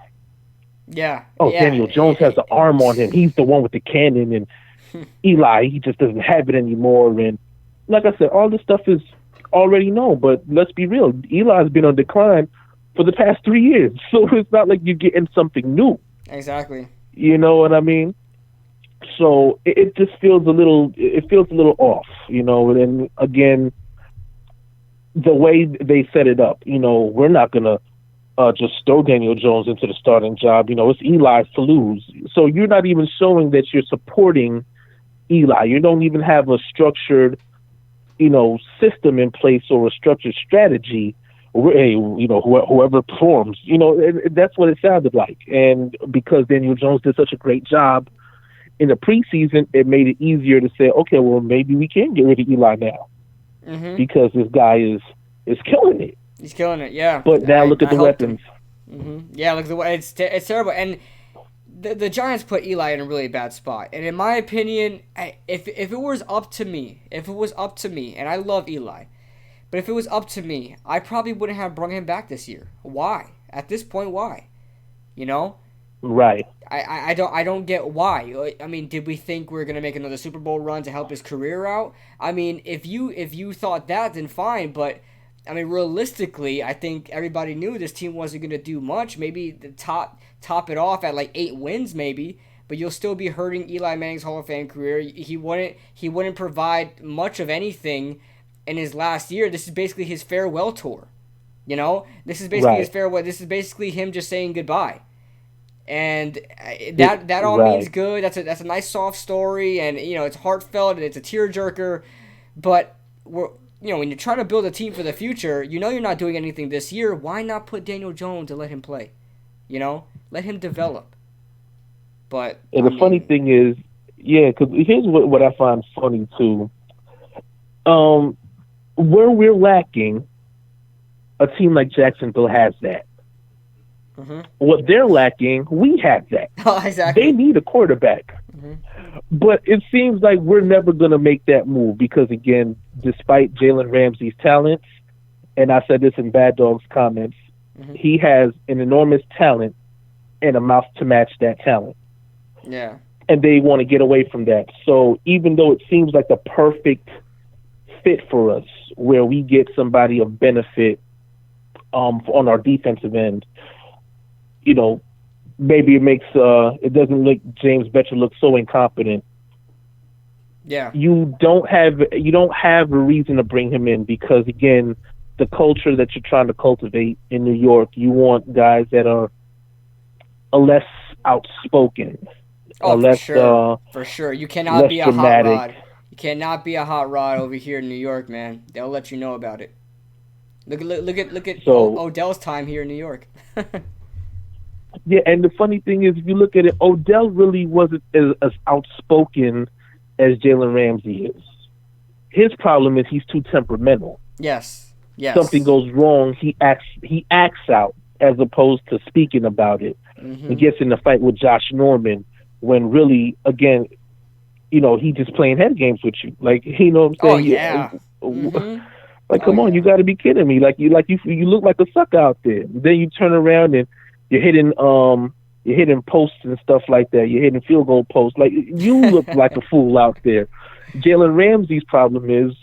Yeah. Oh, Daniel Jones has the arm on him. He's the one with the cannon, and Eli, he just doesn't have it anymore. And like I said, all this stuff is already known. But let's be real, Eli's been on decline for the past 3 years, so it's not like you're getting something new. Exactly. You know what I mean? So it just feels a little. It feels a little off, you know. And again, the way they set it up, you know, we're not gonna just throw Daniel Jones into the starting job. You know, it's Eli's to lose. So you're not even showing that you're supporting Eli. You don't even have a structured, you know, system in place or a structured strategy. Hey, you know, whoever performs, you know, that's what it sounded like. And because Daniel Jones did such a great job in the preseason, it made it easier to say, okay, well, maybe we can get rid of Eli now because this guy is killing it. He's killing it, yeah. But now look at the weapons. Yeah, look at the way it's terrible. And the Giants put Eli in a really bad spot. And in my opinion, if it was up to me, and I love Eli, but if it was up to me, I probably wouldn't have brought him back this year. Why? At this point, why? You know? Right. I don't get why. I mean, did we think we were gonna make another Super Bowl run to help his career out? I mean, if you thought that, then fine. But I mean, realistically, I think everybody knew this team wasn't gonna do much. Maybe the top it off at like 8 wins, maybe. But you'll still be hurting Eli Manning's Hall of Fame career. He wouldn't provide much of anything in his last year. This is basically his farewell tour. You know, this is basically his farewell. This is basically him just saying goodbye. And that all means good. That's a nice soft story, and you know it's heartfelt and it's a tearjerker. But when you're trying to build a team for the future, you know you're not doing anything this year. Why not put Daniel Jones and let him play? You know, let him develop. But and the funny thing is, because here's what I find funny too. Where we're lacking, a team like Jacksonville has that. What they're lacking, we have that. Oh, exactly. They need a quarterback. But it seems like we're never going to make that move because, again, despite Jalen Ramsey's talents, and I said this in Bad Dog's comments, he has an enormous talent and a mouth to match that talent. Yeah. And they want to get away from that. So even though it seems like the perfect fit for us, where we get somebody of benefit on our defensive end, you know, maybe it makes it doesn't make James Bettcher look so incompetent. Yeah. You don't have a reason to bring him in because, again, the culture that you're trying to cultivate in New York, you want guys that are less outspoken. Oh, less, for sure. You cannot be a hot rod. You cannot be a hot rod over here in New York, man. They'll let you know about it. Look at Odell's time here in New York. Yeah, and the funny thing is, if you look at it, Odell really wasn't as outspoken as Jalen Ramsey is. His problem is he's too temperamental. Yes. Something goes wrong, he acts out as opposed to speaking about it. He gets in a fight with Josh Norman when really, again, you know, he just playing head games with you. Like, you know what I'm saying? Oh, yeah. Like, come on, you got to be kidding me. Like you look like a sucker out there. Then you turn around and you're hitting posts and stuff like that. You're hitting field goal posts. Like, you look like a fool out there. Jalen Ramsey's problem is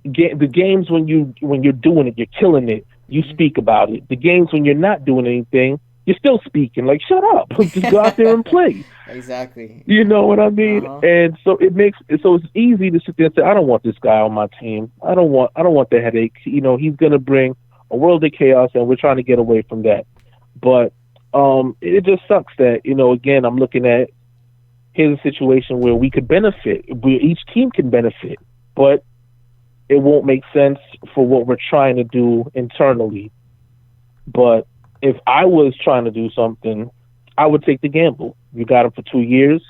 the games when you're doing it, you're killing it. You speak about it. The games when you're not doing anything, you're still speaking. Like, shut up. Just go out there and play. Exactly. You know what I mean? And so it's easy to sit there and say, I don't want this guy on my team. I don't want the headache. You know, he's gonna bring a world of chaos, and we're trying to get away from that. But it just sucks that, you know, again, I'm looking at here's a situation where we could benefit. Each team can benefit, but it won't make sense for what we're trying to do internally. But if I was trying to do something, I would take the gamble. You got him for 2 years.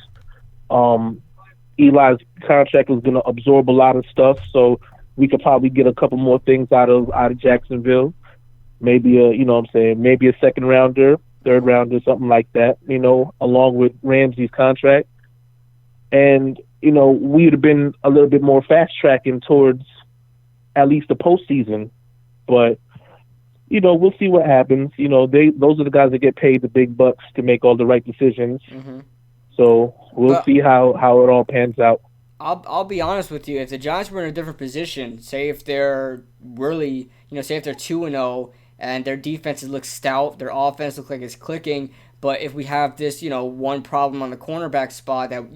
Eli's contract was going to absorb a lot of stuff, so we could probably get a couple more things out of Jacksonville. Maybe maybe a second rounder, third rounder, something like that, along with Ramsey's contract. And, we would have been a little bit more fast tracking towards at least the postseason. But, we'll see what happens. Those are the guys that get paid the big bucks to make all the right decisions. Mm-hmm. So we'll see how it all pans out. I'll be honest with you. If the Giants were in a different position, say if they're really, say if they're 2-0 and their defense looks stout, their offense looks like it's clicking, but if we have this, one problem on the cornerback spot that,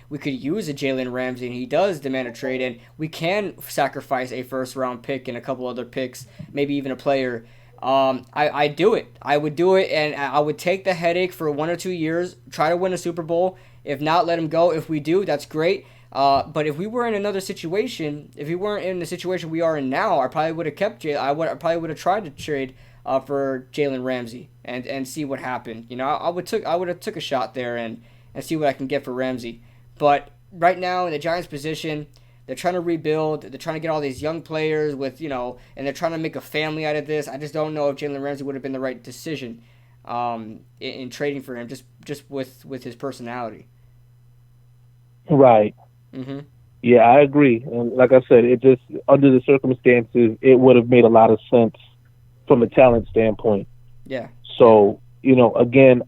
we could use a Jalen Ramsey and he does demand a trade, and we can sacrifice a first-round pick and a couple other picks, maybe even a player. I'd do it. I would do it, and I would take the headache for 1 or 2 years, try to win a Super Bowl. If not, let him go. If we do, that's great. But if we were in another situation, if we weren't in the situation we are in now, I probably would have kept I probably would have tried to trade for Jalen Ramsey and see what happened. I would have took a shot there and see what I can get for Ramsey. But right now in the Giants' position, they're trying to rebuild. They're trying to get all these young players with, and they're trying to make a family out of this. I just don't know if Jalen Ramsey would have been the right decision in trading for him, just with his personality. Right. Mm-hmm. Yeah, I agree. And like I said, it just, under the circumstances, it would have made a lot of sense from a talent standpoint. Yeah. So, again,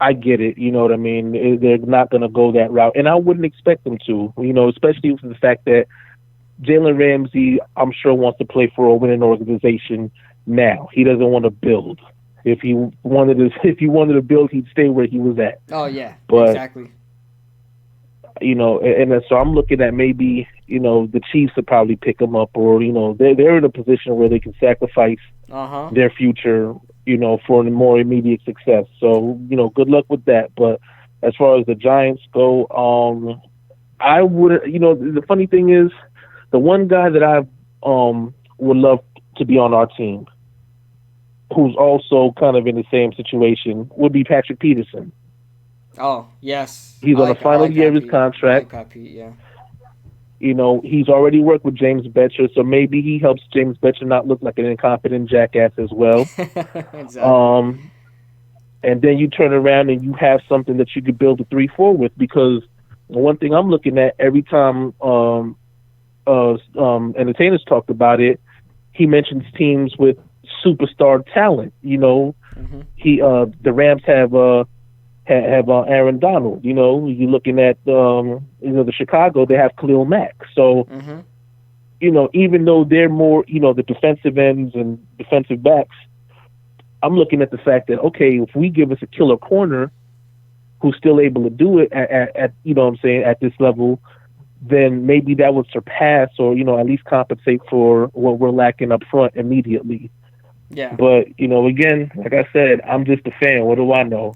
I get it. You know what I mean? They're not going to go that route. And I wouldn't expect them to, especially with the fact that Jalen Ramsey, I'm sure, wants to play for a winning organization now. He doesn't want to build. If he wanted to build, he'd stay where he was at. Oh, yeah. But, exactly. And so I'm looking at maybe, the Chiefs would probably pick him up, or, they're in a position where they can sacrifice their future, for a more immediate success. So, good luck with that. But as far as the Giants go, I would, the funny thing is, the one guy that I would love to be on our team, who's also kind of in the same situation, would be Patrick Peterson. Oh, yes. He's on the final year of his contract. Yeah. He's already worked with James Betcher, so maybe he helps James Betcher not look like an incompetent jackass as well. Exactly. And then you turn around and you have something that you could build a 3-4 with, because one thing I'm looking at every time entertainers talked about it, he mentions teams with superstar talent. Mm-hmm. The Rams have Aaron Donald. You're looking at the Chicago, they have Khalil Mack. So mm-hmm. Even though they're more the defensive ends and defensive backs, I'm looking at the fact that, okay, if we give us a killer corner who's still able to do it at at this level, then maybe that would surpass or at least compensate for what we're lacking up front immediately. Yeah. But, again, like I said, I'm just a fan. What do I know,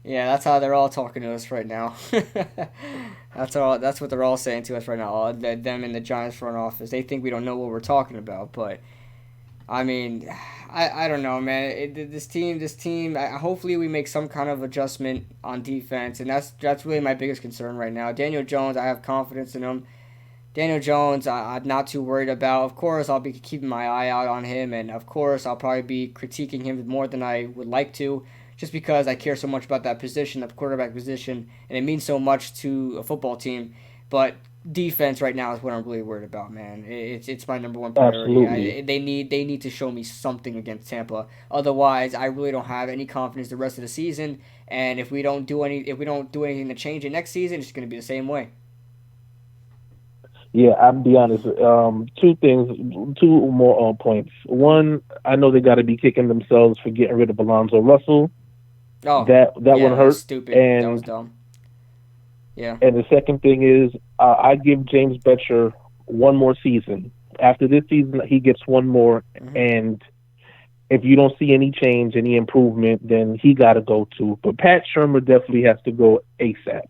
Yeah, that's how they're all talking to us right now. That's what they're all saying to us right now. All them in the Giants front office. They think we don't know what we're talking about. But, I mean, I don't know, man. This team, hopefully we make some kind of adjustment on defense. And that's really my biggest concern right now. Daniel Jones, I have confidence in him. Daniel Jones, I'm not too worried about. Of course, I'll be keeping my eye out on him, and of course, I'll probably be critiquing him more than I would like to, just because I care so much about that position, the quarterback position, and it means so much to a football team. But defense right now is what I'm really worried about, man. It's my number one priority. They need to show me something against Tampa. Otherwise, I really don't have any confidence the rest of the season. And if we don't do anything to change it next season, it's going to be the same way. Yeah, I'll be honest. Two more points. One, I know they got to be kicking themselves for getting rid of Alonzo Russell. Oh, that one hurt. That was stupid. That was dumb. Yeah. And the second thing is, I give James Betcher one more season. After this season, he gets one more, mm-hmm. and if you don't see any change, any improvement, then he got to go too. But Pat Shurmur definitely has to go ASAP.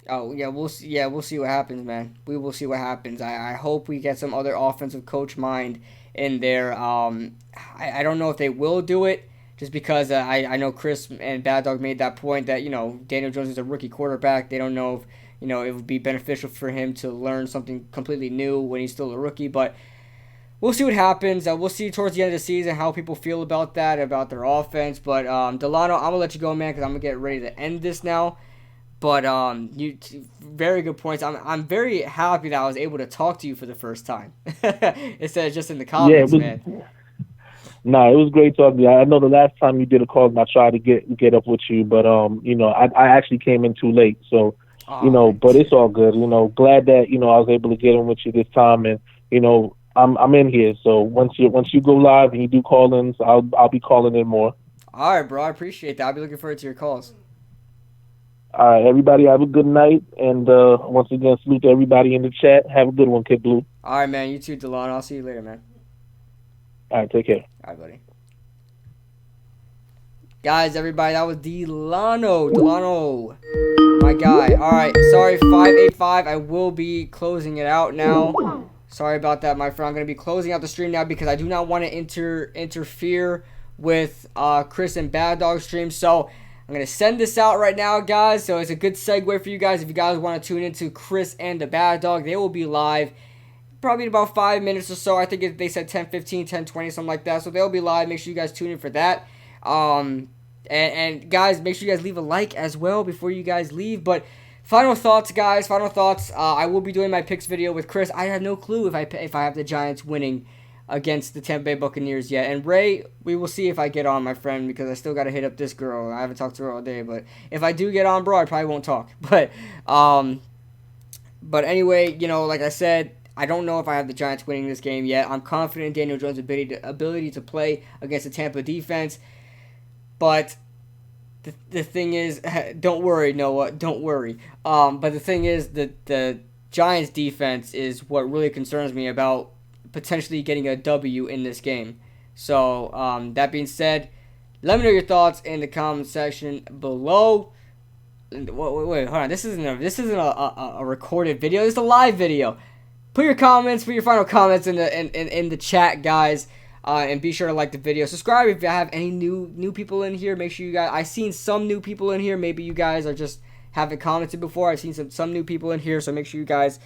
Oh, yeah, we'll see what happens, man. We will see what happens. I hope we get some other offensive coach mind in there. I don't know if they will do it, just because I know Chris and Bad Dog made that point that, Daniel Jones is a rookie quarterback. They don't know if, it would be beneficial for him to learn something completely new when he's still a rookie. But we'll see what happens. We'll see towards the end of the season how people feel about that, about their offense. But, Delano, I'm going to let you go, man, because I'm going to get ready to end this now. But very good points. I'm very happy that I was able to talk to you for the first time instead of just in the comments, man. Nah, it was great talking to you. I know the last time you did a call, and I tried to get up with you, but I actually came in too late. So, but it's all good. Glad that I was able to get in with you this time, and I'm in here. So once you go live and you do call-ins, I'll be calling in more. All right, bro. I appreciate that. I'll be looking forward to your calls. All right, everybody have a good night, and once again, salute to everybody in the chat. Have a good one, Kid Blue. All right, man. You too, Delano. I'll see you later, man. All right, take care. All right, buddy. Guys, everybody, that was Delano, my guy. All right, sorry, 585. I will be closing it out now. Sorry about that, my friend. I'm going to be closing out the stream now because I do not want to interfere with Chris and Bad Dog stream. So I'm going to send this out right now, guys. So it's a good segue for you guys. If you guys want to tune into Chris and the Bad Dog, they will be live probably in about 5 minutes or so. I think they said 10:15, 10:20, something like that. So they'll be live. Make sure you guys tune in for that. And guys, make sure you guys leave a like as well before you guys leave. But final thoughts, guys. Final thoughts. I will be doing my picks video with Chris. I have no clue if I have the Giants winning against the Tampa Bay Buccaneers yet. And Ray, we will see if I get on, my friend, because I still got to hit up this girl. I haven't talked to her all day, but if I do get on, bro, I probably won't talk. But anyway, like I said, I don't know if I have the Giants winning this game yet. I'm confident in Daniel Jones' ability to play against the Tampa defense. But the thing is, don't worry, Noah, don't worry. But the thing is that the Giants defense is what really concerns me about potentially getting a W in this game. So that being said, let me know your thoughts in the comment section below. Wait, hold on. This isn't a recorded video. This is a live video. Put your final comments in the chat, guys. And be sure to like the video. Subscribe if you have any new people in here. Make sure you guys. I've seen some new people in here. Maybe you guys are just haven't commented before. I've seen some new people in here. So make sure you guys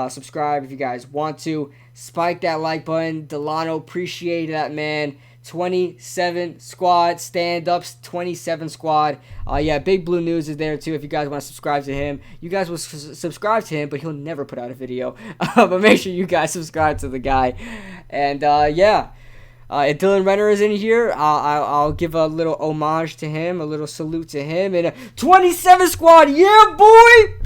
subscribe if you guys want to. Spike that like button. Delano, appreciate that, man. 27 squad stand-ups, 27 squad. Yeah, Big Blue News is there too if you guys want to subscribe to him. You guys will subscribe to him, but he'll never put out a video. But make sure you guys subscribe to the guy. And yeah, if Dylan Renner is in here, I'll give a little homage to him, a little salute to him. And 27 squad, yeah, boy!